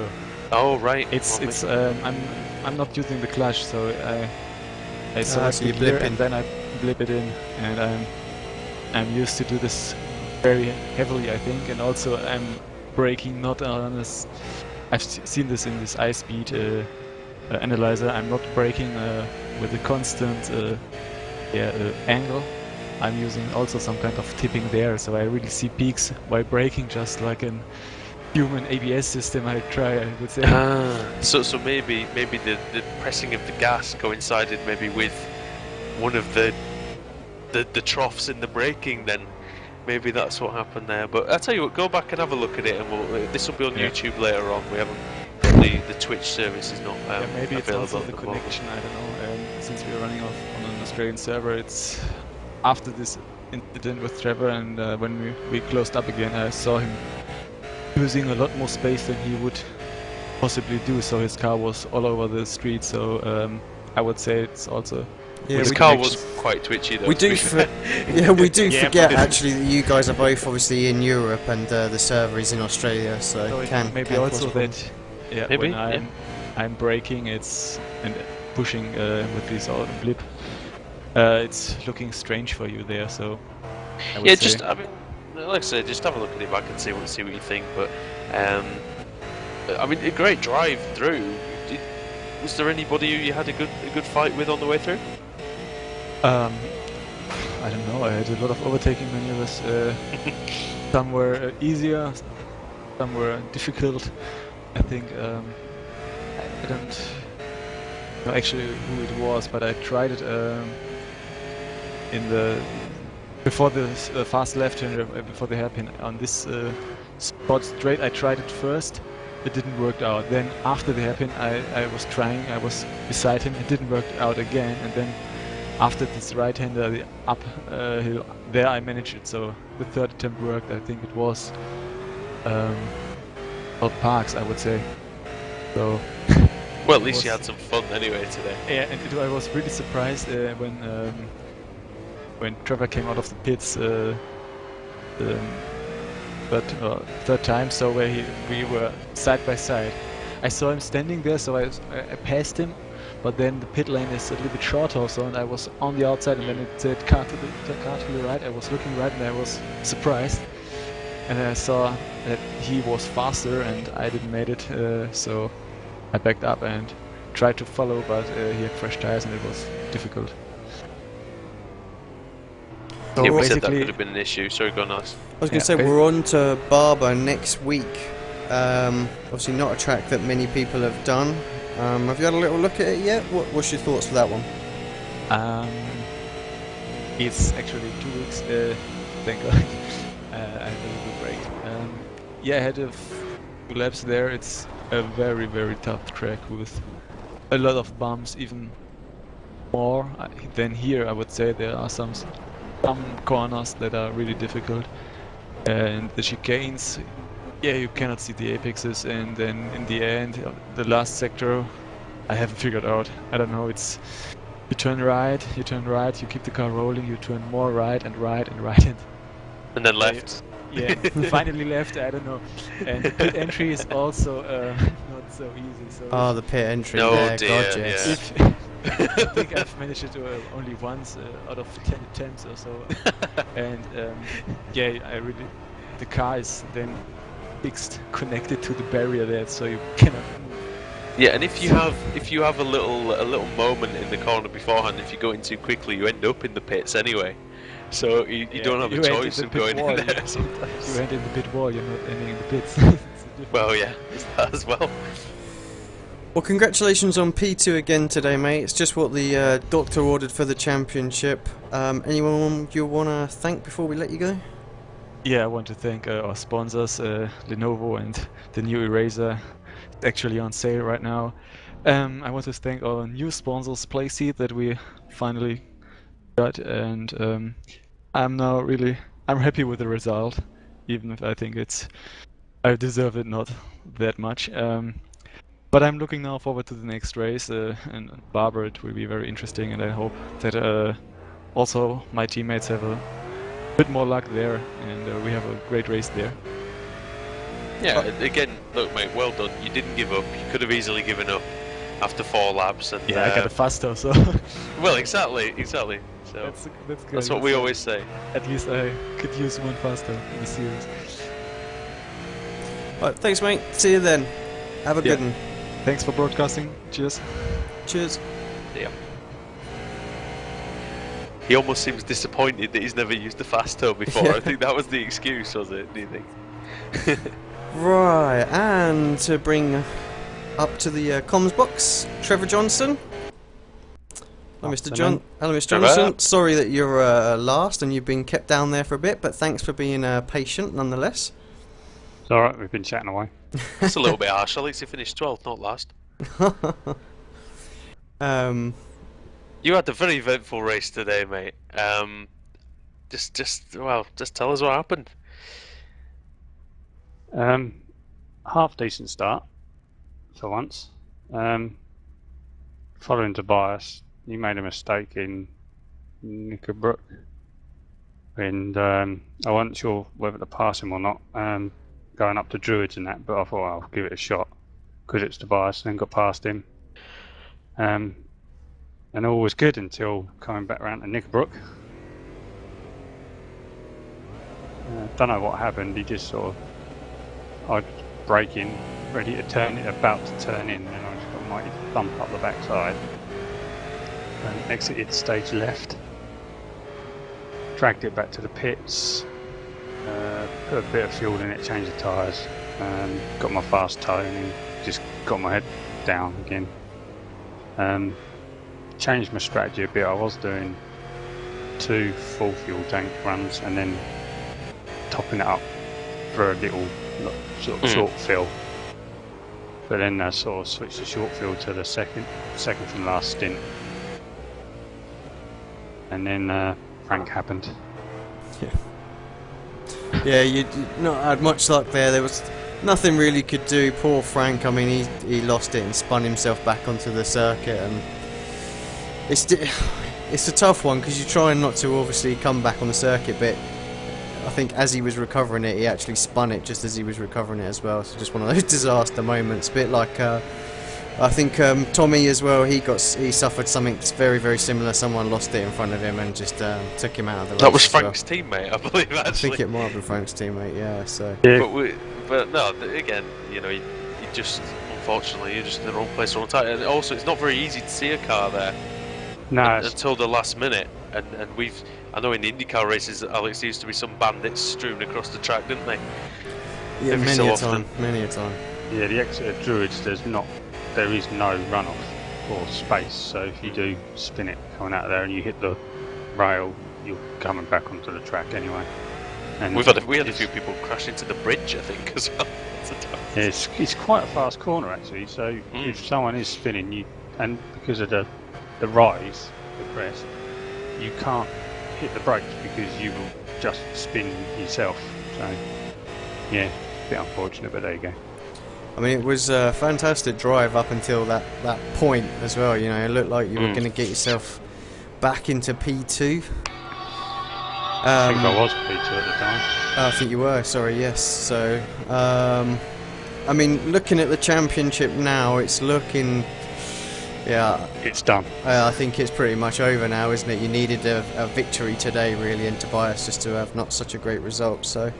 Oh right. it's I'm not using the clutch, so I select so you the blip gear in. and then I blip it in, and I'm used to do this very heavily, I think, and also I'm braking not on this. I've seen this in this iSpeed analyzer. I'm not braking with a constant angle. I'm using also some kind of tipping there, so I really see peaks while braking, just like an human ABS system. I would say. So maybe the pressing of the gas coincided maybe with one of the troughs in the braking. Then maybe that's what happened there. But I'll tell you what, go back and have a look at it, and this will be on YouTube later on. We haven't the Twitch service is not Maybe it's available also at the the moment. connection. I don't know. Since we're running off on an Australian server, it's after this incident with Trevor, and when we closed up again, I saw him using a lot more space than he would possibly do. So his car was all over the street. So I would say it's also. Yeah, His we car do- was quite twitchy though. We to do, be fair. we do Yeah, forget but- actually that you guys are both obviously in Europe and the server is in Australia, so, So it it can maybe can cause also problems. that yeah, Maybe, when I'm braking, it's and pushing with this blip. It's looking strange for you there, so I would Yeah, say. just I mean, like I said, just have a look at it back and see what you think. But I mean, a great drive through. Was there anybody who you had a good fight with on the way through? I don't know. I had a lot of overtaking maneuvers. Some were easier, some were difficult. I think I don't know actually who it was, but I tried it in the before the fast left-hander, before the hairpin on this spot straight. I tried it first. It didn't work out. Then after the hairpin, I was trying. I was beside him. It didn't work out again. And then after this right-hander, the uphill, there I managed it. So the third attempt worked. I think it was Parks, I would say. So. Well, at least you had some fun anyway today. Yeah, and I was really surprised when Trevor came out of the pits third time, so where we were side by side. I saw him standing there, so I passed him, but then the pit lane is a little bit short also, and I was on the outside, and then it said car to the right. I was looking right, and I was surprised, and I saw that he was faster, and I didn't make it, so I backed up and tried to follow, but he had fresh tires, and it was difficult. So yeah, we said that could have been an issue. Sorry, go on, Alex. I was going to say, we're on to Barber next week. Obviously not a track that many people have done. Have you had a little look at it yet? What's your thoughts for that one? It's actually 2 weeks, thank God. I had a little break. Yeah, I had a few laps there. It's a very, very tough track with a lot of bumps, even more than here, I would say. There are some corners that are really difficult, and the chicanes, yeah, you cannot see the apexes, and then in the end, the last sector, I haven't figured out. I don't know, it's you turn right, you keep the car rolling, you turn more right and right and right, and then left. Yeah, finally left, I don't know. And the pit entry is also not so easy. So oh, the pit entry. No, there, dear, God, yes. yeah. I think I've managed it only once out of 10 attempts or so, and yeah, the car is then fixed, connected to the barrier there, so you cannot move. Yeah, and if you have a little moment in the corner beforehand, if you go in too quickly, you end up in the pits anyway. So you don't have a choice of going in there. You end in the pit wall, you're not ending in the pits. Well, yeah, that as well. Well, congratulations on P2 again today, mate. It's just what the doctor ordered for the championship. Anyone you want to thank before we let you go? Yeah, I want to thank our sponsors, Lenovo and the new Eraser. It's actually on sale right now. I want to thank our new sponsors, Playseat, that we finally got, and I'm happy with the result, even if I think I deserve it not that much. But I'm looking now forward to the next race, and Barber, it will be very interesting, and I hope that also my teammates have a bit more luck there, and we have a great race there. Yeah, again, look mate, well done. You didn't give up. You could have easily given up after 4 laps. And, yeah, I got a faster, so... Well, exactly. So that's good. That's what we always say. At least I could use one faster in the series. Right, thanks, mate. See you then. Have a good one. Thanks for broadcasting. Cheers. Cheers. Yeah. He almost seems disappointed that he's never used the fast toe before. Yeah. I think that was the excuse, was it? Do you think? Right, and to bring up to the comms box, Trevor Johnson. Hello, Mr. Hello, Mr. Johnson. Sorry that you're last and you've been kept down there for a bit, but thanks for being patient nonetheless. It's alright, we've been chatting away. That's a little bit harsh. At least he finished 12th, not last. You had a very eventful race today, mate. Just tell us what happened. Half decent start for once. Following Tobias, he made a mistake in Nickerbrook, and I wasn't sure whether to pass him or not. Going up to Druids and that, but I thought I'll give it a shot because it's Tobias, and then got past him. And all was good until coming back around to Nickerbrook. Don't know what happened. He just sort of, I was braking, ready to turn it, about to turn in, and I just got a mighty thump up the backside and exited stage left. dragged it back to the pits, put a bit of fuel in it, changed the tyres, got my fast tone and just got my head down again. Changed my strategy a bit. I was doing 2 full fuel tank runs and then topping it up for a little sort of short fill. But then I sort of switched the short fill to the second from last stint. And then Frank happened. Yeah, you not had much luck there. There was nothing really you could do. Poor Frank. I mean, he lost it and spun himself back onto the circuit, and it's a tough one because you're trying not to obviously come back on the circuit, but I think as he was recovering it, he actually spun it just as he was recovering it as well. So just one of those disaster moments. A bit like I think Tommy as well. He suffered something very, very similar. Someone lost it in front of him and just took him out of the race. That was Frank's teammate, I believe. Actually, I think it might have been Frank's teammate. Yeah. So. Yeah. But no, again, you know, you just unfortunately you're just in the wrong place, wrong time. And also, it's not very easy to see a car there. No. Until the last minute, and I know in the IndyCar races, Alex, there used to be some bandits strewn across the track, didn't they? Yeah, Every many so a often. time. Many a time. Yeah, the Exeter Druids, there is no runoff or space, so if you do spin it coming out of there and you hit the rail, you're coming back onto the track anyway. And we had a few people crash into the bridge, I think, as well. Yeah, it's quite a fast corner actually, so if someone is spinning, and because of the rise, the crest, you can't hit the brakes because you will just spin yourself. So yeah, a bit unfortunate, but there you go. I mean, it was a fantastic drive up until that point as well. You know, it looked like you were going to get yourself back into P2. I think I was P2 at the time. I think you were. Sorry, yes. So, I mean, looking at the championship now, it's looking. Yeah, it's done. I think it's pretty much over now, isn't it? You needed a victory today, really, and Tobias just to have not such a great result. So.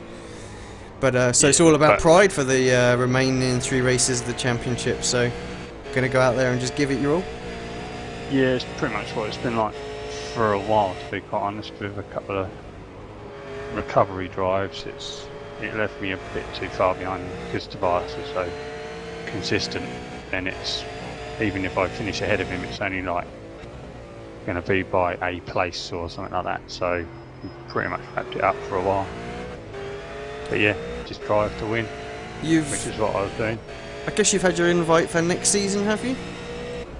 But so it's all about pride for the remaining 3 races of the championship. So, gonna go out there and just give it your all. Yeah, it's pretty much what it's been like for a while, to be quite honest. With a couple of recovery drives, it left me a bit too far behind because Tobias was so consistent. Then it's even if I finish ahead of him, it's only like going to be by a place or something like that. So we pretty much wrapped it up for a while. But yeah, just drive to win, which is what I was doing. I guess you've had your invite for next season, have you?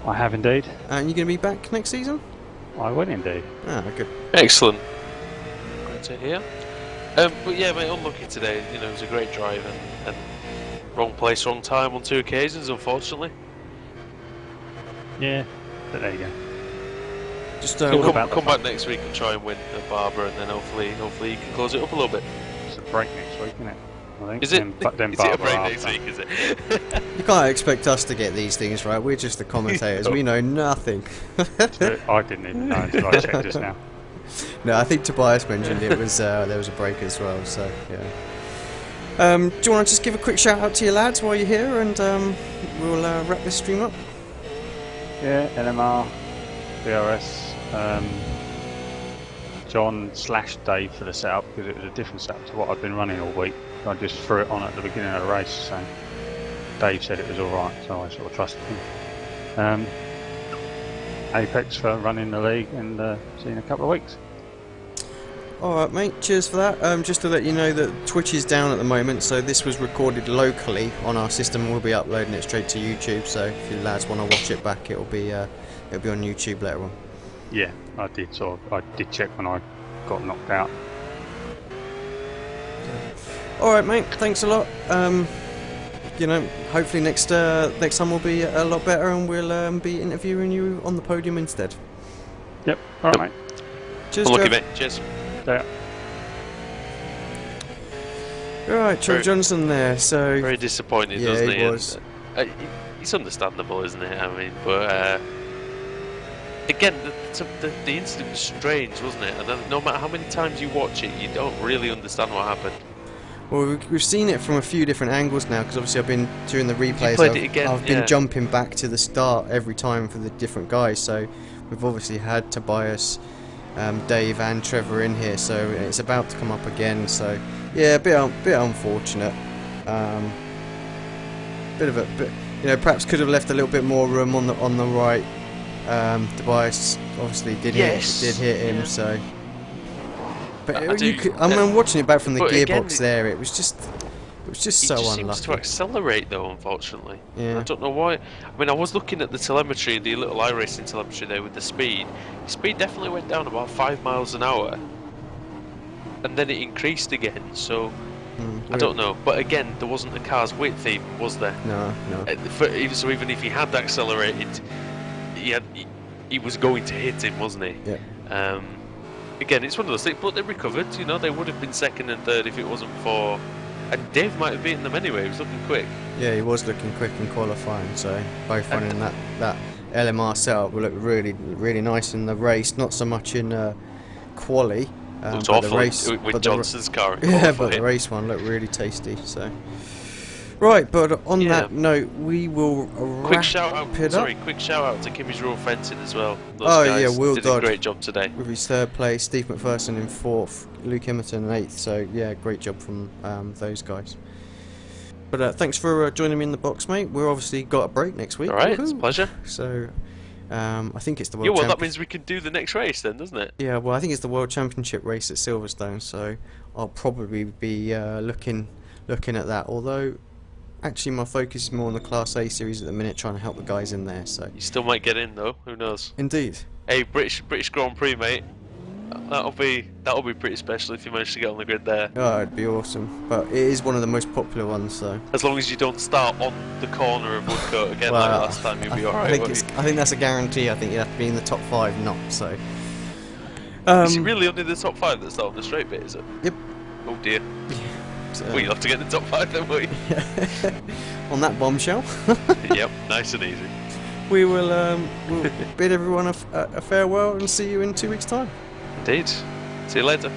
I have indeed. And you're going to be back next season? I will indeed. Ah, good. Excellent. Great to hear. But yeah, mate, unlucky today. You know, it was a great drive and wrong place, wrong time on 2 occasions, unfortunately. Yeah, but there you go. Just come back next week and try and win at Barber, and then hopefully you can close it up a little bit. It's a break next week, isn't it? I think. Is it? Is it a break next week? Is it? You can't expect us to get these things right. We're just the commentators. We know nothing. I didn't even know until I checked just now. No, I think Tobias mentioned it was there was a break as well. So yeah. Do you want to just give a quick shout out to your lads while you're here, and we'll wrap this stream up? Yeah, NMR, BRS, John/Dave for the setup, because it was a different setup to what I'd been running all week. I just threw it on at the beginning of the race, so Dave said it was alright, so I sort of trusted him. Apex for running the league, and see you in a couple of weeks. Alright mate, cheers for that. Just to let you know that Twitch is down at the moment, so this was recorded locally on our system. We'll be uploading it straight to YouTube, so if you lads want to watch it back, it'll be on YouTube later on. Yeah, I did check when I got knocked out. Alright mate, thanks a lot. You know, hopefully next time will be a lot better, and we'll be interviewing you on the podium instead. Yep, alright mate. Cheers, Unlucky, Trev. mate. Cheers. Yeah. Right, Trev Johnson there, so... Very disappointed, yeah, wasn't he? He was. And, it's understandable, isn't it? I mean, but... again, the incident was strange, wasn't it? And no matter how many times you watch it, you don't really understand what happened. Well, we've seen it from a few different angles now, because obviously I've been doing the replays. I've been jumping back to the start every time for the different guys. So we've obviously had Tobias Dave and Trevor in here, so it's about to come up again. So yeah, a bit unfortunate. Perhaps could have left a little bit more room on the right. Tobias obviously did hit him, yeah. So. But I'm watching it back from the gearbox there. It was just so unlucky. He seems to accelerate though, unfortunately. Yeah. I don't know why. I mean, I was looking at the telemetry, the little iRacing telemetry there with the speed. His speed definitely went down about 5 miles an hour, and then it increased again. So I don't know. But again, there wasn't the car's width, even, was there? No. So even if he had accelerated, he was going to hit him, wasn't he? Yeah. Again, it's one of those things, but they recovered. You know, they would have been second and third if it wasn't for. And Dave might have beaten them anyway. He was looking quick. Yeah, he was looking quick in qualifying. So both running that LMR setup will look really, really nice in the race. Not so much in quali. It was awful with Johnson's car. Yeah, but the race one looked really tasty. So. Right, but on that note, we will quick shout out to Kimmy's Rural Fencing as well. Those guys Will did Dodd a great job today. With his third place, Steve McPherson in fourth, Luke Emerton in 8th. So yeah, great job from those guys. But thanks for joining me in the box, mate. We've obviously got a break next week. All right, it's a pleasure. So I think it's the World Championship. That means we can do the next race then, doesn't it? Yeah, well, I think it's the World Championship race at Silverstone. So I'll probably be looking at that. Although. Actually, my focus is more on the Class A series at the minute, trying to help the guys in there. So you still might get in though. Who knows? Indeed. Hey, British Grand Prix, mate. That'll be pretty special if you manage to get on the grid there. Oh, it'd be awesome. But it is one of the most popular ones, so. As long as you don't start on the corner of Woodcote again like last time, you'll be alright. I think that's a guarantee. I think you have to be in the top 5, not so. Is it really only the top 5 that's on the straight bit? Is it? Yep. Oh dear. Well, you'll have to get in the top 5 then, won't you? On that bombshell. Yep, nice and easy. We will we'll bid everyone a farewell and see you in 2 weeks' time. Indeed. See you later.